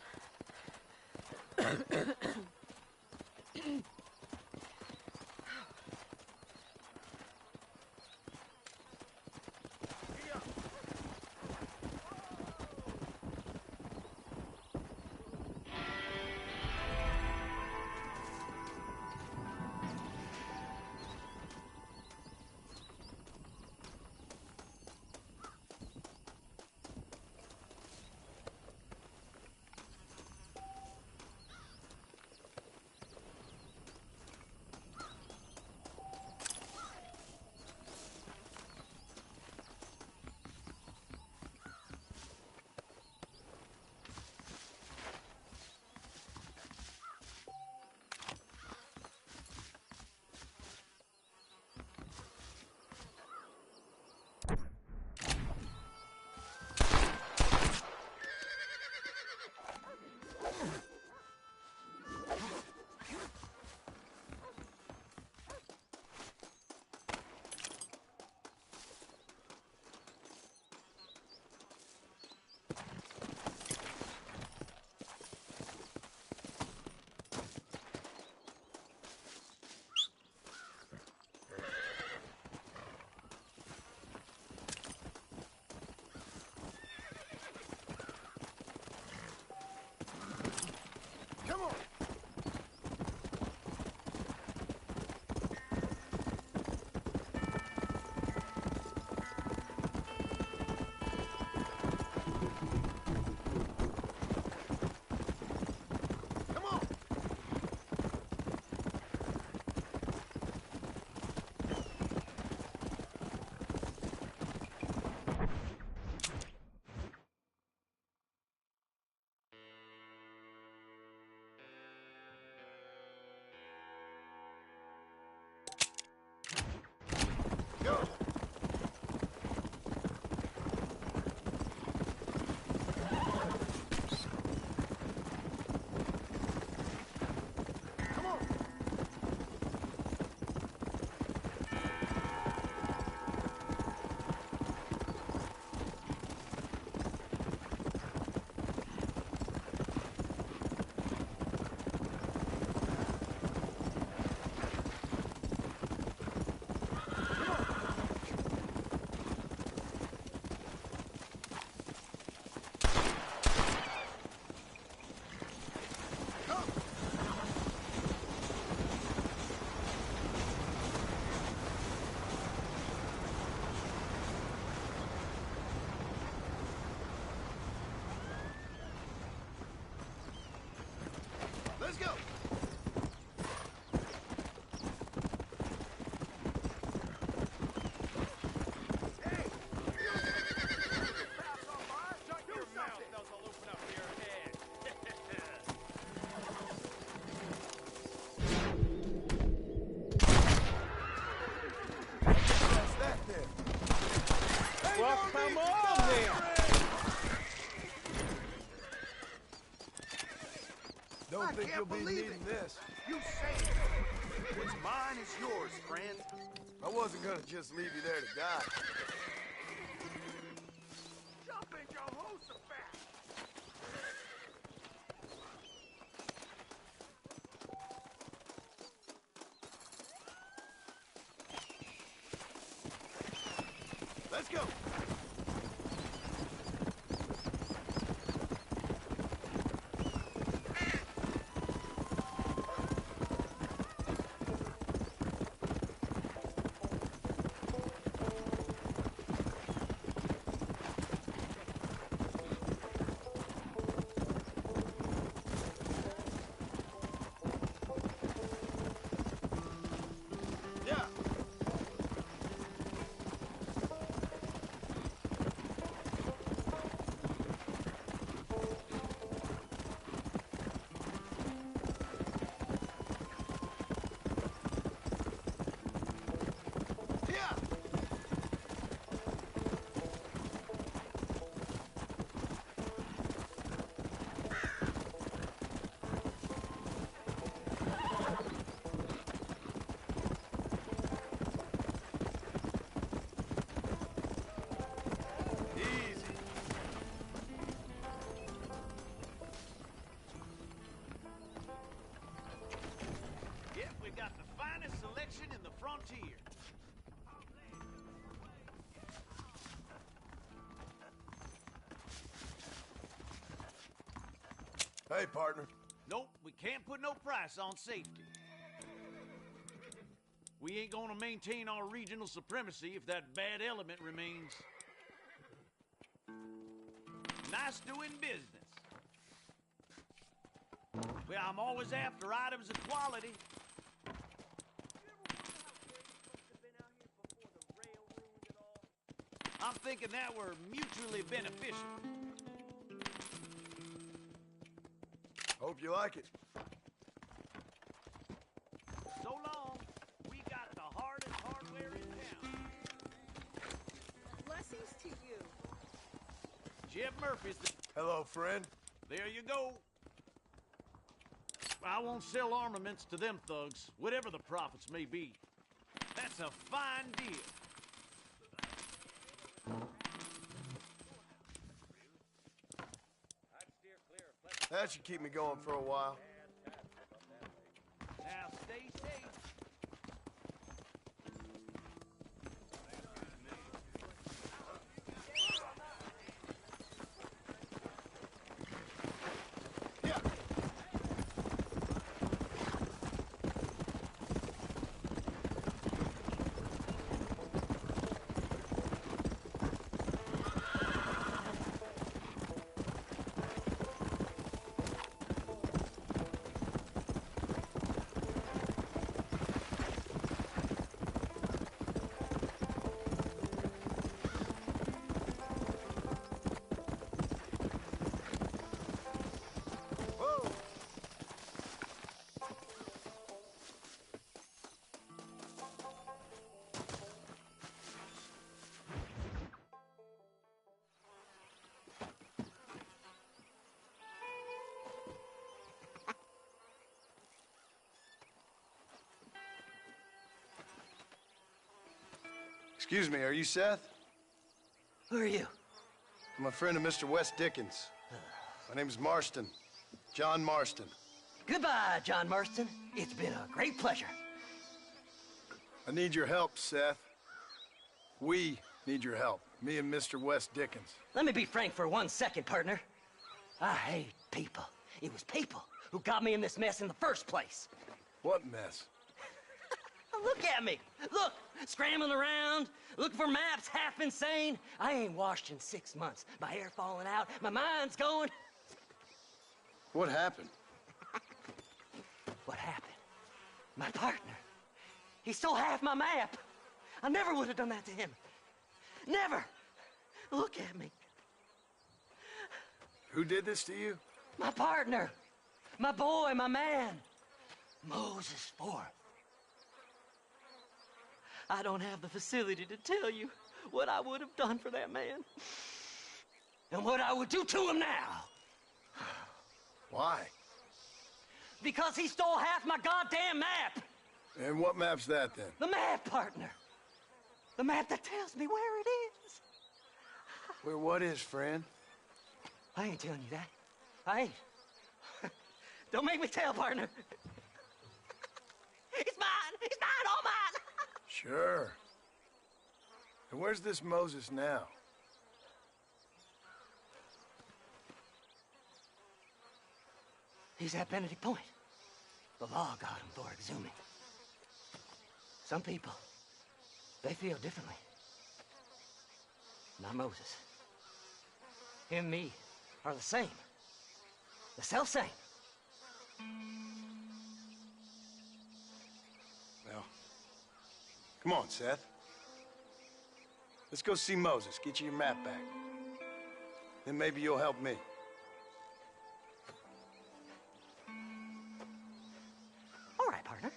Speaker 20: Don't
Speaker 16: I
Speaker 20: think
Speaker 16: can't
Speaker 20: you'll be
Speaker 16: believe
Speaker 20: needing
Speaker 16: it.
Speaker 20: this.
Speaker 16: You saved it. What's mine is yours, friend.
Speaker 20: I wasn't gonna just leave you there to die.
Speaker 16: Jump in Jehoshaphat!
Speaker 20: Let's go. Yeah. Yeah. Easy.
Speaker 8: Yep, we've got the finest selection in the frontier.
Speaker 20: Hey, partner.
Speaker 8: Nope, we can't put no price on safety. We ain't gonna maintain our regional supremacy if that bad element remains. Nice doing business. Well, I'm always after items of quality. I'm thinking that we're mutually beneficial.
Speaker 20: Hope you like it.
Speaker 8: So long. We got the hardest hardware in town.
Speaker 17: Blessings to you.
Speaker 8: Jeb Murphy's the...
Speaker 20: Hello, friend.
Speaker 8: There you go. I won't sell armaments to them thugs, whatever the profits may be. That's a fine deal.
Speaker 20: That should keep me going for a while.
Speaker 8: Now stay safe.
Speaker 2: Excuse me, are you Seth?
Speaker 12: Who are you?
Speaker 2: I'm a friend of Mr. Wes Dickens. My name's Marston. John Marston.
Speaker 12: Goodbye, John Marston. It's been a great pleasure.
Speaker 2: I need your help, Seth. We need your help. Me and Mr. Wes Dickens.
Speaker 12: Let me be frank for 1 second, partner. I hate people. It was people who got me in this mess in the first place.
Speaker 2: What mess?
Speaker 12: Look at me. Look, scrambling around, looking for maps, half insane. I ain't washed in 6 months. My hair falling out, my mind's going.
Speaker 2: What happened?
Speaker 12: What happened? My partner. He stole half my map. I never would have done that to him. Never. Look at me.
Speaker 2: Who did this to you?
Speaker 12: My partner. My boy, my man. Moses Forth. I don't have the facility to tell you what I would have done for that man. And what I would do to him now.
Speaker 2: Why?
Speaker 21: because he stole half my goddamn map!
Speaker 2: And what map's that, then?
Speaker 21: The map, partner! The map that tells me where it is!
Speaker 2: Where what is, friend?
Speaker 21: I ain't telling you that. I ain't. Don't make me tell, partner. It's mine! It's mine! All mine!
Speaker 2: Sure. And where's this Moses now?
Speaker 21: He's at Benedict Point. The law got him for exhuming. Some people, they feel differently. Not Moses. Him and me are the same. The self-same.
Speaker 2: Well, come on, Seth. Let's go see Moses, get you your map back. Then maybe you'll help me.
Speaker 21: All right, partner.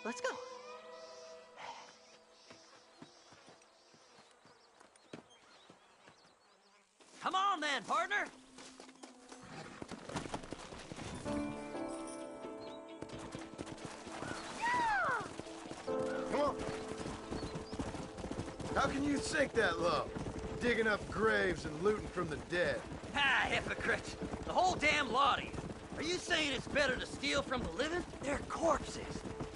Speaker 21: Let's go. Come on then, partner.
Speaker 2: Come on. How can you sink that low? Digging up graves and looting from the dead.
Speaker 21: Ah, hypocrite. The whole damn lot of you. Are you saying it's better to steal from the living? They're corpses.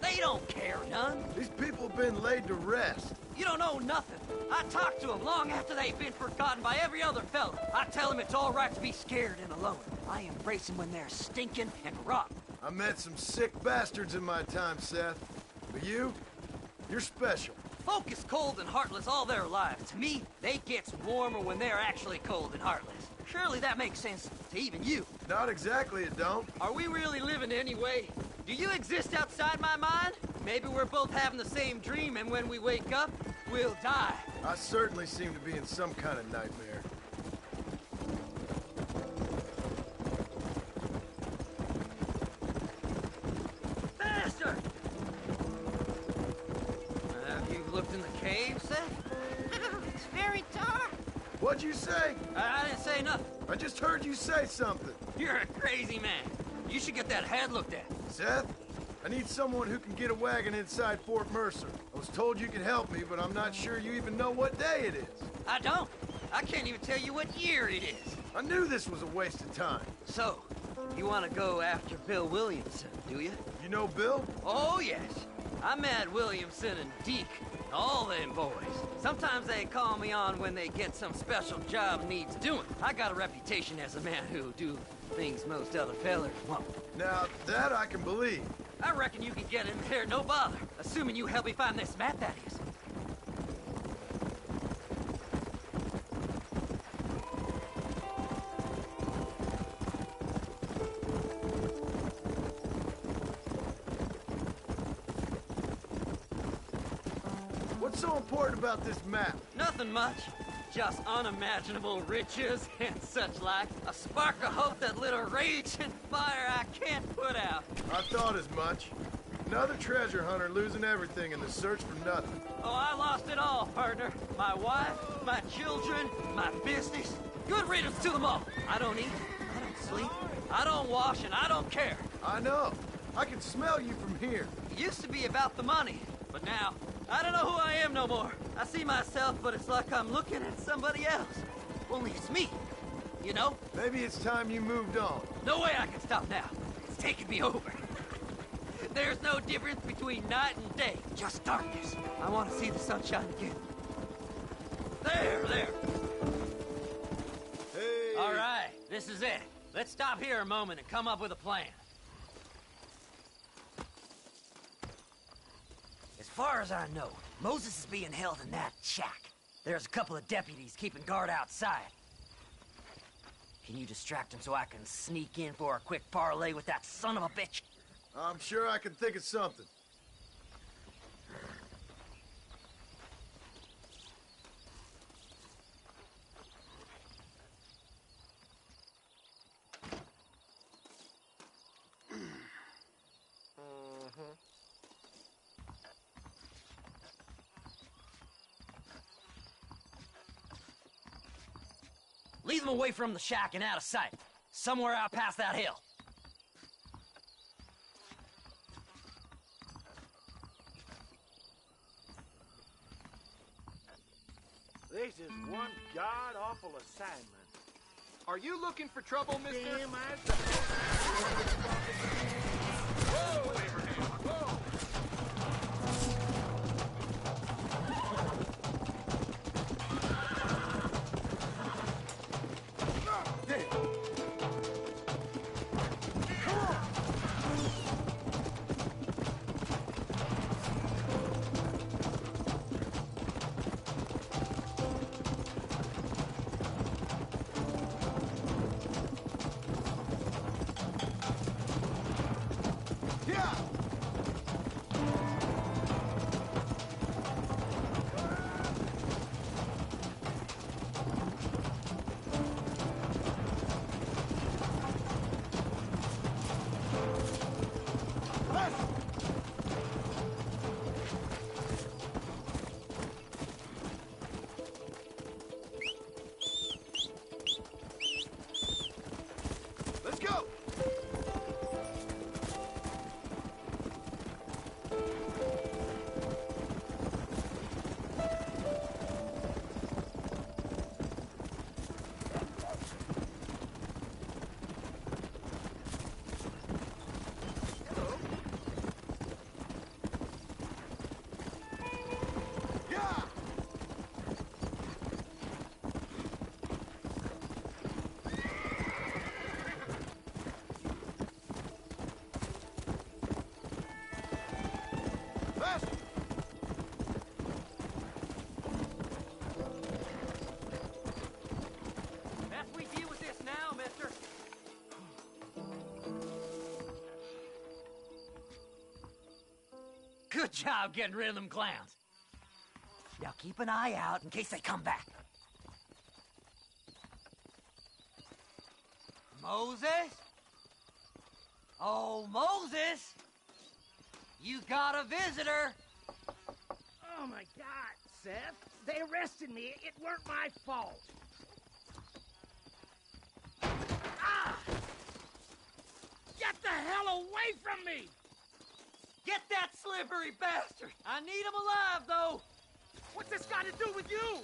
Speaker 21: They don't care none.
Speaker 2: These people have been laid to rest.
Speaker 21: You don't know nothing. I talk to them long after they've been forgotten by every other fella. I tell them it's all right to be scared and alone. I embrace them when they're stinking and rotten.
Speaker 2: I met some sick bastards in my time, Seth. But you're special.
Speaker 21: Folk is cold and heartless all their lives. To me, they gets warmer when they're actually cold and heartless. Surely that makes sense to even you.
Speaker 2: Not exactly, it don't.
Speaker 21: Are we really living anyway? Do you exist outside my mind? Maybe we're both having the same dream, and when we wake up, we'll die.
Speaker 2: I certainly seem to be in some kind of nightmare.
Speaker 21: Faster! Have you looked in the cave, Seth?
Speaker 14: It's very dark.
Speaker 2: What'd you say?
Speaker 21: I didn't say nothing.
Speaker 2: I just heard you say something.
Speaker 21: You're a crazy man. You should get that head looked at.
Speaker 2: Seth, I need someone who can get a wagon inside Fort Mercer. I was told you could help me, but I'm not sure you even know what day it is.
Speaker 21: I don't. I can't even tell you what year it is.
Speaker 2: I knew this was a waste of time.
Speaker 21: So, you want to go after Bill Williamson, do you?
Speaker 2: You know Bill?
Speaker 21: Oh, yes. I met Williamson and Deke, all them boys. Sometimes they call me on when they get some special job needs doing. I got a reputation as a man who'll do things most other fellers won't.
Speaker 2: Now, that I can believe.
Speaker 21: I reckon you can get in there, no bother. Assuming you help me find this map, that is.
Speaker 2: What's so important about this map?
Speaker 21: Nothing much. Just unimaginable riches and such like. A spark of hope that lit a raging fire I can't put out.
Speaker 2: I thought as much. Another treasure hunter losing everything in the search for nothing.
Speaker 21: Oh, I lost it all, partner. My wife, my children, my business. Good riddance to them all. I don't eat, I don't sleep, I don't wash, and I don't care.
Speaker 2: I know. I can smell you from here.
Speaker 21: It used to be about the money, but now, I don't know who I am no more. I see myself, but it's like I'm looking at somebody else. Only it's me, you know?
Speaker 2: Maybe it's time you moved on.
Speaker 21: No way I can stop now. It's taking me over. There's no difference between night and day, just darkness. I want to see the sunshine again. There.
Speaker 2: Hey.
Speaker 21: All right, this is it. Let's stop here a moment and come up with a plan. As far as I know, Moses is being held in that shack. There's a couple of deputies keeping guard outside. Can you distract him so I can sneak in for a quick parlay with that son of a bitch?
Speaker 2: I'm sure I can think of something.
Speaker 21: Lead them away from the shack and out of sight. Somewhere out past that hill.
Speaker 16: This is one god-awful assignment.
Speaker 4: Are you looking for trouble, mister?
Speaker 16: Damn,
Speaker 4: Whoa, Abraham, whoa!
Speaker 20: Let's go!
Speaker 21: Best we deal with this now, mister. Good job getting rid of them clowns. Now keep an eye out in case they come back. Moses? Oh, Moses! You got a visitor!
Speaker 16: Oh, my God, Seth. They arrested me. It weren't my fault. Ah! Get the hell away from me!
Speaker 21: Get that slippery bastard! I need him alive, though!
Speaker 16: What's this got to do with you?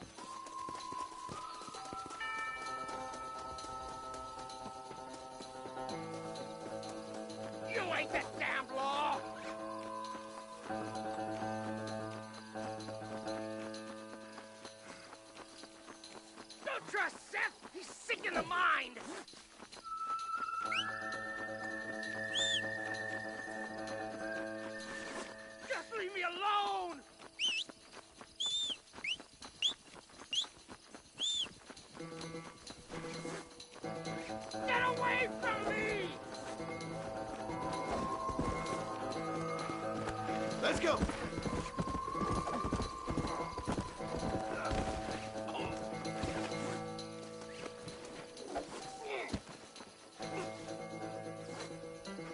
Speaker 16: You ain't the damn law! Don't trust Seth! He's sick in the mind! Just leave me alone! Get away from me!
Speaker 20: Let's go!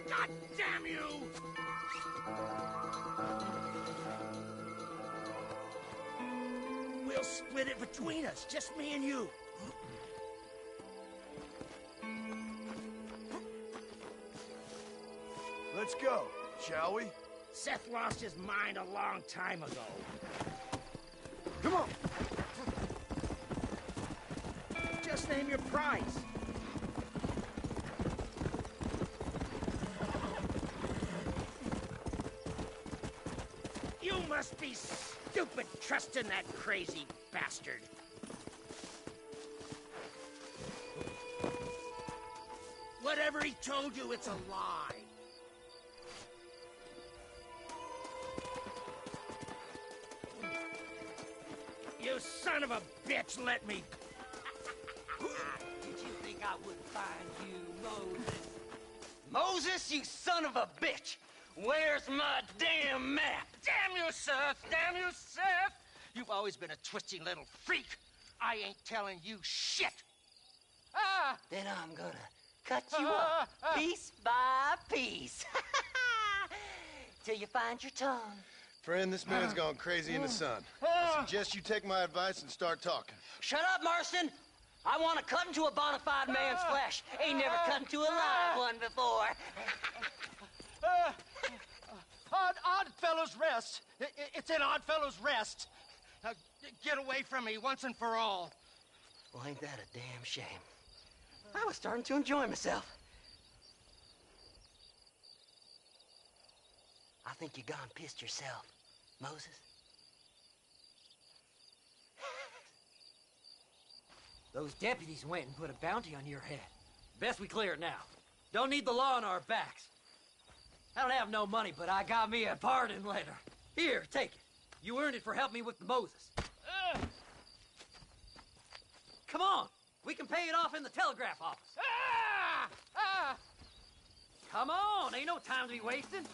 Speaker 16: God damn you! We'll split it between us, just me and you.
Speaker 20: Let's go, shall we?
Speaker 16: Seth lost his mind a long time ago.
Speaker 20: Come on!
Speaker 16: Just name your price. You must be stupid trusting that crazy bastard. Whatever he told you, it's a lie. You son of a bitch, let me...
Speaker 21: Did you think I would find you, Moses? Moses, you son of a bitch! Where's my damn map?
Speaker 16: Damn you, Seth! Damn you, Seth! You've always been a twisty little freak. I ain't telling you shit. Ah!
Speaker 21: Then I'm gonna cut you up piece by piece. Till you find your tongue.
Speaker 2: Friend, this man's gone crazy in the sun. I suggest you take my advice and start talking.
Speaker 21: Shut up, Marston! I want to cut into a bona fide man's flesh. Ain't never cut into a live one before.
Speaker 16: Odd Fellows Rest. It's in Odd Fellows Rest.
Speaker 12: Get away from me once and for all.
Speaker 21: Well, ain't that a damn shame? I was starting to enjoy myself. I think you gone pissed yourself, Moses. Those deputies went and put a bounty on your head. Best we clear it now. Don't need the law on our backs. I don't have no money, but I got me a pardon letter. Here, take it. You earned it for helping me with the Moses. Come on. We can pay it off in the telegraph office. Come on. Ain't no time to be wasting.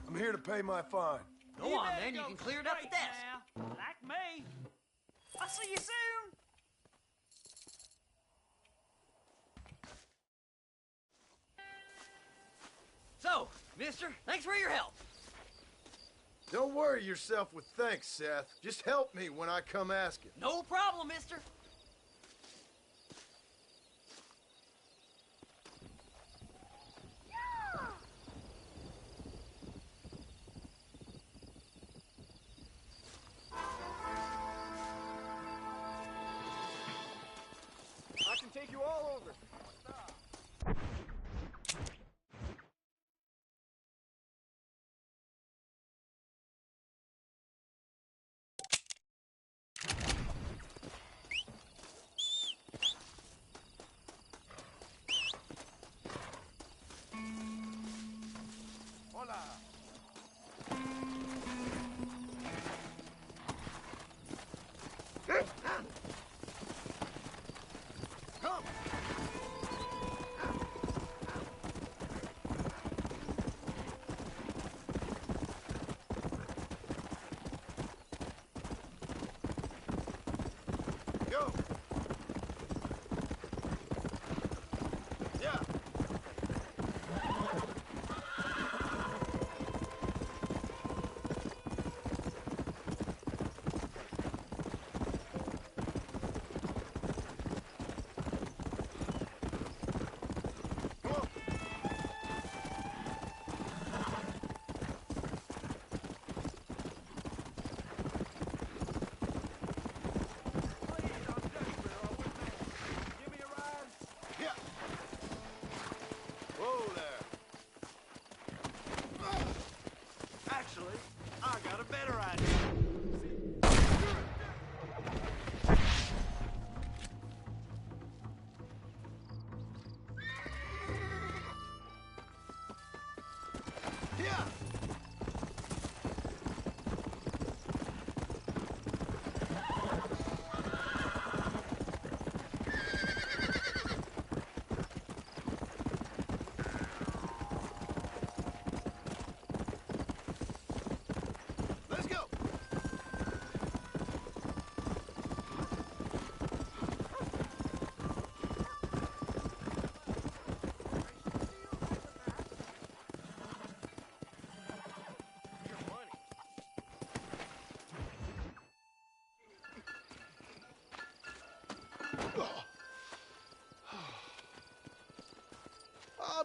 Speaker 20: I'm here to pay my fine.
Speaker 21: Go on, then. You can clear it up the desk.
Speaker 6: Like me. I'll see you soon.
Speaker 21: So, mister, thanks for your help.
Speaker 20: Don't worry yourself with thanks, Seth. Just help me when I come asking.
Speaker 21: No problem, mister.
Speaker 4: I can take you all over.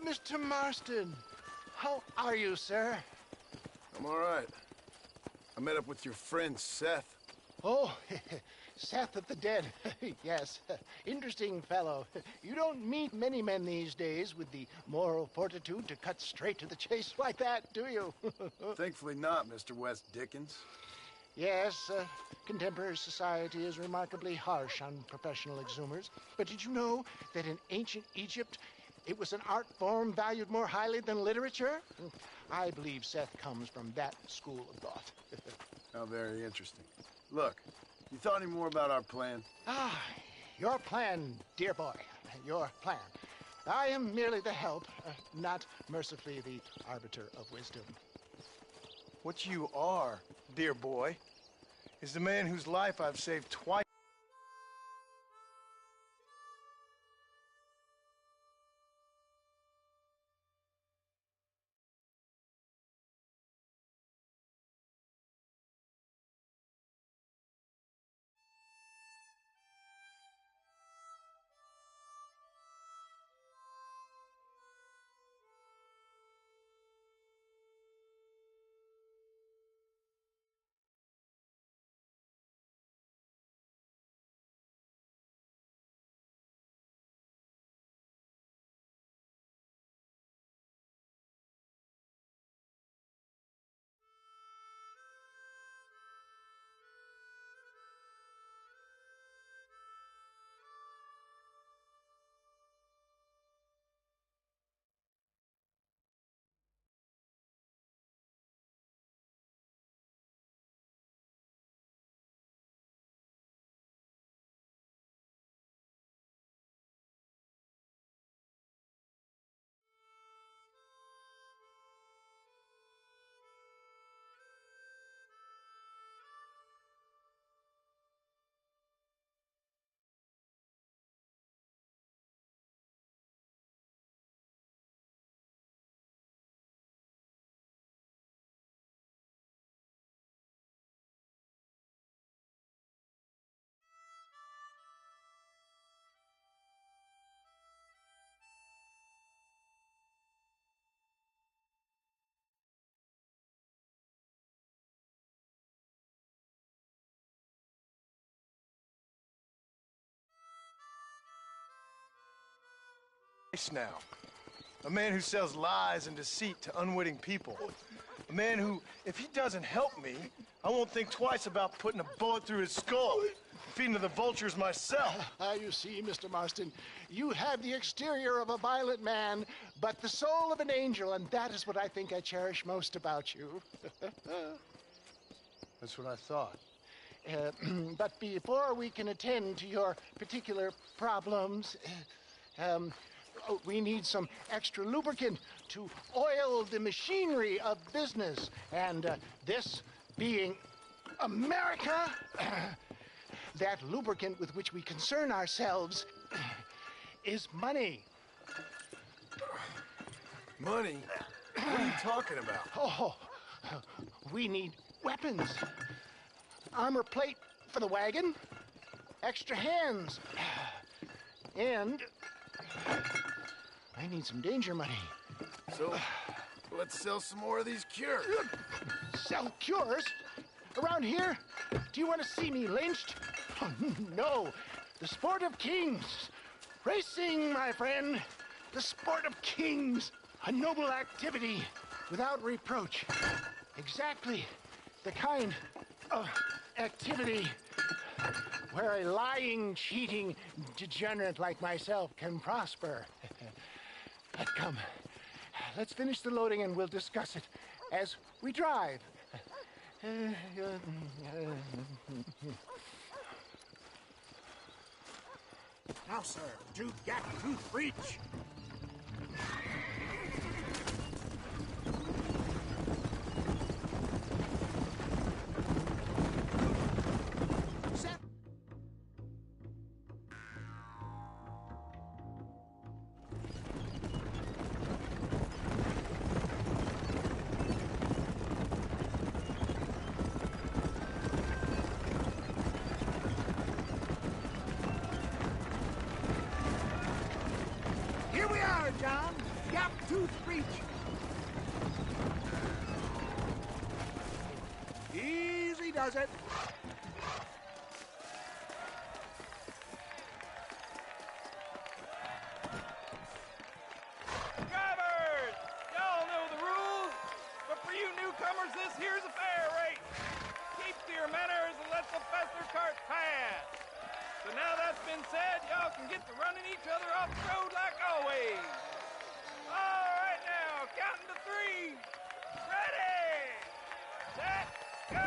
Speaker 16: Mr. Marston, how are you, sir?
Speaker 20: I'm all right. I met up with your friend, Seth.
Speaker 16: Oh, Seth of the Dead. Yes, interesting fellow. You don't meet many men these days with the moral fortitude to cut straight to the chase like that, do you?
Speaker 20: Thankfully not, Mr. West Dickens.
Speaker 16: Yes, contemporary society is remarkably harsh on professional exhumers. But did you know that in ancient Egypt, it was an art form valued more highly than literature? I believe Seth comes from that school of thought.
Speaker 20: How very interesting. Look, you thought any more about our plan?
Speaker 16: Your plan, dear boy. Your plan. I am merely the help, not mercifully the arbiter of wisdom.
Speaker 2: What you are, dear boy, is the man whose life I've saved twice. now. A man who sells lies and deceit to unwitting people. A man who, if he doesn't help me, I won't think twice about putting a bullet through his skull. Feeding to the vultures myself.
Speaker 16: You see, Mr. Marston, you have the exterior of a violent man, but the soul of an angel, and that is what I think I cherish most about you.
Speaker 2: That's what I thought.
Speaker 16: But before we can attend to your particular problems, we need some extra lubricant to oil the machinery of business. And this being America, that lubricant with which we concern ourselves is money.
Speaker 2: Money? What are you talking about?
Speaker 16: Oh, we need weapons. Armor plate for the wagon, extra hands, and I need some danger money.
Speaker 2: So, let's sell some more of these cures.
Speaker 16: Sell cures? Around here? Do you want to see me lynched? Oh, no. The sport of kings. Racing, my friend. The sport of kings. A noble activity without reproach. Exactly the kind of activity where a lying, cheating degenerate like myself can prosper. But come, let's finish the loading and we'll discuss it as we drive. Now, sir, to Gap Tooth Breach. Here we are, John. Gap Tooth Breach. Easy does it.
Speaker 6: Drivers! Y'all know the rules, but for you newcomers, this here's a fair rate. Keep to your manners and let the faster carts pass. So now that's been said, y'all can get to running each other off the road like always. All right now, counting to 3. Ready, set, go!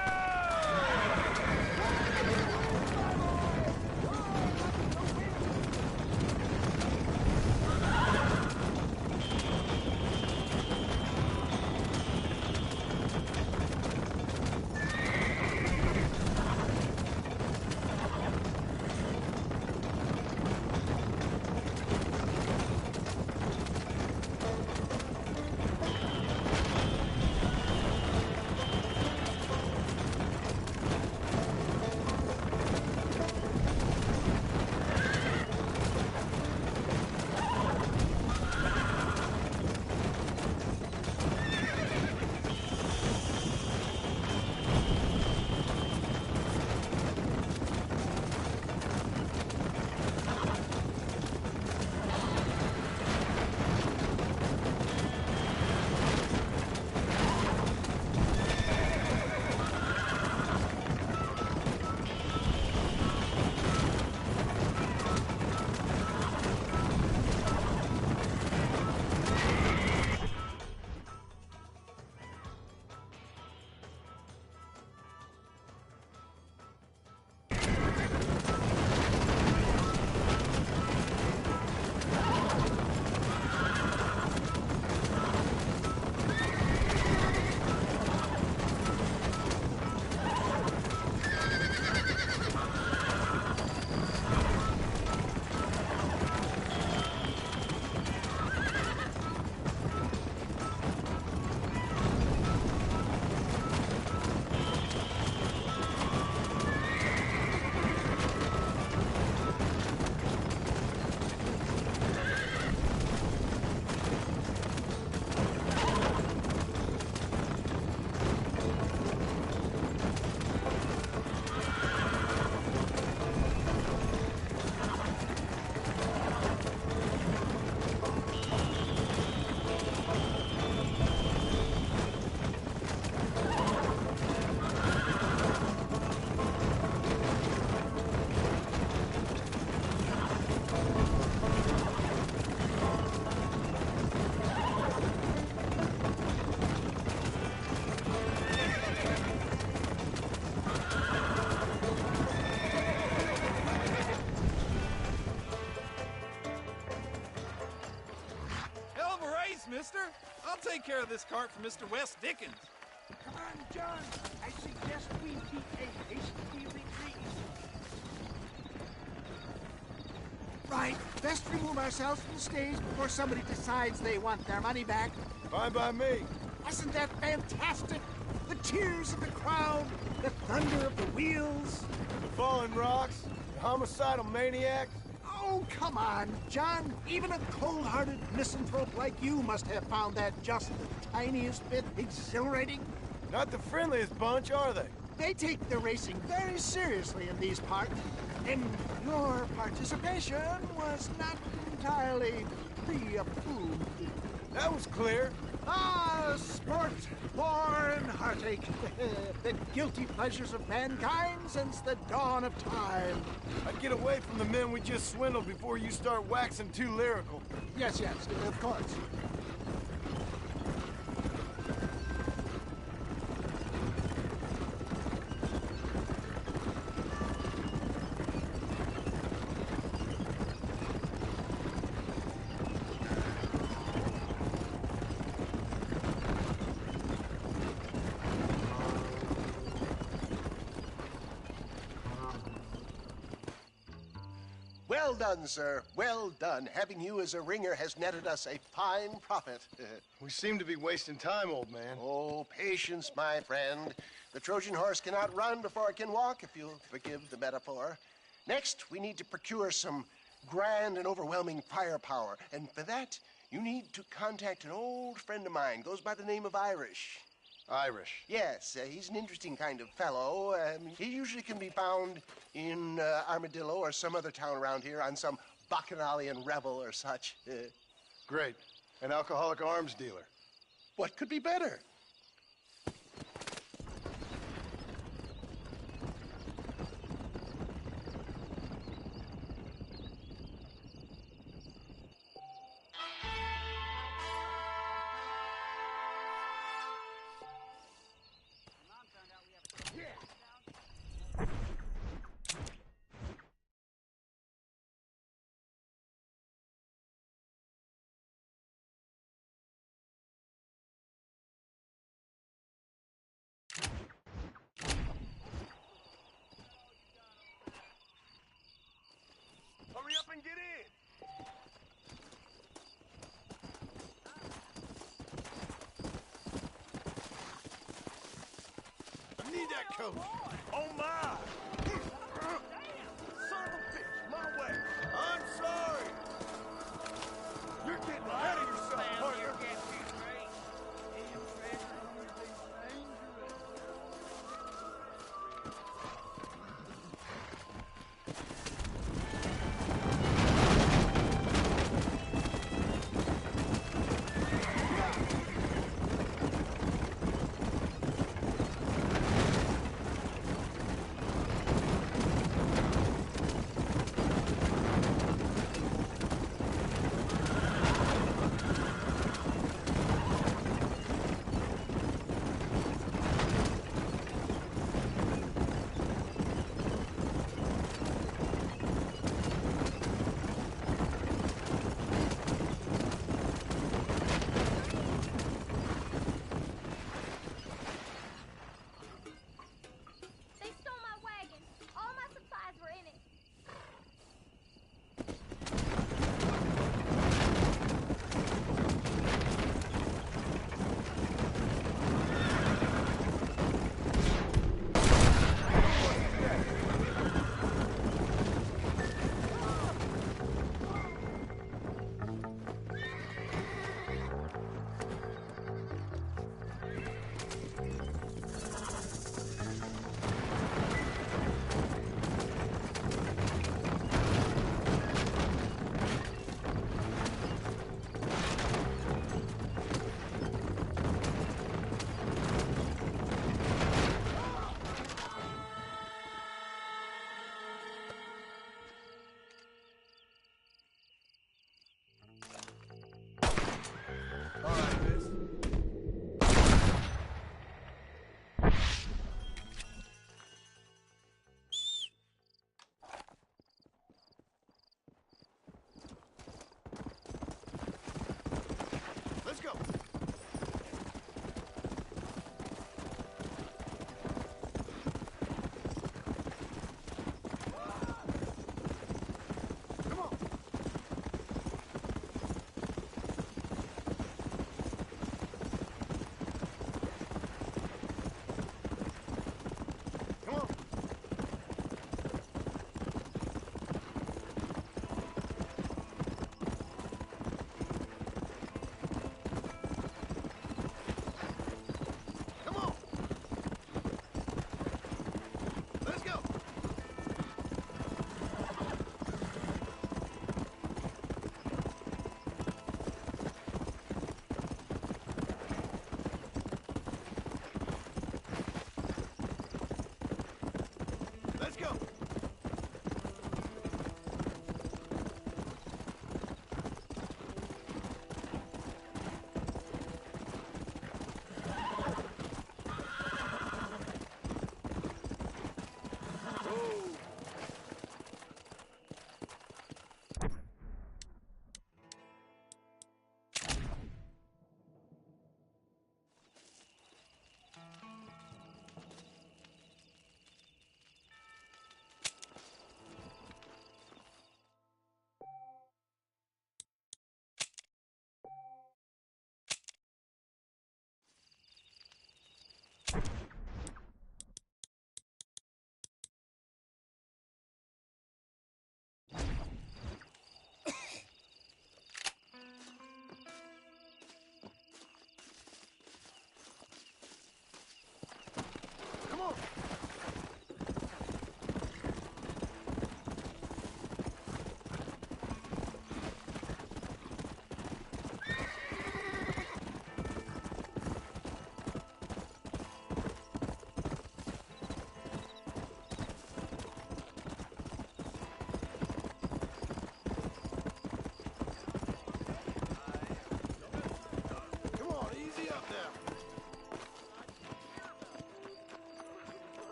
Speaker 6: mister. I'll take care of this cart for Mr. West Dickens.
Speaker 16: Come on, John. I suggest we keep a hasty retreat. Right. Best remove ourselves from the stage before somebody decides they want their money back.
Speaker 20: Fine by me.
Speaker 16: Wasn't that fantastic? The cheers of the crowd, the thunder of the wheels.
Speaker 20: The falling rocks, the homicidal maniacs.
Speaker 16: Oh, come on, John. Even a cold-hearted misanthrope like you must have found that just the tiniest bit exhilarating.
Speaker 20: Not the friendliest bunch, are they?
Speaker 16: They take the racing very seriously in these parts, and your participation was not entirely free of food.
Speaker 20: That was clear.
Speaker 16: Ah, sport, war, and heartache. The guilty pleasures of mankind since the dawn of time.
Speaker 20: I'd get away from the men we just swindled before you start waxing too lyrical.
Speaker 16: Yes, of course.
Speaker 10: Well done, sir. Well done. Having you as a ringer has netted us a fine profit.
Speaker 2: We seem to be wasting time, old man.
Speaker 10: Oh, patience, my friend. The Trojan horse cannot run before it can walk, if you'll forgive the metaphor. Next, we need to procure some grand and overwhelming firepower. And for that, you need to contact an old friend of mine. Goes by the name of Irish.
Speaker 2: Irish?
Speaker 10: Yes, he's an interesting kind of fellow. He usually can be found in Armadillo or some other town around here on some bacchanalian revel or such.
Speaker 2: Great. An alcoholic arms dealer.
Speaker 10: What could be better?
Speaker 20: Hurry up and get in! I need that coat. Oh, my! Son of a bitch, my way! I'm sorry! You're getting ahead of yourself, partner!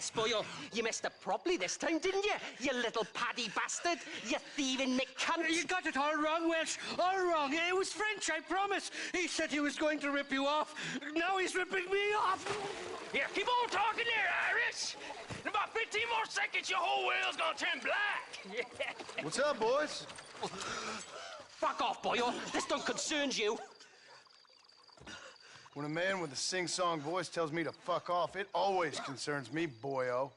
Speaker 13: Yes, Boyle, you messed up properly this time, didn't you? You little paddy bastard. You thieving McCunt.
Speaker 22: You got it all wrong, Welsh. All wrong. It was French, I promise. He said he was going to rip you off. Now he's ripping me off.
Speaker 8: Here, keep on talking there, Irish. In about 15 more seconds, your whole whale's gonna turn black.
Speaker 2: What's up, boys?
Speaker 13: Fuck off, Boyle. This don't concern you.
Speaker 2: When a man with a sing-song voice tells me to fuck off, it always concerns me, boyo.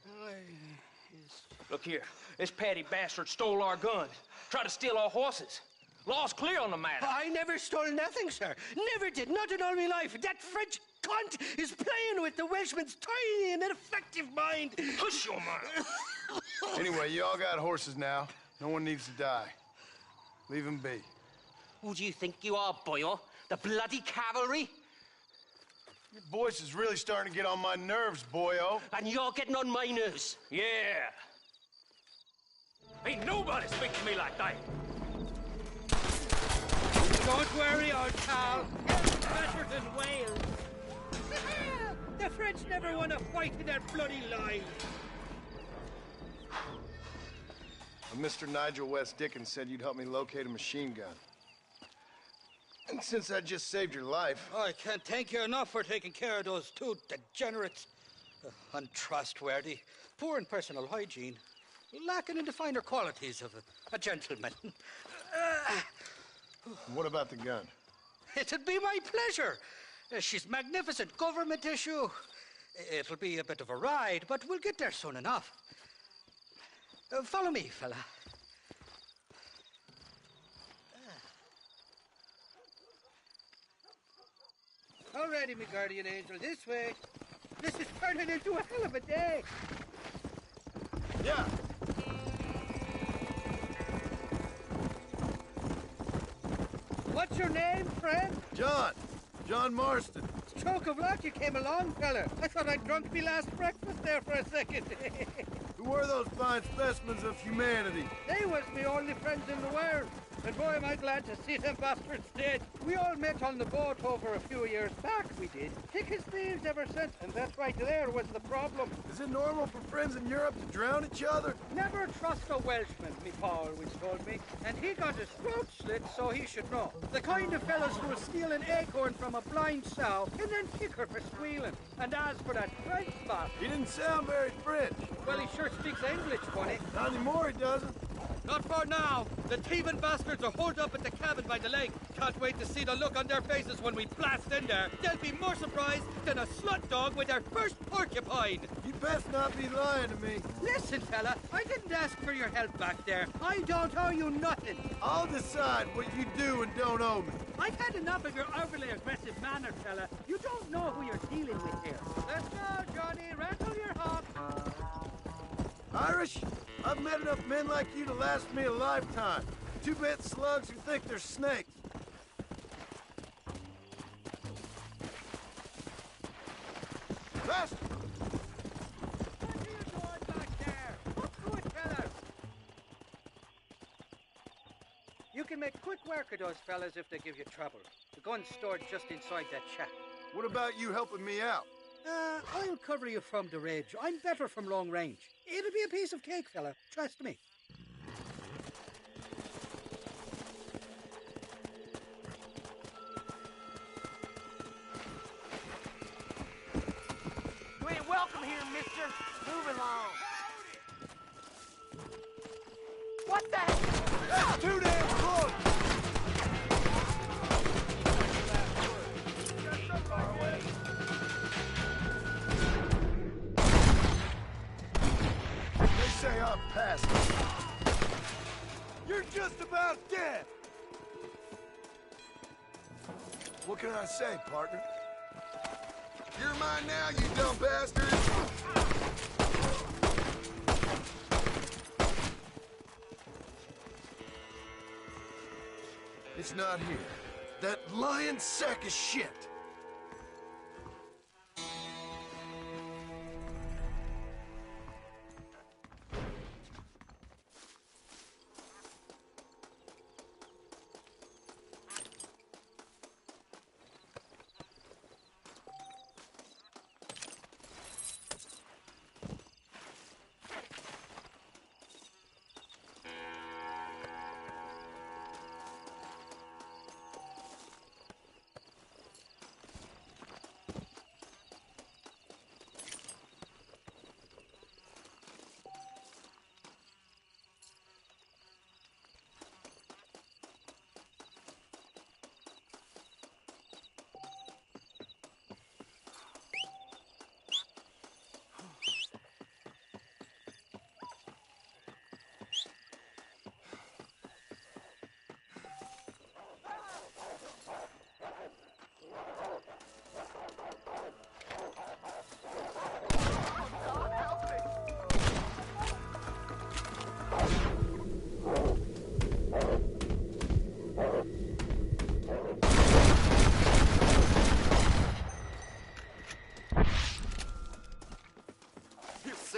Speaker 6: Look here, this Paddy bastard stole our guns, tried to steal our horses. Law's clear on the matter.
Speaker 22: I never stole nothing, sir. Never did. Not in all my life. That French cunt is playing with the Welshman's tiny and ineffective mind.
Speaker 6: Hush your mouth.
Speaker 2: Anyway, you all got horses now. No one needs to die. Leave them be.
Speaker 13: Who do you think you are, Boyle? The bloody cavalry?
Speaker 2: Your voice is really starting to get on my nerves, boyo.
Speaker 13: And you're getting on my nerves.
Speaker 6: Yeah. Ain't nobody speak to me like that.
Speaker 22: Don't worry, old pal. It's better than Wales. The French never won a fight in their bloody lives.
Speaker 2: Mr. Nigel West Dickens said you'd help me locate a machine gun. And since I just saved your life...
Speaker 22: I can't thank you enough for taking care of those two degenerates. Untrustworthy, poor in personal hygiene, lacking in the finer qualities of a gentleman.
Speaker 2: What about the gun?
Speaker 22: It'd be my pleasure. She's magnificent, government issue. It'll be a bit of a ride, but we'll get there soon enough. Follow me, fella. Alrighty, me guardian angel, this way. This is turning into a hell of a day.
Speaker 2: Yeah.
Speaker 22: What's your name, friend?
Speaker 2: John. John Marston.
Speaker 22: Stroke of luck you came along, fella. I thought I'd drunk me last breakfast there for a second.
Speaker 2: Who were those fine specimens of humanity?
Speaker 22: They was me only friends in the world. And boy, am I glad to see them bastards dead. We all met on the boat over a few years back, we did. Thick as thieves ever since, and that right there was the problem.
Speaker 2: Is it normal for friends in Europe to drown each other?
Speaker 22: Never trust a Welshman, me pa always told me. And he got his throat slit, so he should know. The kind of fellas who will steal an acorn from a blind sow and then kick her for squealing. And as for that French bastard...
Speaker 2: He didn't sound very French.
Speaker 22: Well, he sure speaks English, funny.
Speaker 2: Not anymore, he doesn't.
Speaker 22: Not for now. The thieving bastards are holed up at the cabin by the lake. Can't wait to see the look on their faces when we blast in there. They'll be more surprised than a slut dog with their first porcupine.
Speaker 2: You best not be lying to me.
Speaker 22: Listen, fella, I didn't ask for your help back there. I don't owe you nothing.
Speaker 2: I'll decide what you do and don't owe me.
Speaker 22: I've had enough of your overly aggressive manner, fella. You don't know who you're dealing with here. Let's go, Johnny. Rattle your hop.
Speaker 2: Irish, I've met enough men like you to last me a lifetime. Two-bit slugs who think they're snakes. Faster!
Speaker 22: What are you doing back there? Up to it, fella. You can make quick work of those fellas if they give you trouble. The gun's stored just inside that shack.
Speaker 2: What about you helping me out?
Speaker 22: I'll cover you from the ridge. I'm better from long range. It'll be a piece of cake, fella. Trust me.
Speaker 8: You ain't welcome here, mister. Move along. What the heck?
Speaker 2: That's too damn close! They say I'm past it. You're just about dead! What can I say, partner? You're mine now, you dumb bastard! It's not here. That lying sack of shit!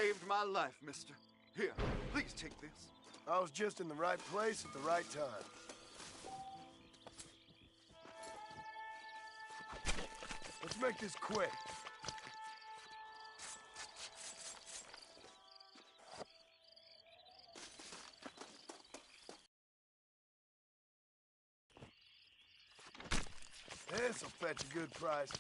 Speaker 16: saved my life, mister. Here, please take this.
Speaker 20: I was just in the right place at the right time. Let's make this quick. This'll fetch a good price.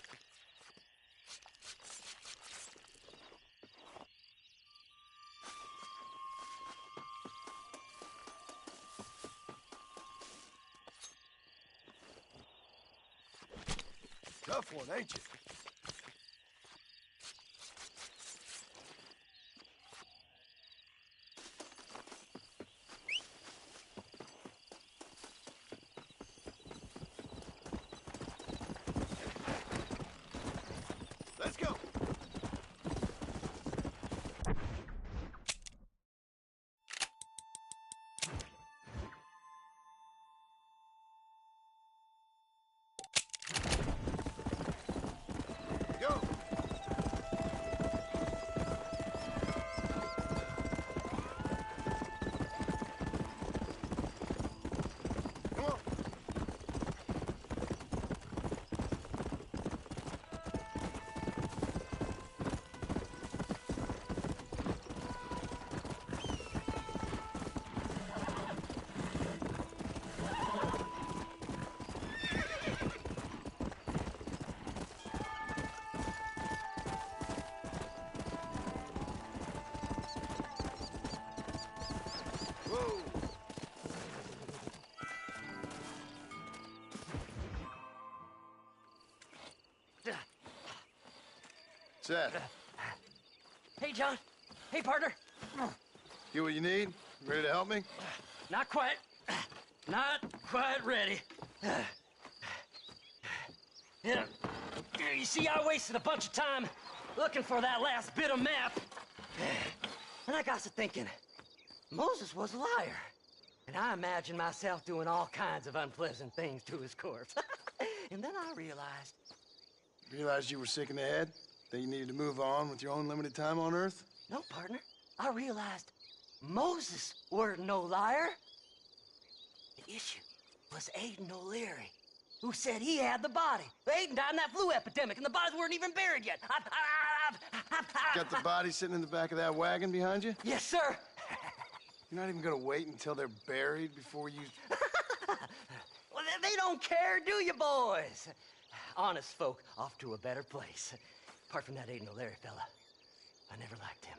Speaker 20: Tough one, ain't you? Let's go. Go. Come on. Whoa. Seth,
Speaker 13: Hey, John. Hey, partner.
Speaker 2: get what you need? Ready to help me?
Speaker 13: Not quite. Not quite ready. You see, I wasted a bunch of time looking for that last bit of map. And I got to thinking, Moses was a liar. And I imagined myself doing all kinds of unpleasant things to his corpse. And then I realized...
Speaker 2: Realized you were sick in the head? That you needed to move on with your own limited time on Earth?
Speaker 13: No, partner. I realized Moses weren't no liar. The issue was Aiden O'Leary, who said he had the body. Aiden died in that flu epidemic, and the bodies weren't even buried yet.
Speaker 2: Got the body sitting in the back of that wagon behind you?
Speaker 13: Yes, sir.
Speaker 2: You're not even gonna wait until they're buried before you...
Speaker 13: Well, they don't care, do you, boys? Honest folk off to a better place. Apart from that Aiden O'Leary fella, I never liked him.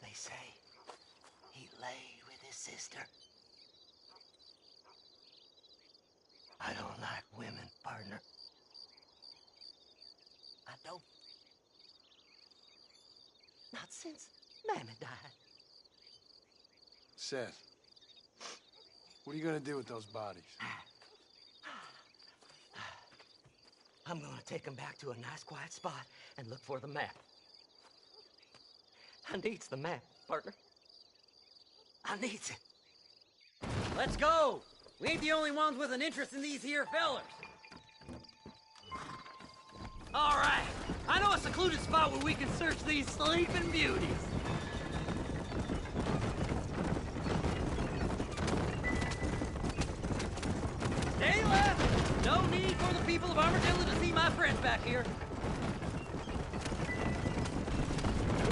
Speaker 13: They say he laid with his sister. I don't like women, partner. I don't. Not since Mammy died.
Speaker 2: Seth, what are you gonna do with those bodies?
Speaker 13: I'm gonna take them back to a nice quiet spot and look for the map. I needs the map, partner. I needs it.
Speaker 21: Let's go! We ain't the only ones with an interest in these here fellers. All right, I know a secluded spot where we can search these sleeping beauties. Stay left! No need for the people of Armadillo to see my friends back here.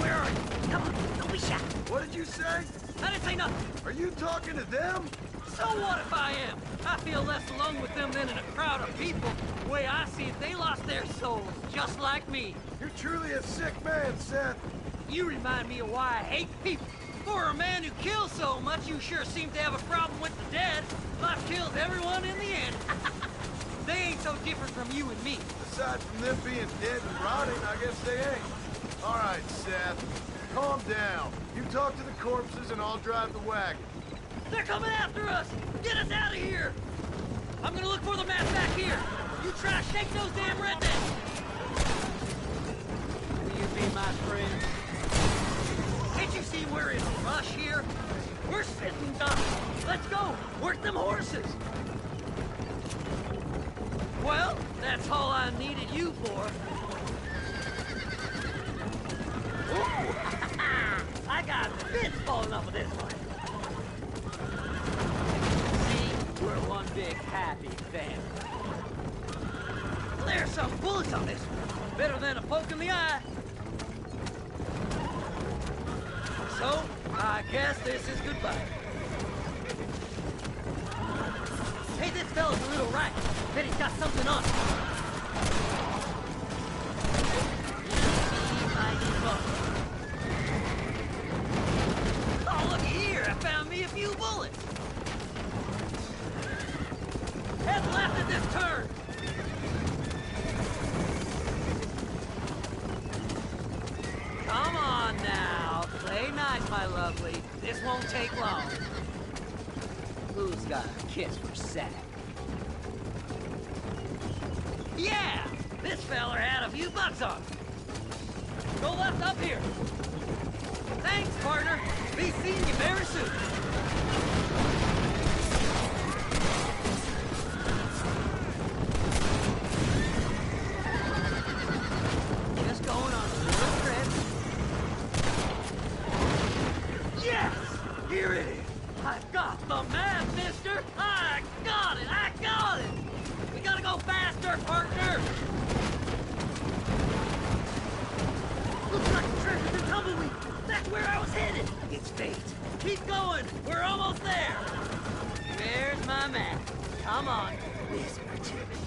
Speaker 21: Where are you? Come on, don't be shy.
Speaker 20: What did you say?
Speaker 21: I didn't say nothing.
Speaker 20: Are you talking to them?
Speaker 21: So what if I am? I feel less alone with them than in a crowd of people. The way I see it, they lost their souls, just like me.
Speaker 20: You're truly a sick man, Seth.
Speaker 21: You remind me of why I hate people. For a man who kills so much, you sure seem to have a problem with the dead. Life kills everyone in the end. They ain't so different from you and me.
Speaker 20: Aside from them being dead and rotting, I guess they ain't. All right, Seth. Calm down. You talk to the corpses and I'll drive the wagon.
Speaker 21: They're coming after us! Get us out of here! I'm gonna look for the map back here. You try to shake those damn rednecks! Will you be my friend? Can't you see we're in a rush here? We're sitting ducks. Let's go! Where's them horses? Well, that's all I needed you for. Ooh.
Speaker 13: all enough of this one. See, we're one big happy family. There's some bullets on this one. Better than a poke in the eye. So, I guess this is goodbye. Hey, this fella's a little right. Bet he's got something on him. Oh, look here. I found me a few bullets. Head left at this turn. Come on now. Play nice, my lovely. This won't take long. Who's got a kiss for Sack? Yeah! This feller had a few bucks on him. Go left up here. Thanks, partner. Be seeing you very soon. Just going on a little trip. Yes! Here it is. I've got the map, mister! I got it! I got it! We gotta go faster, partner! Looks like the treasure's in Tumbleweed. That's where I was headed. It's fate. Keep going. We're almost there. There's my map. Come on. Whisper to me.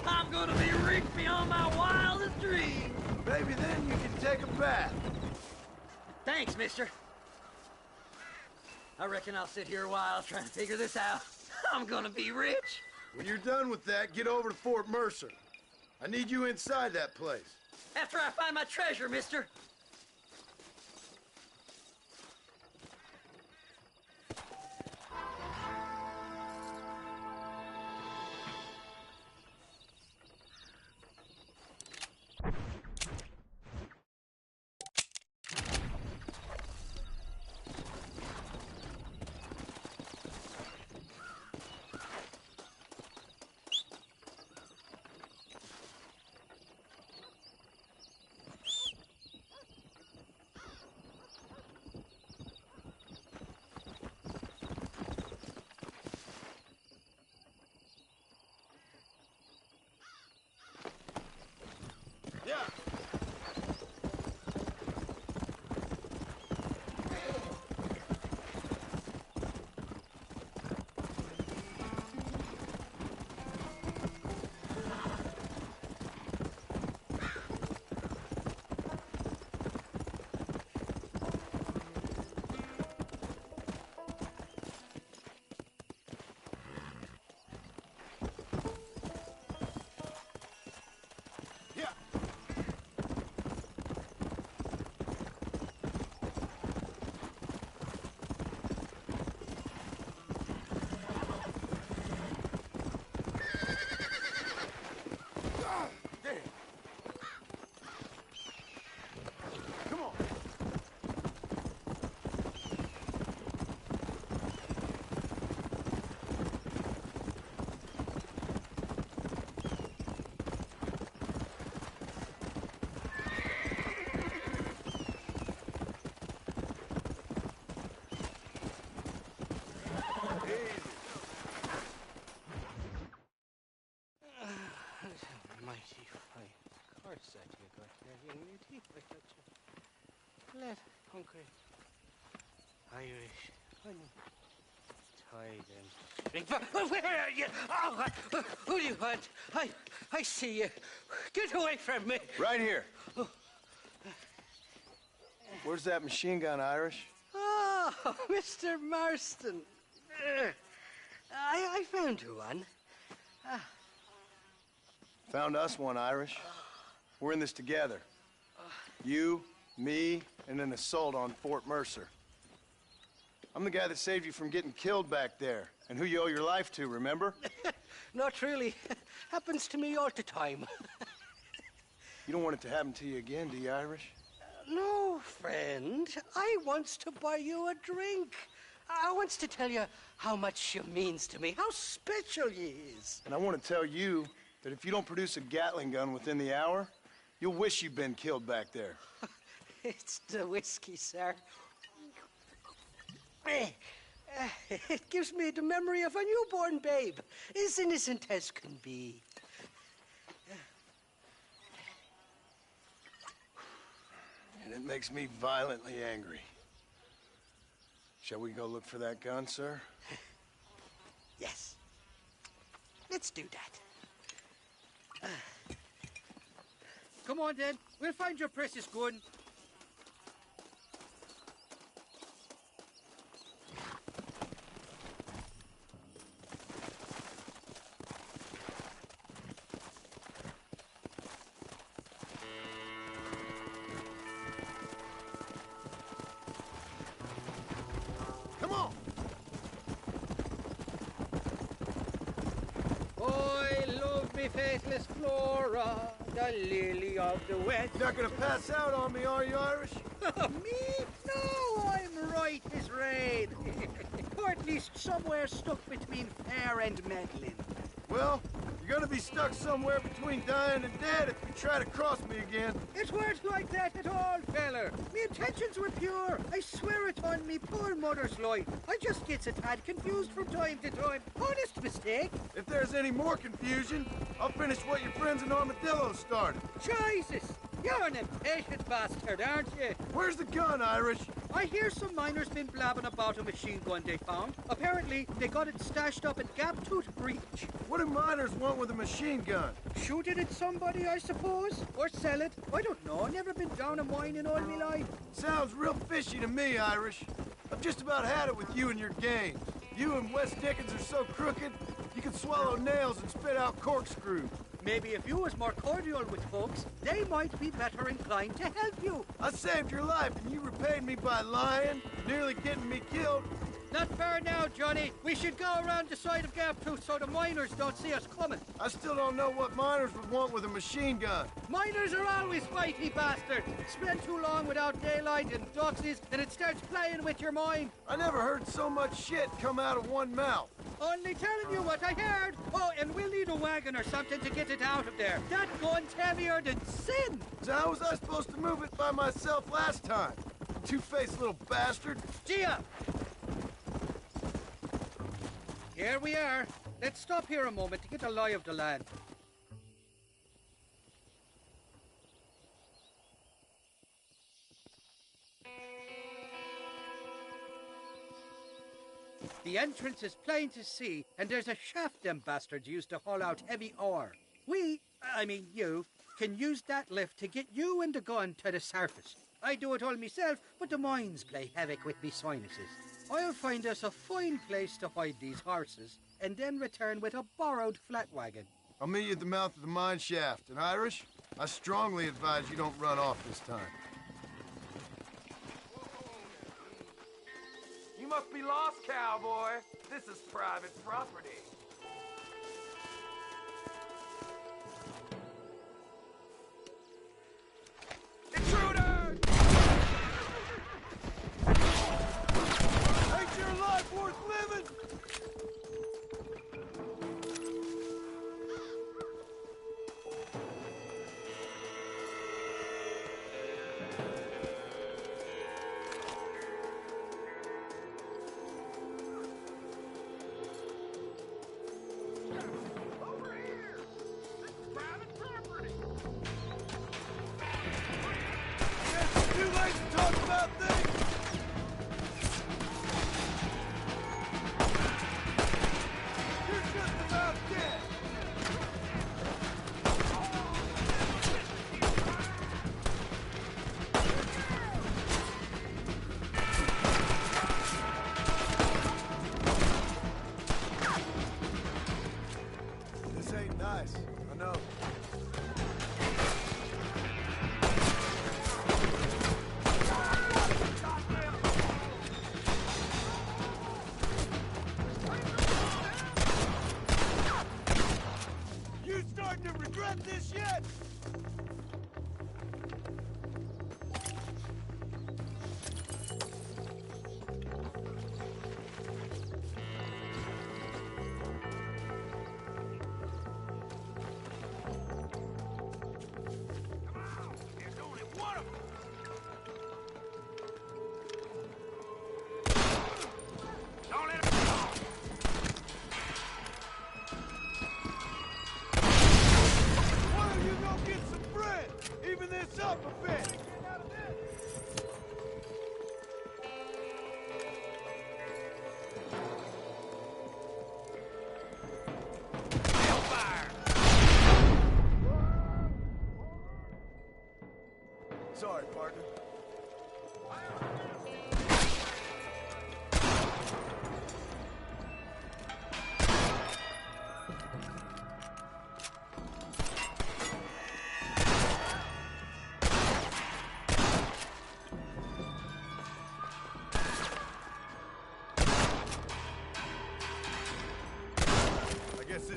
Speaker 13: I'm gonna be rich beyond my wildest dreams.
Speaker 20: Maybe then you can take a bath.
Speaker 13: Thanks, mister. I reckon I'll sit here a while trying to figure this out. I'm gonna be rich.
Speaker 20: When you're done with that, get over to Fort Mercer. I need you inside that place.
Speaker 13: After I find my treasure, mister.
Speaker 20: Yeah.
Speaker 9: Mighty fine. Of course that you got there in your teeth. I got you. Let hungry Irish honey. Tied and drink. Where are you? Oh, who do you want? I see you. Get away from me.
Speaker 20: Right here. Oh. Where's that machine gun, Irish?
Speaker 9: Oh, Mr. Marston. I found you one.
Speaker 2: Found us one, Irish. We're in this together. You, me, and an assault on Fort Mercer. I'm the guy that saved you from getting killed back there, and who you owe your life to, remember?
Speaker 9: Not really. Happens to me all the time.
Speaker 2: You don't want it to happen to you again, do you, Irish?
Speaker 9: No, friend. I wants to buy you a drink. I wants to tell you how much she means to me, how special you is.
Speaker 2: And I want to tell you that if you don't produce a Gatling gun within the hour, you'll wish you'd been killed back there.
Speaker 9: It's the whiskey, sir. It gives me the memory of a newborn babe, as innocent as can be.
Speaker 2: And it makes me violently angry. Shall we go look for that gun, sir?
Speaker 9: Yes. Let's do that.
Speaker 22: Come on, then. We'll find your precious gun.
Speaker 20: Come on!
Speaker 22: I love me faithless Flora, the lily of the west.
Speaker 20: You're not gonna pass out on me, are you, Irish?
Speaker 22: Me? No, I'm right as rain. Or at least somewhere stuck between fair and meddling.
Speaker 20: Well, you're gonna be stuck somewhere between dying and dead if you try to cross me again.
Speaker 22: It weren't like that at all, feller. Me intentions were pure. I swear it on me poor mother's life. I just gets a tad confused from time to time. Honest mistake.
Speaker 20: If there's any more confusion, I'll finish what your friends in Armadillo started.
Speaker 22: Jesus! You're an impatient bastard, aren't you?
Speaker 20: Where's the gun, Irish?
Speaker 22: I hear some miners been blabbing about a machine gun they found. Apparently, they got it stashed up at Gaptooth Breach.
Speaker 20: What do miners want with a machine gun?
Speaker 22: Shoot it at somebody, I suppose? Or sell it? I don't know. Never been down a mine in all my life.
Speaker 20: Sounds real fishy to me, Irish. I've just about had it with you and your game. You and Wes Dickens are so crooked, you can swallow nails and spit out corkscrews.
Speaker 22: Maybe if you was more cordial with folks, they might be better inclined to help you.
Speaker 20: I saved your life, and you repaid me by lying, nearly getting me killed.
Speaker 22: Not fair now, Johnny. We should go around the side of Gaptooth so the miners don't see us coming.
Speaker 20: I still don't know what miners would want with a machine gun.
Speaker 22: Miners are always fighty bastards. Spend too long without daylight and doxies, and it starts playing with your mind.
Speaker 20: I never heard so much shit come out of one mouth.
Speaker 22: Only telling you what I heard. Oh, and we'll need a wagon or something to get it out of there. That gun's heavier than sin.
Speaker 20: So how was I supposed to move it by myself last time? Two-faced little bastard.
Speaker 22: Gia! Here we are. Let's stop here a moment to get a lie of the land. The entrance is plain to see, and there's a shaft them bastards used to haul out heavy ore. You, can use that lift to get you and the gun to the surface. I do it all myself, but the mines play havoc with me sinuses. I'll find us a fine place to hide these horses, and then return with a borrowed flat wagon.
Speaker 20: I'll meet you at the mouth of the mine shaft. And Irish, I strongly advise you don't run off this time.
Speaker 6: You must be lost, cowboy. This is private property. Intruder!
Speaker 20: Ain't your life worth living?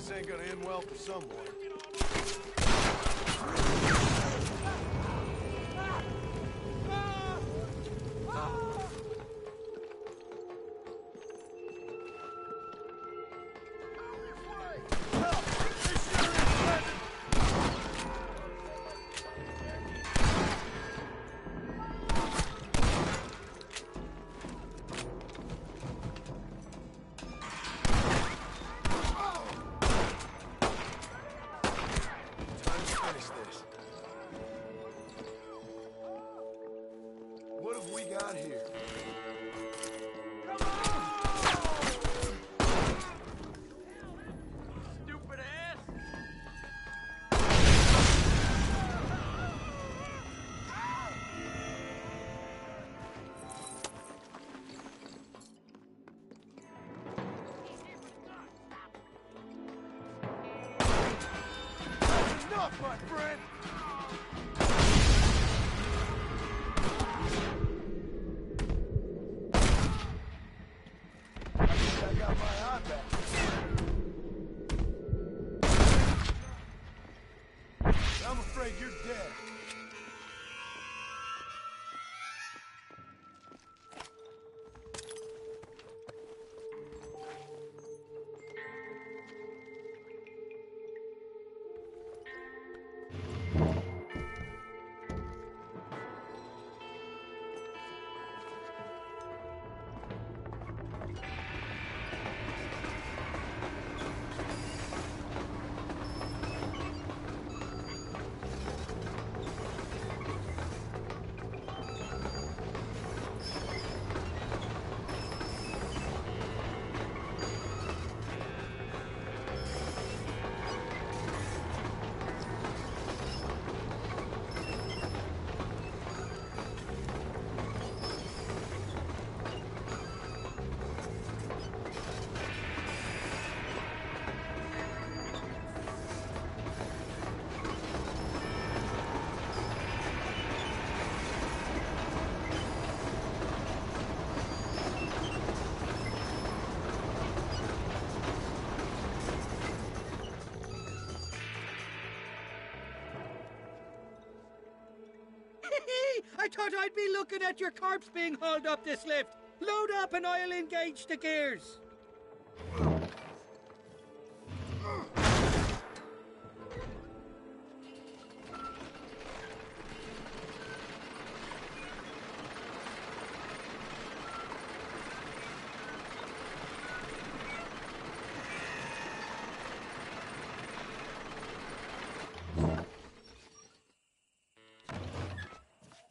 Speaker 20: This ain't gonna end well for someone. What have we got here?
Speaker 6: Stupid ass!
Speaker 20: That's enough, my friend! I got my eye back. I'm afraid you're dead.
Speaker 22: I thought I'd be looking at your corpse being hauled up this lift. Load up and I'll engage the gears.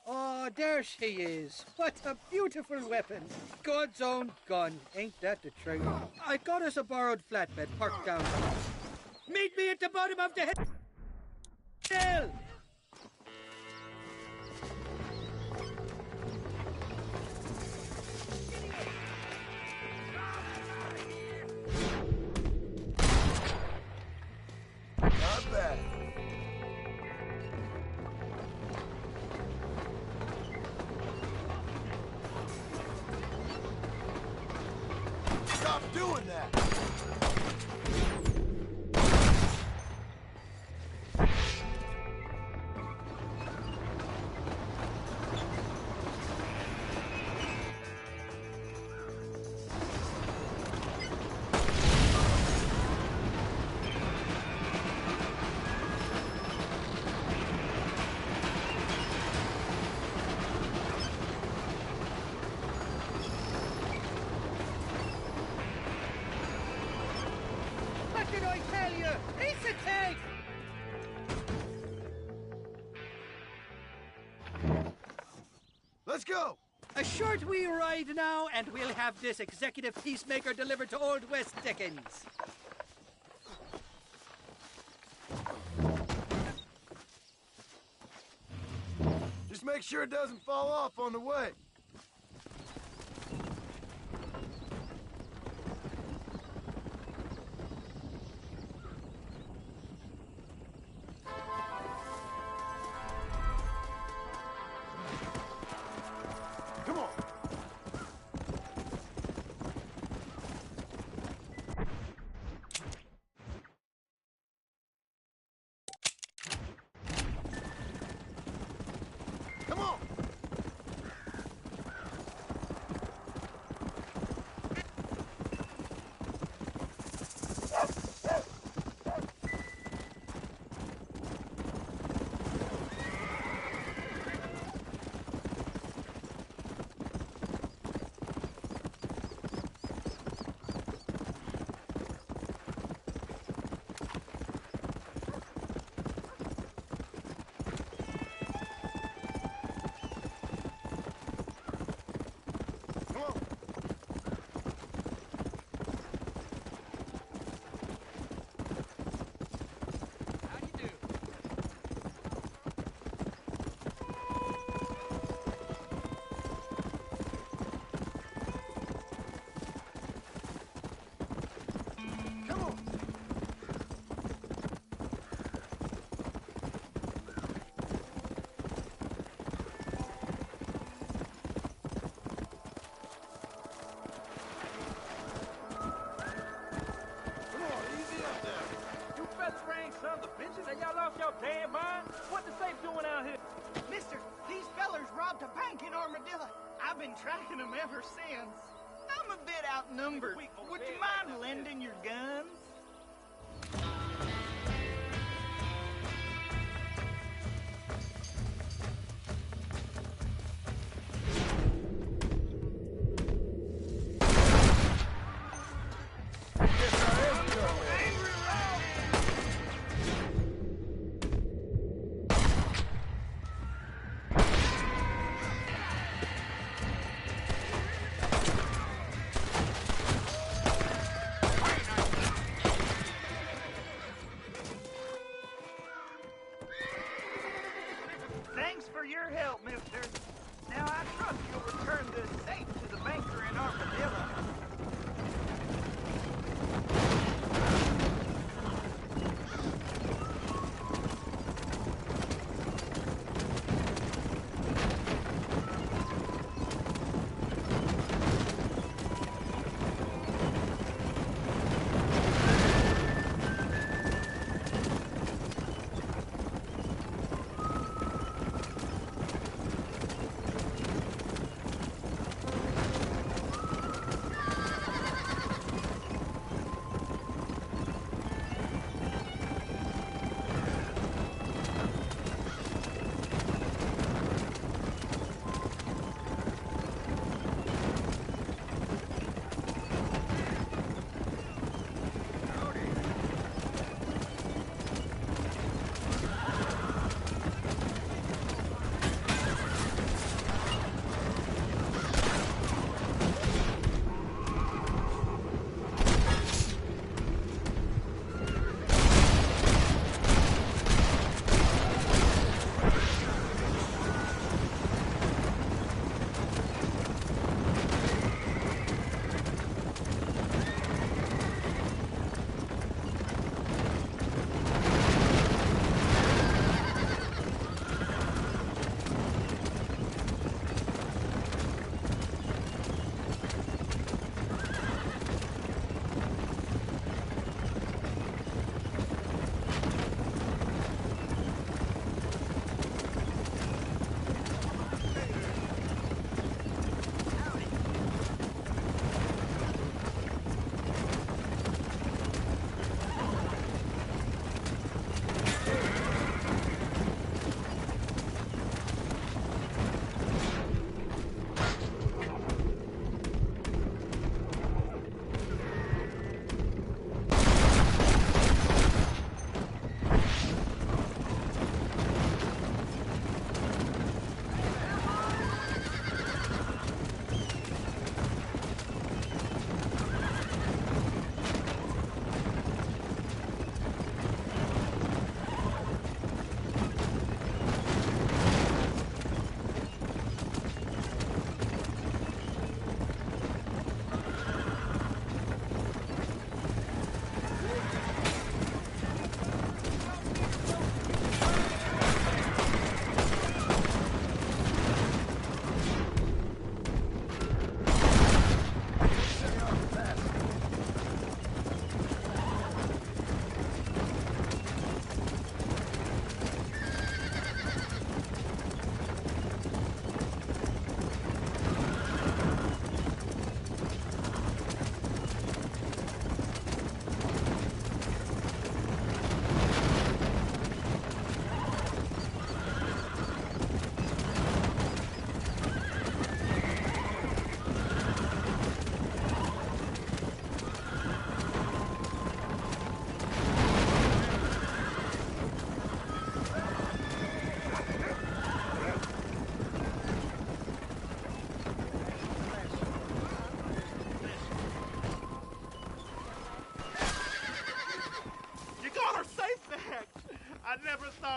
Speaker 22: Oh, there she is. What a beautiful weapon. God's own gun. Ain't that the truth? I got us a borrowed flatbed parked down. Meet me at the bottom of the hill.
Speaker 20: Not bad. Stop doing that!
Speaker 22: What did I tell you? Piece of cake!
Speaker 20: Let's go!
Speaker 22: A short wee ride now, and we'll have this executive peacemaker delivered to Old West Dickens.
Speaker 20: Just make sure it doesn't fall off on the way.
Speaker 6: Hey, Brian, what the safe doing out here?
Speaker 16: Mister, these fellers robbed a bank in Armadillo. I've been tracking them ever since. I'm a bit outnumbered. Would you mind lending your guns? Thanks for your help, mister. Now I trust you'll return this safe to the banker in Armadillo.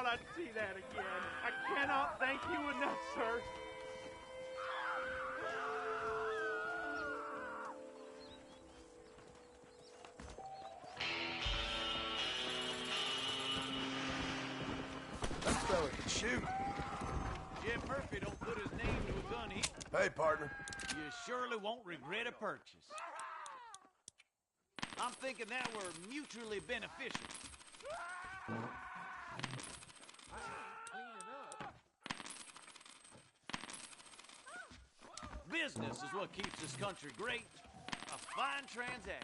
Speaker 6: I'd see that again. I cannot thank you enough, sir.
Speaker 2: That fella can shoot.
Speaker 8: Jim Murphy don't put his name to a gun.
Speaker 2: Hey, partner.
Speaker 8: You surely won't regret a purchase. I'm thinking that were mutually beneficial. Business is what keeps this country great. A fine transaction.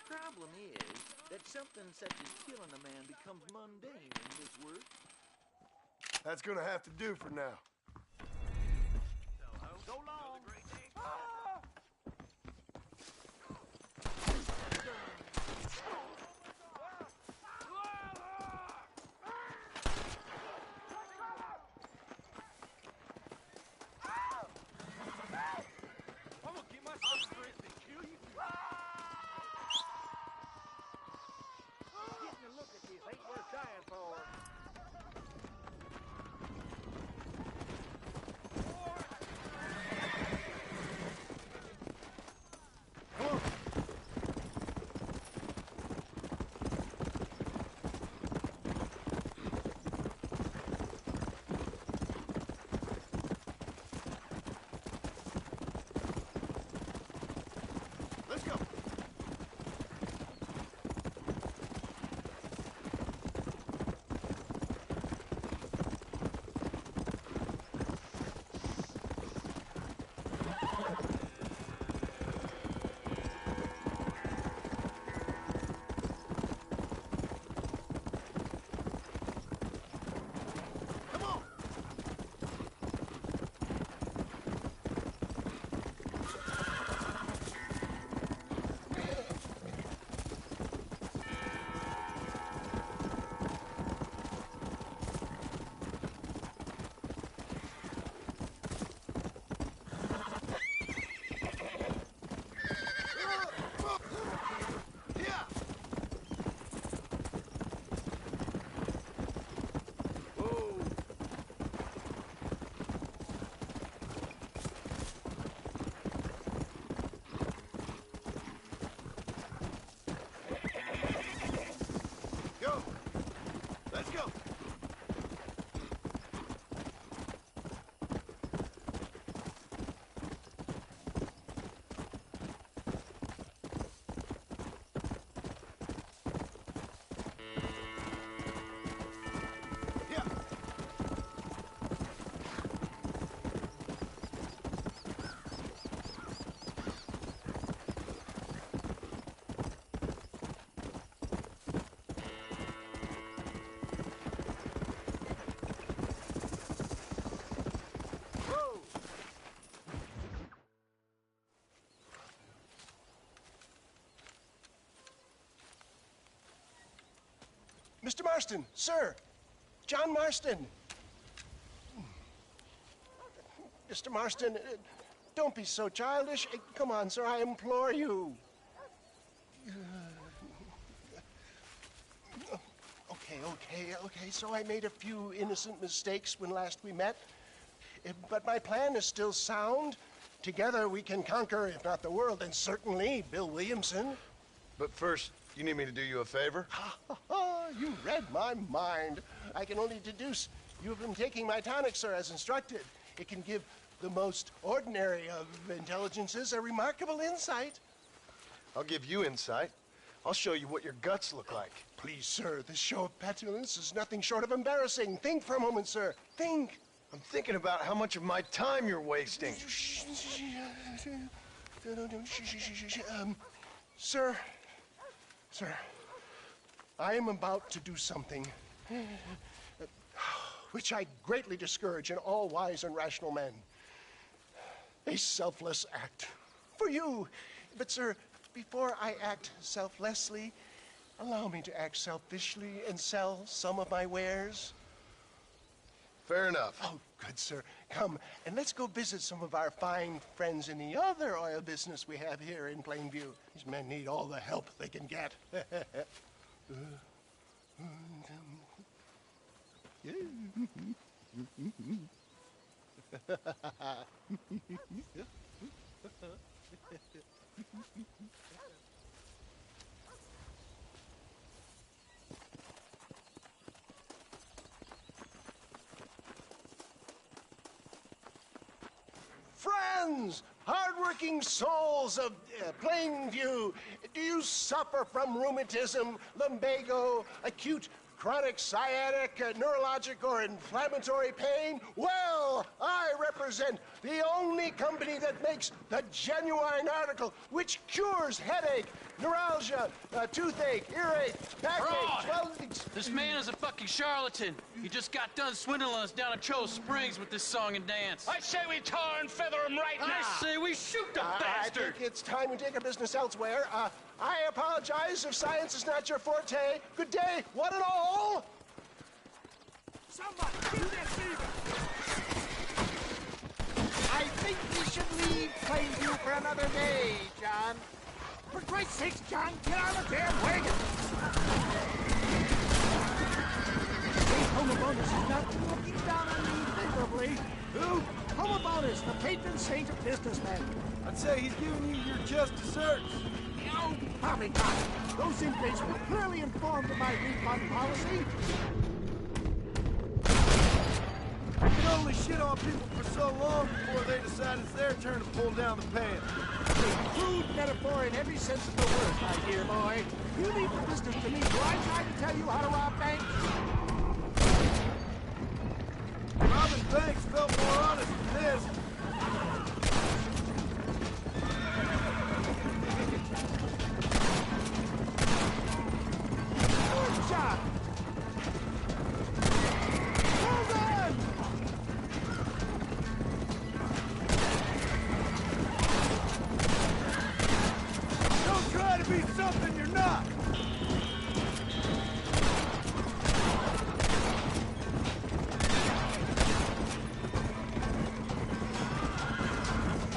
Speaker 11: Problem is that something such as killing a man becomes mundane in this world.
Speaker 2: That's gonna have to do for now.
Speaker 8: So long.
Speaker 6: I'm gonna get myself straight and kill you.
Speaker 22: Getting a look at this ain't worth dying for.
Speaker 2: Let's go. Go. Let's go. Yeah. Whoa.
Speaker 10: Mr. Marston, sir. John Marston. Mr. Marston, don't be so childish. Come on, sir, I implore you. Okay, so I made a few innocent mistakes when last we met. But my plan is still sound. Together we can conquer, if not the world, then certainly Bill Williamson.
Speaker 2: But first, you need me to do you a favor?
Speaker 10: You read my mind. I can only deduce you have been taking my tonic, sir, as instructed. It can give the most ordinary of intelligences a remarkable insight.
Speaker 2: I'll give you insight. I'll show you what your guts look like.
Speaker 10: Please, sir, this show of petulance is nothing short of embarrassing. Think for a moment, sir. Think.
Speaker 2: I'm thinking about how much of my time you're wasting.
Speaker 10: Sir, I am about to do something which I greatly discourage in all wise and rational men. A selfless act for you. But, sir, before I act selflessly, allow me to act selfishly and sell some of my wares.
Speaker 2: Fair enough.
Speaker 10: Oh, good, sir. Come, and let's go visit some of our fine friends in the other oil business we have here in Plainview. These men need all the help they can get. Friends, hardworking souls of Plainview, do you suffer from rheumatism, lumbago, acute chronic sciatic, neurologic, or inflammatory pain? Well, I represent the only company that makes the genuine article which cures headache, neuralgia, toothache, earache, backache,
Speaker 15: This man is a fucking charlatan. He just got done swindling us down at Cho Springs with this song and dance.
Speaker 8: I say we tar and feather him right now.
Speaker 15: I say we shoot the
Speaker 10: I
Speaker 15: bastard.
Speaker 10: think it's time we take our business elsewhere. I apologize if science is not your forte. Good day, one and all.
Speaker 16: Somebody, get this even! I think we should leave Plainview for another day, John. For Christ's sakes, John, get on the damn wagon! Hey, Homobonus is not looking down on me favorably. Who? Homobonus, the patron saint of businessmen.
Speaker 20: I'd say he's giving you your just desserts.
Speaker 16: No, probably not. Those inmates were clearly informed of my refund policy.
Speaker 20: You can only shit on people for so long before they decide it's their turn to pull down the pants.
Speaker 16: A crude metaphor in every sense of the word, my dear boy. You leave the business to me. Do I try to tell you how to rob banks?
Speaker 20: Robbing banks felt more honest than this.
Speaker 16: Good shot! Hold on!
Speaker 20: Don't try to be something you're not.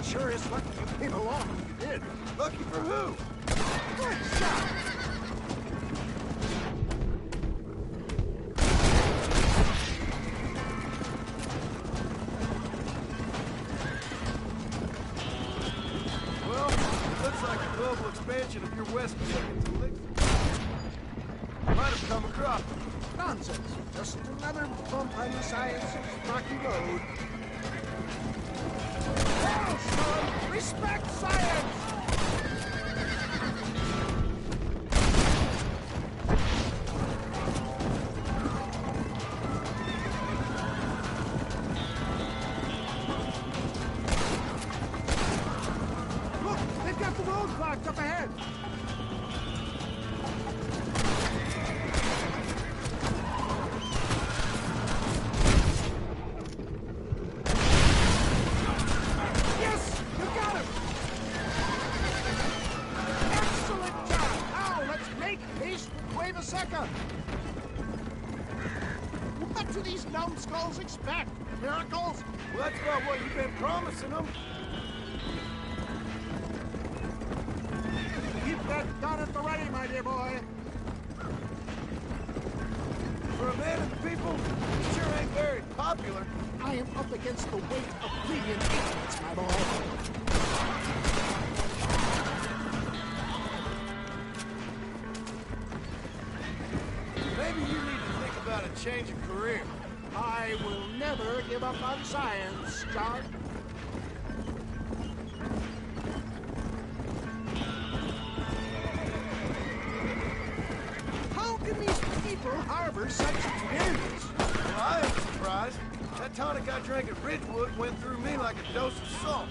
Speaker 16: Sure is lucky you came along when you did.
Speaker 20: Lucky for who?
Speaker 16: Good shot!
Speaker 20: Well, looks like a global expansion of your West Chickens elixir. Might have come across.
Speaker 16: Nonsense. Just another bump on the science's rocky road. Well, son, respect science! Look, they've got the road blocked up ahead. Yes, you got him. Excellent job. Now let's make haste with Cueva Seca. What do these numbskulls expect? Miracles?
Speaker 20: Well, that's about what you've been promising them.
Speaker 16: Keep that gun at the ready, my dear boy.
Speaker 20: For a man of the people, he sure ain't very popular.
Speaker 16: I am up against the weight of plebeian ignorance, my boy.
Speaker 20: Maybe you need to think about a change of career.
Speaker 16: I will never give up on science, John. How can these people harbor such whims?
Speaker 20: Well, I ain't surprised. That tonic I drank at Ridgewood went through me like a dose of salt.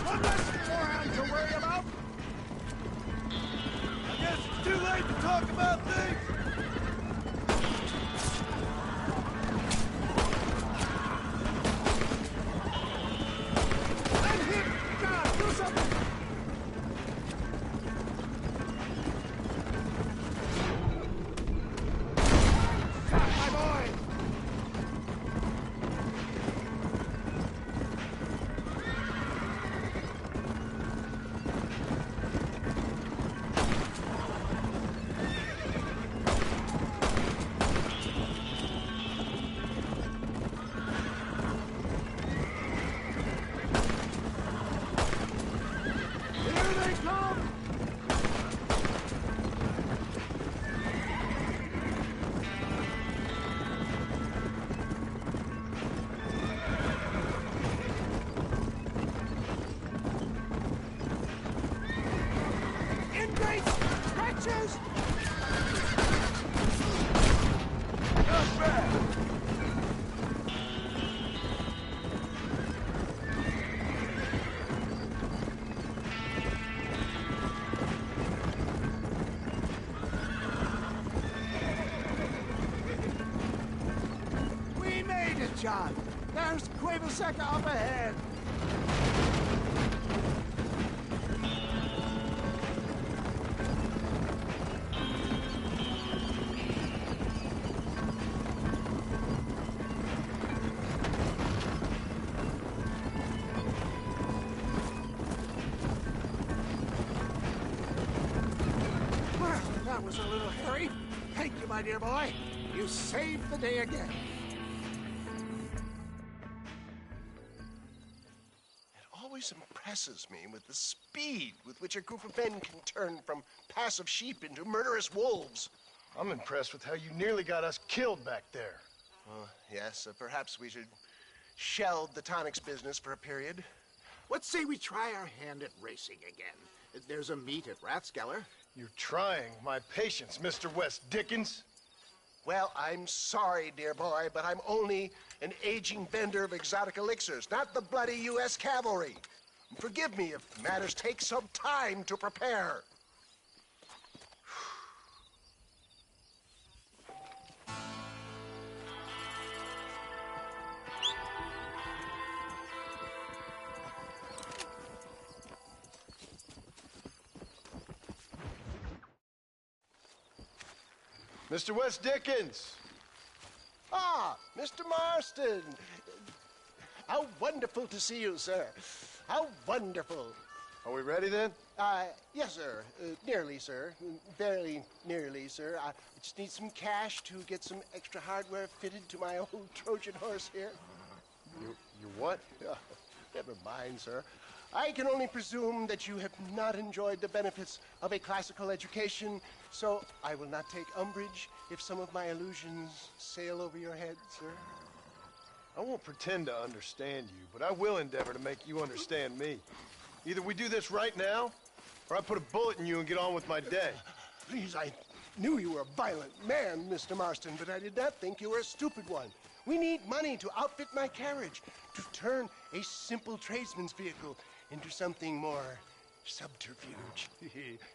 Speaker 16: One less moron to worry about.
Speaker 20: I guess it's too late to talk about things.
Speaker 16: I'm hit! God, do something! says?
Speaker 20: Not bad.
Speaker 16: We made it, John. There's Cueva Seca up ahead. Well, that was a little hairy. Thank you, my dear boy. You saved the day again.
Speaker 10: Always impresses me with the speed with which a group of men can turn from passive sheep into murderous wolves.
Speaker 2: I'm impressed with how you nearly got us killed back there.
Speaker 10: Yes, perhaps we should shelve the tonics business for a period.
Speaker 16: Let's say we try our hand at racing again. There's a meet at Rathskeller.
Speaker 2: You're trying my patience, Mr. West Dickens.
Speaker 10: Well, I'm sorry, dear boy, but I'm only an aging vendor of exotic elixirs, not the bloody U.S. cavalry. Forgive me if matters take some time to prepare.
Speaker 2: Mr. West Dickens!
Speaker 10: Ah, Mr. Marston. How wonderful to see you, sir. How wonderful.
Speaker 2: Are we ready then?
Speaker 10: Yes, sir. Nearly, sir. Barely nearly, sir. I just need some cash to get some extra hardware fitted to my old Trojan horse here.
Speaker 2: You what?
Speaker 10: Never mind, sir. I can only presume that you have not enjoyed the benefits of a classical education, so I will not take umbrage if some of my allusions sail over your head, sir.
Speaker 2: I won't pretend to understand you, but I will endeavor to make you understand me. Either we do this right now, or I put a bullet in you and get on with my day.
Speaker 10: Please, I knew you were a violent man, Mr. Marston, but I did not think you were a stupid one. We need money to outfit my carriage, to turn a simple tradesman's vehicle into something more subterfuge.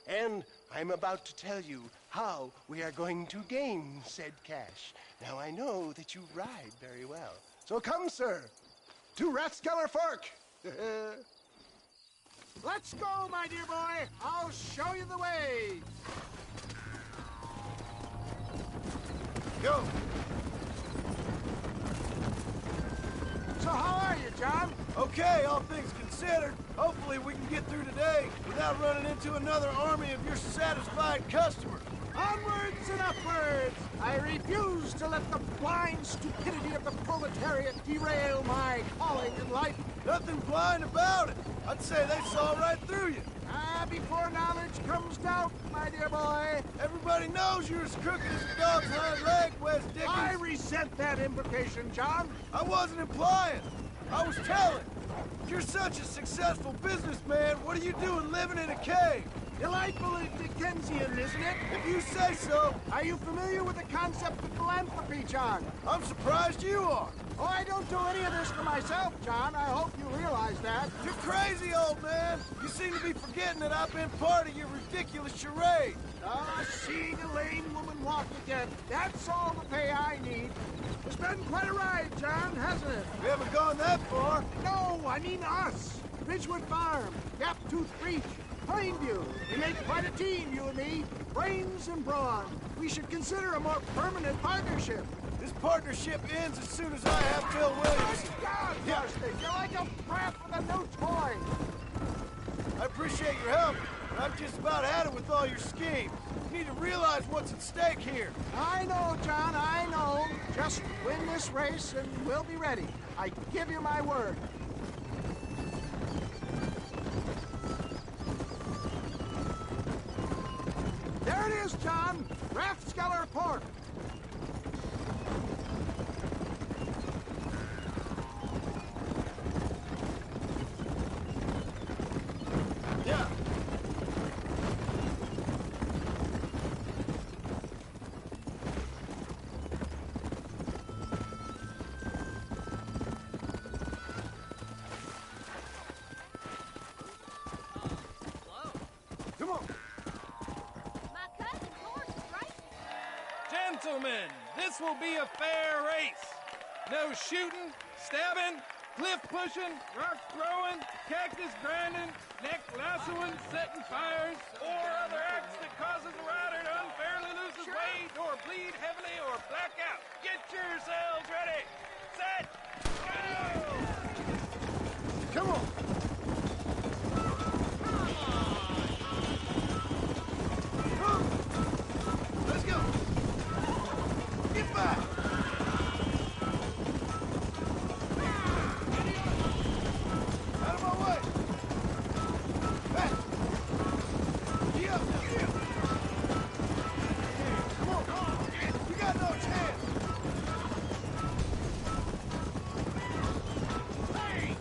Speaker 10: And I'm about to tell you how we are going to gain said cash. Now, I know that you ride very well. So come, sir, to Rathskeller Fork.
Speaker 16: Let's go, my dear boy. I'll show you the way.
Speaker 2: Go.
Speaker 16: So how are you, John?
Speaker 20: Okay, all things considered. Hopefully we can get through today without running into another army of your satisfied customers.
Speaker 16: Onwards and upwards! I refuse to let the blind stupidity of the proletariat derail my calling in life.
Speaker 20: Nothing blind about it. I'd say they saw right through you.
Speaker 16: Before knowledge comes doubt, my dear boy.
Speaker 20: Everybody knows you're as crooked as a dog's hind leg, West Dickens.
Speaker 16: I resent that implication, John.
Speaker 20: I wasn't implying. I was telling. You're such a successful businessman. What are you doing living in a cave?
Speaker 16: Delightfully Dickensian, isn't it?
Speaker 20: If you say so.
Speaker 16: Are you familiar with the concept of philanthropy, John?
Speaker 20: I'm surprised you are.
Speaker 16: Oh, I don't do any of this for myself, John. I hope you realize that.
Speaker 20: You're crazy, old man. You seem to be forgetting that I've been part of your ridiculous charade.
Speaker 16: Seeing a lame woman walk again. That's all the pay I need. It's been quite a ride, John, hasn't it?
Speaker 20: We haven't gone that far.
Speaker 16: No, I mean us. Ridgewood Farm, Gaptooth Breach, Plainview. We make quite a team, you and me. Brains and brawn. We should consider a more permanent partnership.
Speaker 20: This partnership ends as soon as I have Bill Williams.
Speaker 16: My God, Marston, you're like a brat with a new toy.
Speaker 20: I appreciate your help, but I've just about had it with all your schemes. You need to realize what's at stake here.
Speaker 16: I know, John, I know. Just win this race and we'll be ready. I give you my word. There it is, John. Rathskeller Fork.
Speaker 20: Yeah.
Speaker 6: gentlemen, this will be a fair race. No shooting, stabbing, cliff pushing, rock throwing, cactus grinding, neck lassoing, setting fires, or other acts that causes a rider to unfairly lose his weight or bleed heavily or black out. Get yourselves ready. Set, go!
Speaker 20: Come on! Let's go! Get back! Out of my way! Hey! Get up! Get up! Come on! You got no chance! Hey!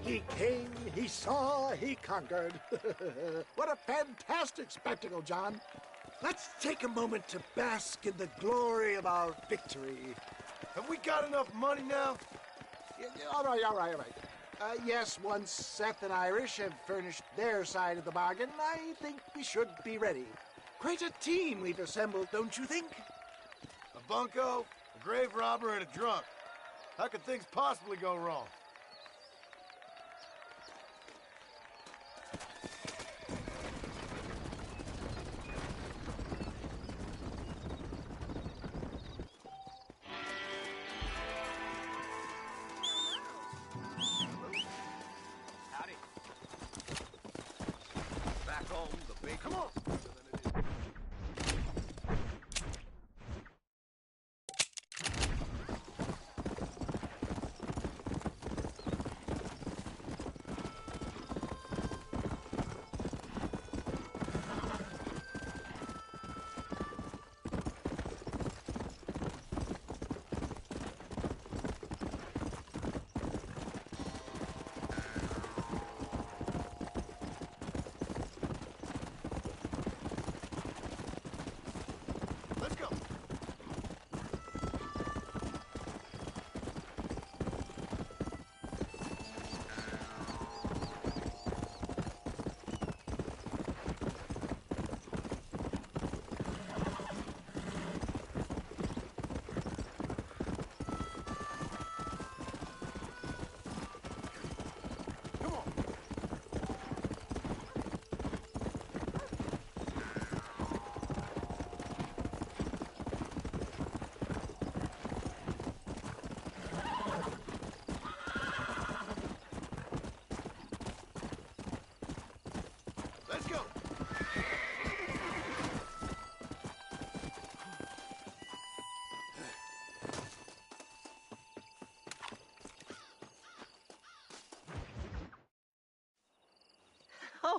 Speaker 16: He came, he saw, he conquered. What a fantastic spectacle, John. Let's take a moment to bask in the glory of our victory.
Speaker 20: Have we got enough money now?
Speaker 16: All right. Yes, once Seth and Irish have furnished their side of the bargain, I think we should be ready. Quite a team we've assembled, don't you think?
Speaker 20: A bunco, a grave robber, and a drunk. How could things possibly go wrong?
Speaker 11: Come on!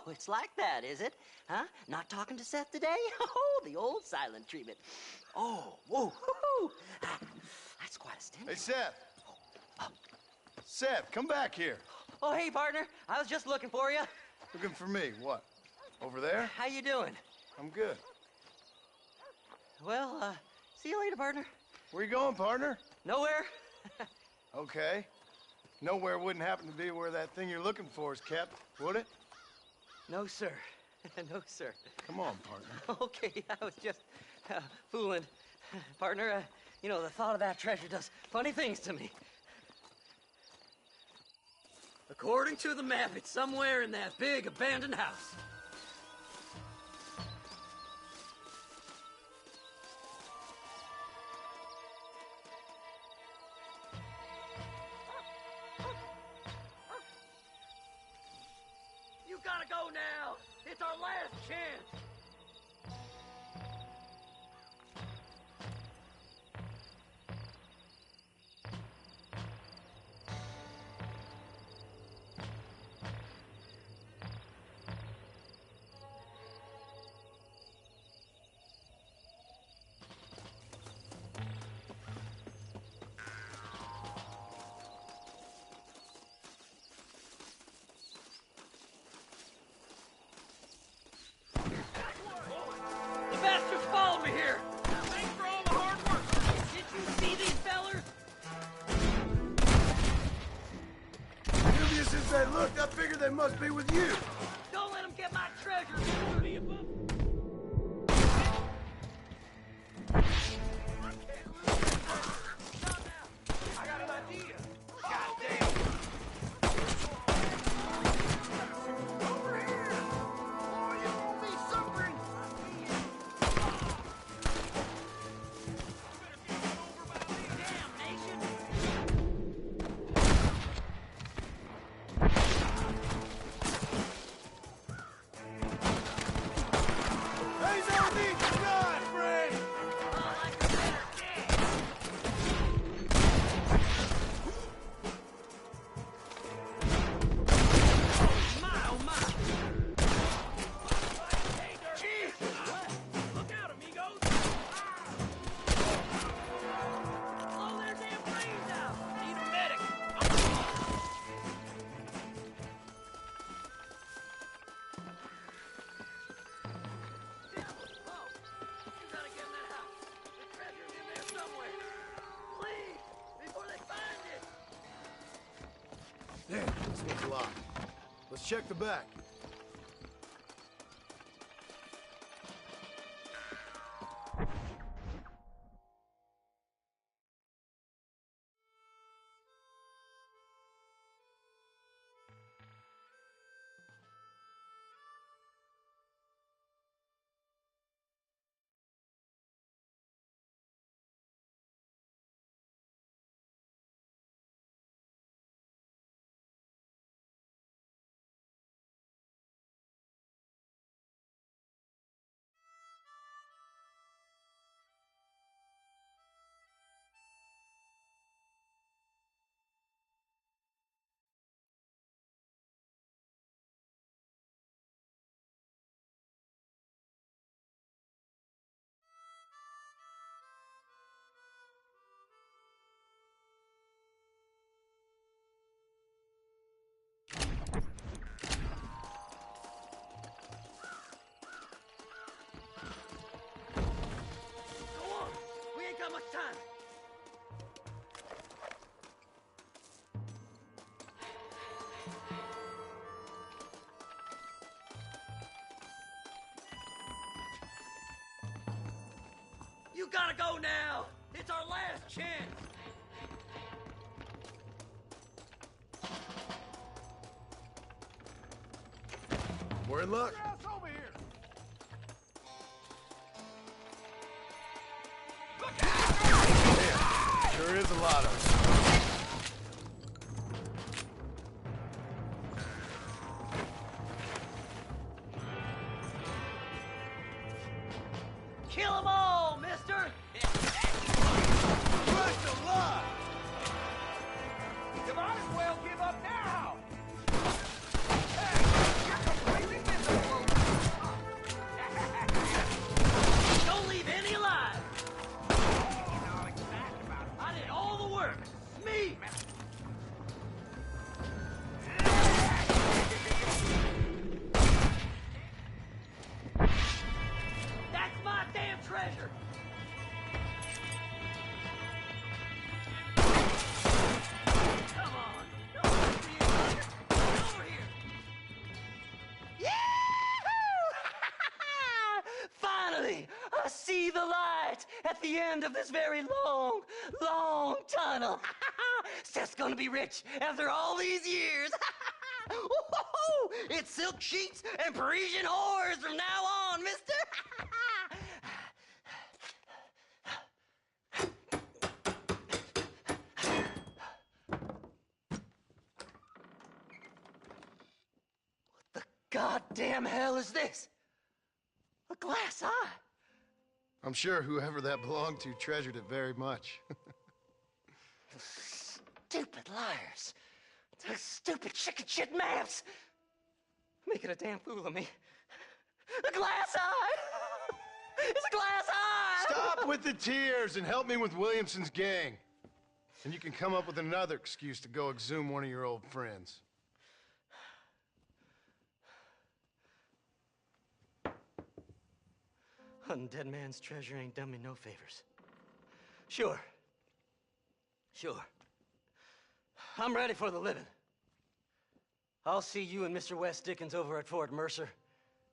Speaker 13: Oh, it's like that, is it? Huh? Not talking to Seth today? Oh, the old silent treatment. Oh, whoa, whoo. That's quite a stench.
Speaker 2: Hey, Seth. Seth, come back here.
Speaker 13: Oh, hey, partner. I was just looking for you.
Speaker 2: Looking for me? What? Over there?
Speaker 13: How you doing?
Speaker 2: I'm good.
Speaker 13: Well, see you later, partner.
Speaker 2: Where you going, partner?
Speaker 13: Nowhere.
Speaker 2: Okay. Nowhere wouldn't happen to be where that thing you're looking for is kept, would it?
Speaker 13: No, sir. No, sir.
Speaker 2: Come on, partner.
Speaker 13: Okay, I was just fooling. Partner, you know, the thought of that treasure does funny things to me. According to the map, it's somewhere in that big abandoned house. You gotta go now. It's our last chance.
Speaker 20: Look, I figured they must be with you.
Speaker 13: Don't let them get my treasure.
Speaker 6: I got an idea. Goddamn. Over here. Oh, you won't be suffering.
Speaker 20: Damn, this one's locked. Let's check the back.
Speaker 13: Got much time. You gotta go now. It's our last chance.
Speaker 20: We're in luck.
Speaker 6: Over here.
Speaker 20: Sure is a lot of them.
Speaker 13: Kill them all, mister!
Speaker 6: Christ alive! You might as well give up now! Hey, you're completely missing
Speaker 13: see the light at the end of this very long, long tunnel. Seth's gonna be rich after all these years. It's silk sheets and Parisian whores from now on, mister. What the goddamn hell is this? A glass eye.
Speaker 2: I'm sure whoever that belonged to treasured it very much.
Speaker 13: Stupid liars. Those stupid chicken shit maps. Making a damn fool of me. A glass eye! It's a glass eye!
Speaker 2: Stop with the tears and help me with Williamson's gang. And you can come up with another excuse to go exhume one of your old friends.
Speaker 13: Hunting dead man's treasure ain't done me no favors. Sure. I'm ready for the living. I'll see you and Mr. West Dickens over at Fort Mercer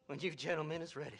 Speaker 13: when you gentlemen is ready.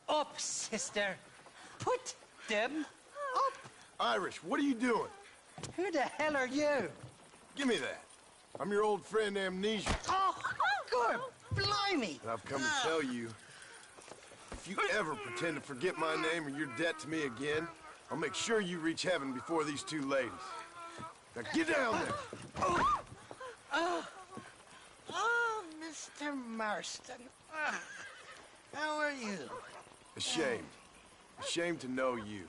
Speaker 9: Up, sister. Put them up.
Speaker 2: Irish, what are you doing?
Speaker 9: Who the hell are you?
Speaker 2: Give me that. I'm your old friend Amnesia.
Speaker 9: Oh, good. Blimey.
Speaker 2: And I've come to tell you, if you ever pretend to forget my name or your debt to me again, I'll make sure you reach heaven before these two ladies. Now get down there.
Speaker 9: Oh, Mr. Marston. How are you?
Speaker 2: Ashamed. Ashamed to know you.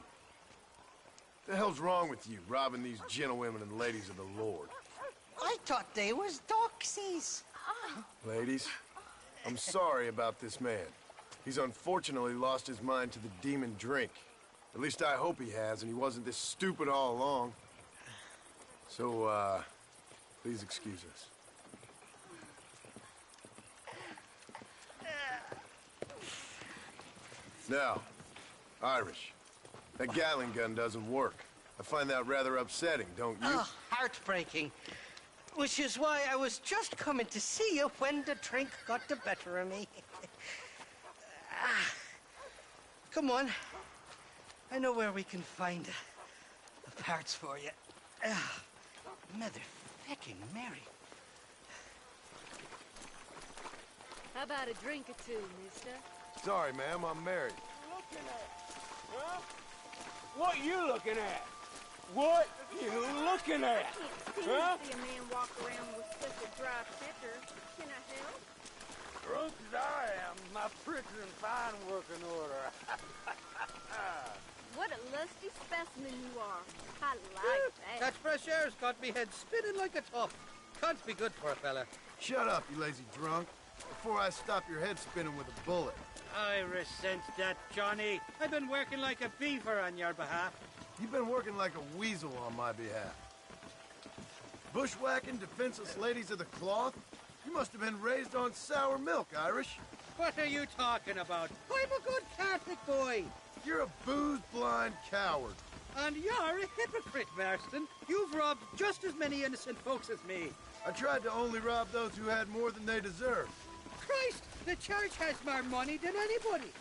Speaker 2: What the hell's wrong with you, robbing these gentlewomen and ladies of the Lord?
Speaker 9: I thought they was doxies.
Speaker 2: Ladies, I'm sorry about this man. He's unfortunately lost his mind to the demon drink. At least I hope he has, and he wasn't this stupid all along. So, please excuse us. Now, Irish, that Gatling gun doesn't work. I find that rather upsetting, don't you?
Speaker 9: Oh, heartbreaking. Which is why I was just coming to see you when the drink got the better of me. Come on. I know where we can find the parts for you. Mother-fecking Mary.
Speaker 3: How about a drink or two, mister?
Speaker 2: Sorry, ma'am, I'm married.
Speaker 8: Looking at? Huh? What you looking at? What you looking at? Huh?
Speaker 3: See a man walk around with such a dry picture. Can I help?
Speaker 8: Drunk as I am, my printer and fine working order.
Speaker 3: What a lusty specimen you are. I like that.
Speaker 22: That fresh air's got me head spinning like a top. Can't be good for a fella.
Speaker 2: Shut up, you lazy drunk, before I stop your head spinning with a bullet.
Speaker 22: I resent that, Johnny. I've been working like a beaver on your behalf.
Speaker 2: You've been working like a weasel on my behalf. Bushwhacking defenseless ladies of the cloth? You must have been raised on sour milk, Irish.
Speaker 22: What are you talking about? I'm a good Catholic boy.
Speaker 2: You're a booze-blind coward.
Speaker 22: And you're a hypocrite, Marston. You've robbed just as many innocent folks as me.
Speaker 2: I tried to only rob those who had more than they deserved.
Speaker 22: Christ, the church has more money than anybody.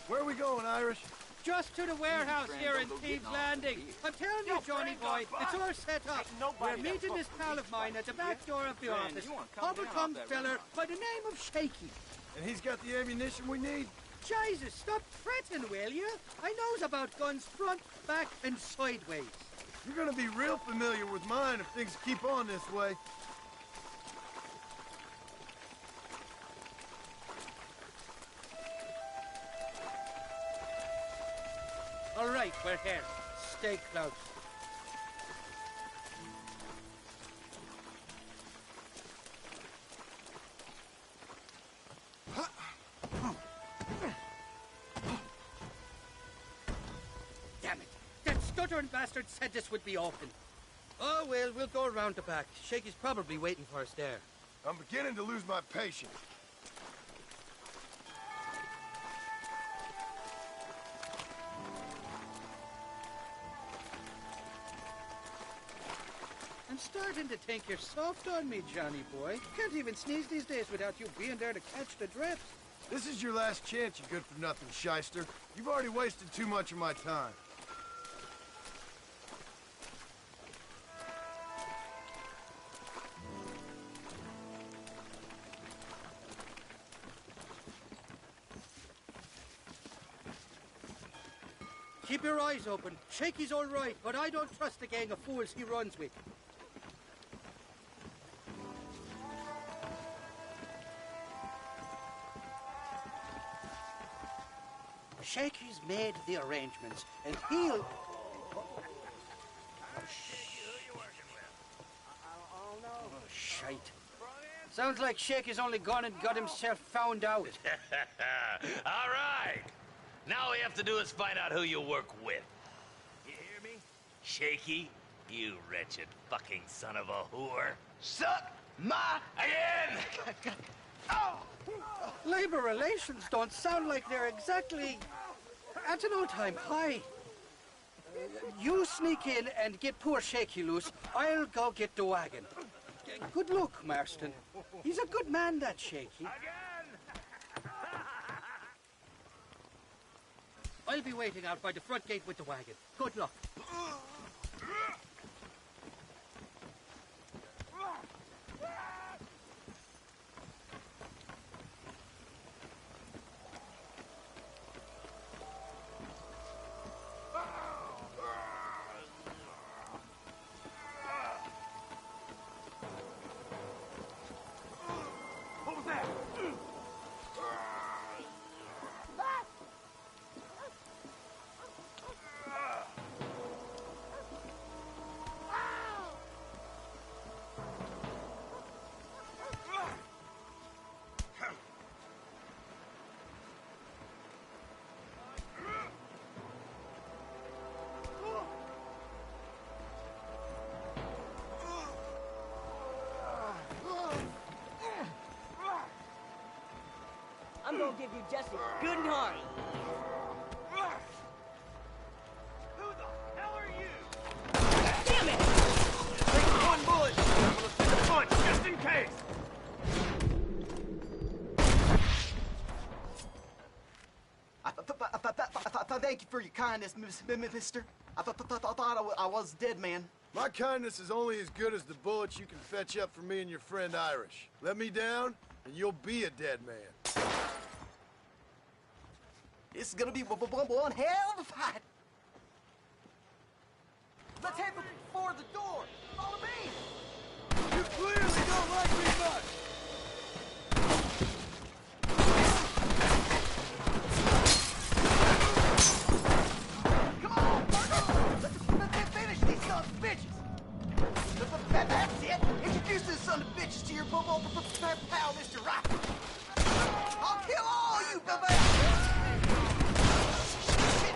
Speaker 2: Where are we going, Irish?
Speaker 22: Just to the warehouse here in Thieves Landing. I'm telling you, Johnny boy, it's all set up. We're meeting this pal of mine at the back door of the office. Hobble-come feller by the name of Shaky.
Speaker 2: And he's got the ammunition we need?
Speaker 22: Jesus, stop fretting, will you? I knows about guns front, back, and sideways.
Speaker 2: You're gonna be real familiar with mine if things keep on this way.
Speaker 22: All right, we're here. Stay close. Damn it! That stuttering bastard said this would be open. Oh, well, we'll go around the back. Shaky's probably waiting for us there.
Speaker 2: I'm beginning to lose my patience.
Speaker 22: I'm starting to think you're soft on me, Johnny boy. Can't even sneeze these days without you being there to catch the drips.
Speaker 2: This is your last chance, you good-for-nothing shyster. You've already wasted too much of my time.
Speaker 22: Keep your eyes open. Shaky's all right, but I don't trust the gang of fools he runs with. Shaky's made the arrangements, and he'll... Oh, shite. Sounds like Shaky's only gone and got himself found out.
Speaker 7: All right. Now all we have to do is find out who you work with. You hear me? Shaky, you wretched fucking son of a whore. Suck my again!
Speaker 22: Oh! Labor relations don't sound like they're exactly at an all-time high. You sneak in and get poor Shaky loose. I'll go get the wagon. Good luck, Marston. He's a good man, that Shaky. I'll be waiting out by the front gate with the wagon. Good luck.
Speaker 6: What was that?
Speaker 13: I'm gonna give you just a good and hearty.
Speaker 6: Who the hell are you?
Speaker 13: Damn it!
Speaker 6: Take one bullet. I'm gonna send a bunch just in case.
Speaker 12: Thank you for your kindness, mister. I thought I was dead, man.
Speaker 20: My kindness is only as good as the bullets you can fetch up for me and your friend Irish. Let me down, and you'll be a dead man.
Speaker 12: This is gonna be one hell of a fight. Let's head for the door. Follow me.
Speaker 20: You clearly don't like me much.
Speaker 12: Come on, Marco. Let's finish these sons of bitches. That's it. Introduce this son of bitches to your pal, Mr. Right. I'll kill all you, baby.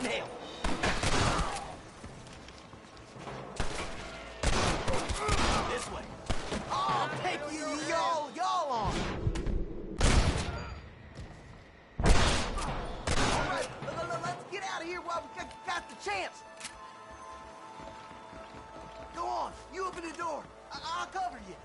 Speaker 12: Nail. This way. I'll take y'all on. All right, let's get out of here while we got the chance. Go on, you open the door. I'll cover you.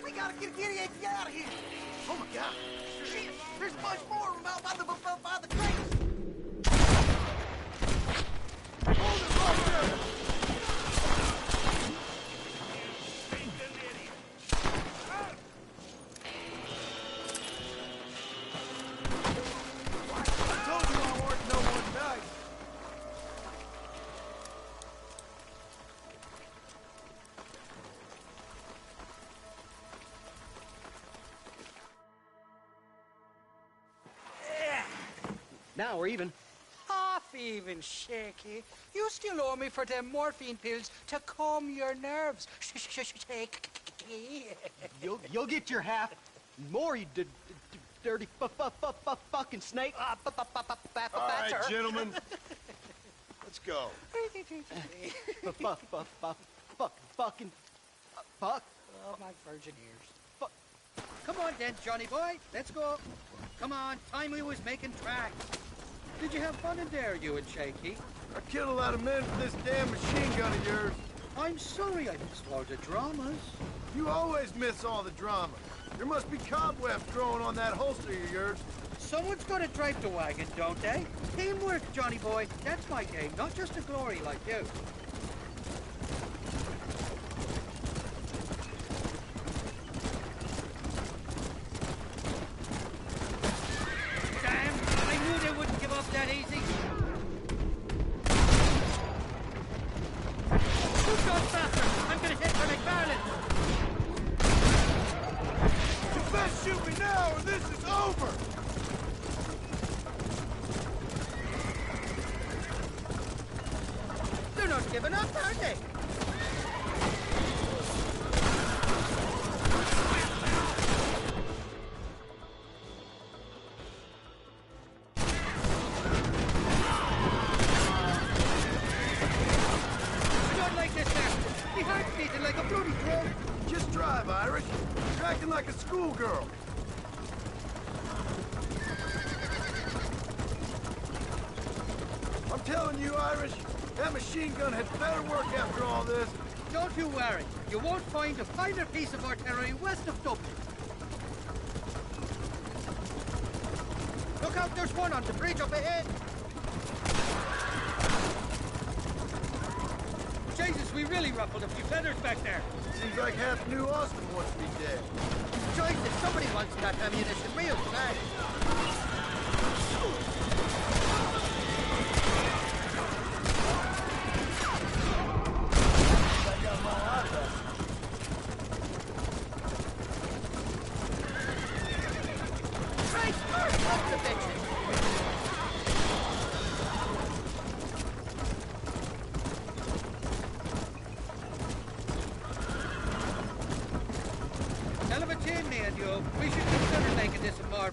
Speaker 12: We gotta get out of here. Oh my God! Shit, there's a bunch more of them out by the crates. Hold it right there. I told you I weren't no one nice.
Speaker 22: Now we're even. Half even, Shaky. You still owe me for them morphine pills to calm your nerves. Shaky.
Speaker 12: You'll get your half. More, you dirty fucking snake.
Speaker 20: All right, gentlemen. Let's go.
Speaker 12: Fuck.
Speaker 22: Oh, my virgin ears. Come on then, Johnny boy. Let's go. Come on, time we was making tracks. Did you have fun in there, you and Shaky?
Speaker 20: I killed a lot of men for this damn machine gun of yours.
Speaker 22: I'm sorry I missed all the dramas.
Speaker 20: You always miss all the drama. There must be cobwebs growing on that holster of yours.
Speaker 22: Someone's got to drive the wagon, don't they? Teamwork, Johnny boy. That's my game, not just a glory like you. Damn, I knew they wouldn't give up that easy. Who's gone faster? I'm gonna hit for McFarland.
Speaker 20: Defend
Speaker 22: are they? I don't like this, Master. My heart's beating like a bloody drum.
Speaker 20: Just drive, Irish. You're acting like a schoolgirl. I'm telling you, Irish, that machine gun had better work after all this.
Speaker 22: Don't you worry. You won't find a finer piece of artillery west of Dublin. Look out, there's one on the bridge up ahead. Jesus, we really ruffled a few feathers back there.
Speaker 20: Seems like half New Austin wants to be dead.
Speaker 22: Jesus, somebody wants that ammunition real bad. Hell of a team, me and you. We should consider making this a more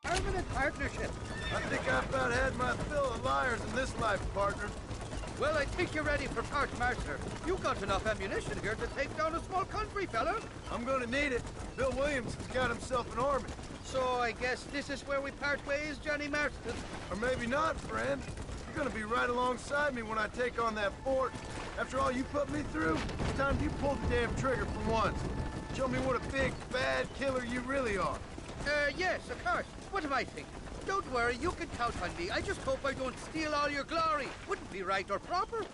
Speaker 22: permanent partnership.
Speaker 20: I think I've about had my fill of liars in this life, partner.
Speaker 22: Well, I think you're ready for part martyr. You got enough ammunition here to take down a small country, fella.
Speaker 20: I'm gonna need it. Bill Williams has got himself an army.
Speaker 22: So I guess this is where we part ways, Johnny Marston.
Speaker 20: Or maybe not, friend. You're gonna be right alongside me when I take on that fort. After all you put me through, it's time you pulled the damn trigger for once. Show me what a big, bad killer you really are.
Speaker 22: Yes, of course. What am I thinking? Don't worry, you can count on me. I just hope I don't steal all your glory. Wouldn't be right or proper.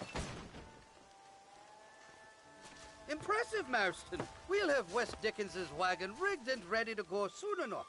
Speaker 22: Impressive, Marston. We'll have West Dickens's wagon rigged and ready to go soon enough.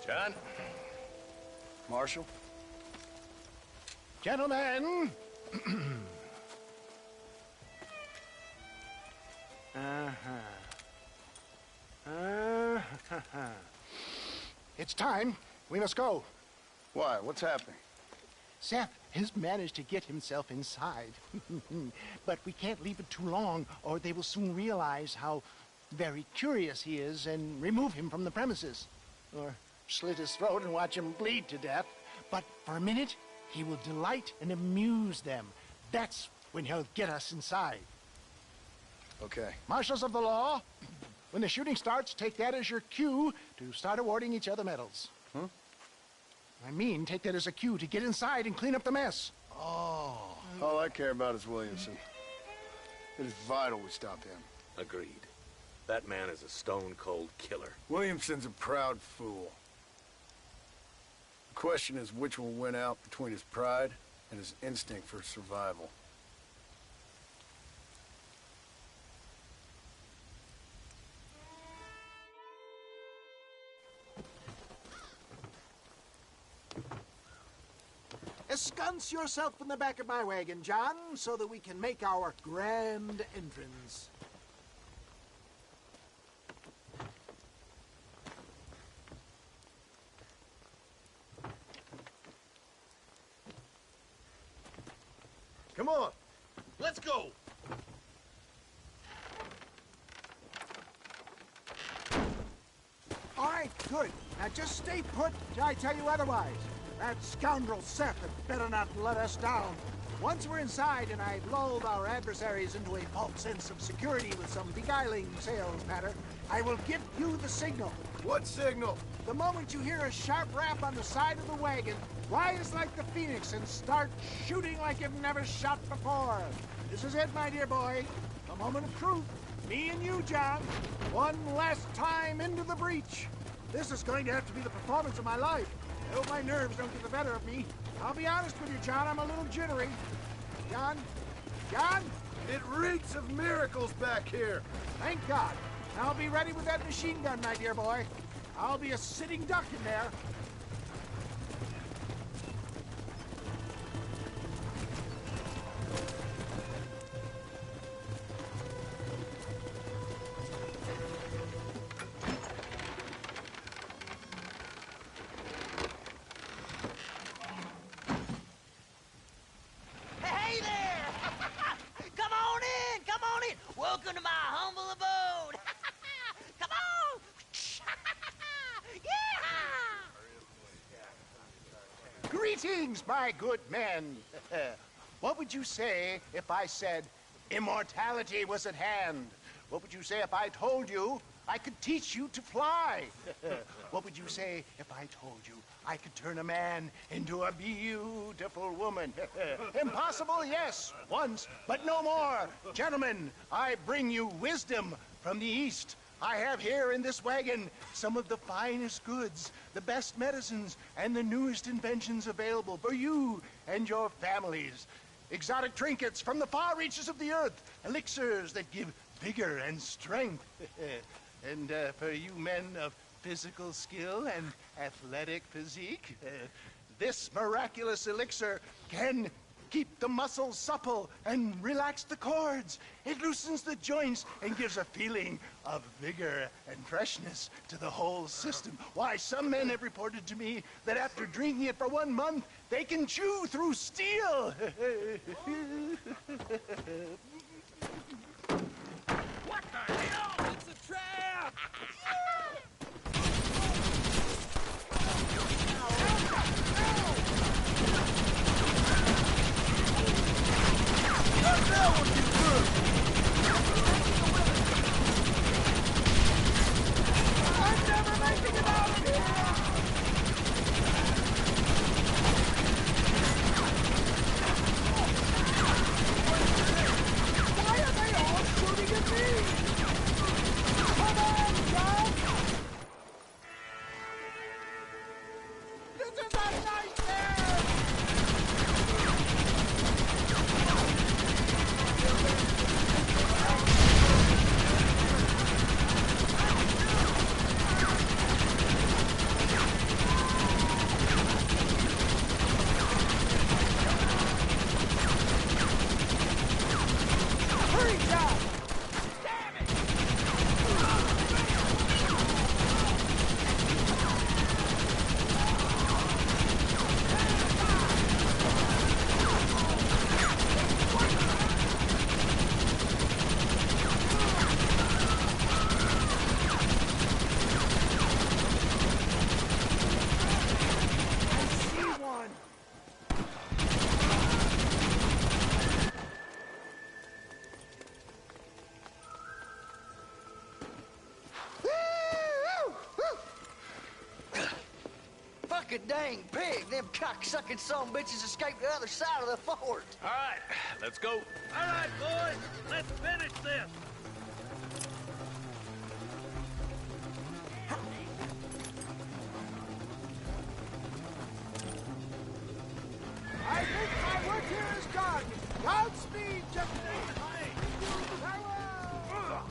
Speaker 7: John?
Speaker 2: Marshal?
Speaker 16: Gentlemen! It's time. We must go.
Speaker 2: Why? What's happening?
Speaker 16: Seth has managed to get himself inside. But we can't leave it too long, or they will soon realize how very curious he is and remove him from the premises. Or slit his throat and watch him bleed to death. But for a minute, he will delight and amuse them. That's when he'll get us inside.
Speaker 2: Okay.
Speaker 16: Marshals of the law, when the shooting starts, take that as your cue to start awarding each other medals.
Speaker 2: Huh?
Speaker 16: I mean, take that as a cue to get inside and clean up the mess.
Speaker 2: Oh. All I care about is Williamson. It is vital we stop him.
Speaker 7: Agreed. That man is a stone-cold killer.
Speaker 2: Williamson's a proud fool. The question is which will win out between his pride and his instinct for survival.
Speaker 16: Ensconce yourself in the back of my wagon, John, so that we can make our grand entrance.
Speaker 20: Come on, let's go.
Speaker 16: All right, good. Now just stay put till I tell you otherwise. That scoundrel Seth had better not let us down. Once we're inside and I've lulled our adversaries into a false sense of security with some beguiling sales patter, I will give you the signal.
Speaker 20: What signal?
Speaker 16: The moment you hear a sharp rap on the side of the wagon, rise like the phoenix and start shooting like you've never shot before. This is it, my dear boy. A moment of truth. Me and you, John. One last time into the breach. This is going to have to be the performance of my life. I hope my nerves don't get the better of me. I'll be honest with you, John, I'm a little jittery. John? John?
Speaker 20: It reeks of miracles back here.
Speaker 16: Thank God. I'll be ready with that machine gun, my dear boy. I'll be a sitting duck in there.
Speaker 13: Hey there! Come on in! Come on in! Welcome to my humble abode! Come on! Yeah!
Speaker 16: Greetings, my good men. What would you say if I said immortality was at hand? What would you say if I told you I could teach you to fly? What would you say if I told you I could turn a man into a beautiful woman? Impossible, yes, once, but no more. Gentlemen, I bring you wisdom from the East. I have here in this wagon some of the finest goods, the best medicines, and the newest inventions available for you and your families. Exotic trinkets from the far reaches of the earth, elixirs that give vigor and strength. And for you men of physical skill and athletic physique, this miraculous elixir can keep the muscles supple and relax the cords. It loosens the joints and gives a feeling of vigor and freshness to the whole system. Why, some men have reported to me that after drinking it for 1 month, they can chew through steel.
Speaker 6: What the hell? It's a trap!
Speaker 20: That would be good.
Speaker 16: I'm never making it out of here! Why are they all shooting at me? Come on, John!
Speaker 12: dang pig. Them cocksucking son bitches escaped the other side of the fort.
Speaker 8: All right, let's go. All right, boys, let's finish this.
Speaker 16: I think my work here is done. Godspeed, gentlemen. Farewell.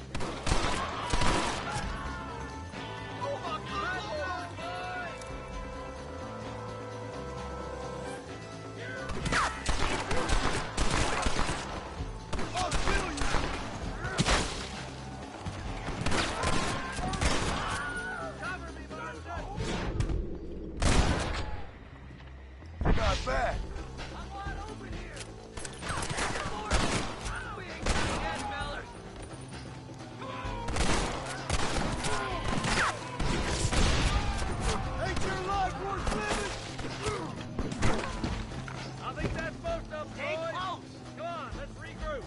Speaker 20: Not bad.
Speaker 16: Ain't your life worth living?
Speaker 8: I think that's most of them, boys. Come on, let's regroup.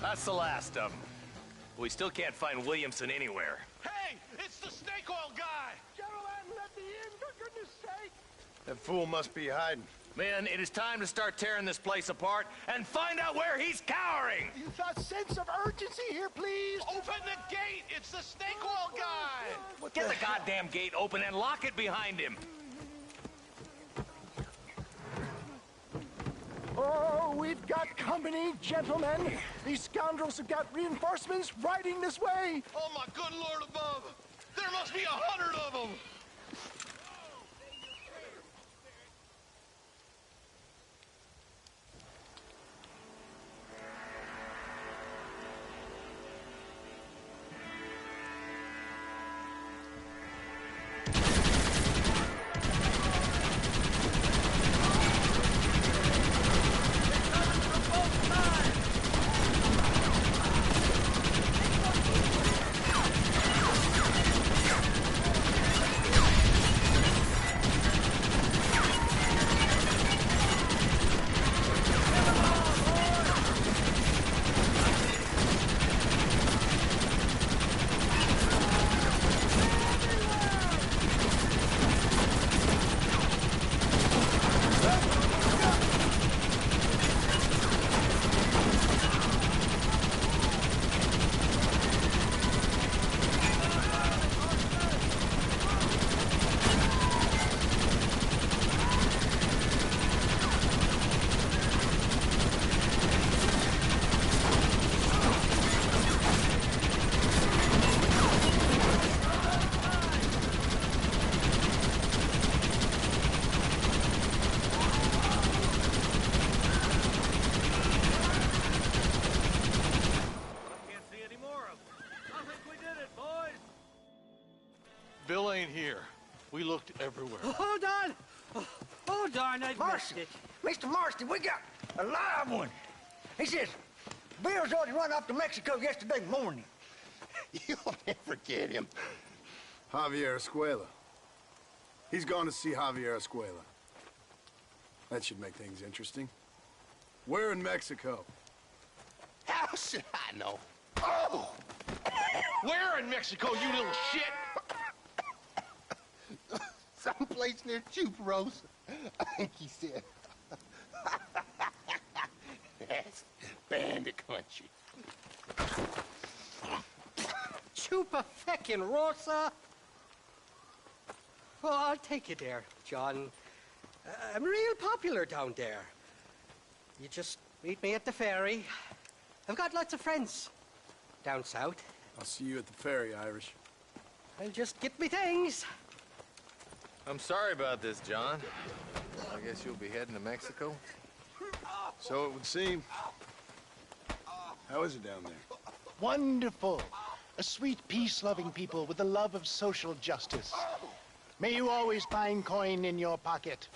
Speaker 18: That's the last of them. We still can't find Williamson anywhere.
Speaker 16: Hey, it's the snake oil guy! Gentlemen, let me in, for goodness sake!
Speaker 2: That fool must be hiding.
Speaker 18: Men, it is time to start tearing this place apart and find out where he's cowering!
Speaker 16: A sense of urgency here, please! Open the gate! It's the snake oil guy!
Speaker 18: Get the goddamn gate open and lock it behind him!
Speaker 16: Oh, we've got company, gentlemen. These scoundrels have got reinforcements riding this way.
Speaker 20: Oh, my good Lord above! There must be 100 of them!
Speaker 16: Bill ain't here. We looked everywhere.
Speaker 22: Hold on! Oh, darn, I missed it.
Speaker 12: Mr. Marston, we got a live one. He says, Bill's already run off to Mexico yesterday morning.
Speaker 2: You'll never get him. Javier Escuela. He's gone to see Javier Escuela. That should make things interesting. Where in Mexico?
Speaker 10: How should I know?
Speaker 16: Oh! Where in Mexico, you little shit?
Speaker 10: Someplace near Chuparosa, I think he said. That's bandit country.
Speaker 22: Chupa-feckin'-rosa? Well, I'll take you there, John. I'm real popular down there. You just meet me at the ferry. I've got lots of friends down south.
Speaker 2: I'll see you at the ferry, Irish.
Speaker 22: I'll just get me things.
Speaker 7: I'm sorry about this, John. I guess you'll be heading to Mexico?
Speaker 2: So it would seem. How is it down there?
Speaker 16: Wonderful. A sweet, peace-loving people with the love of social justice. May you always find coin in your pocket.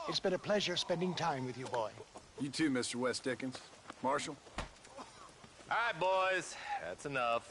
Speaker 16: It's been a pleasure spending time with you, boy.
Speaker 2: You too, Mr. West Dickens. Marshal?
Speaker 18: All right, boys. That's enough.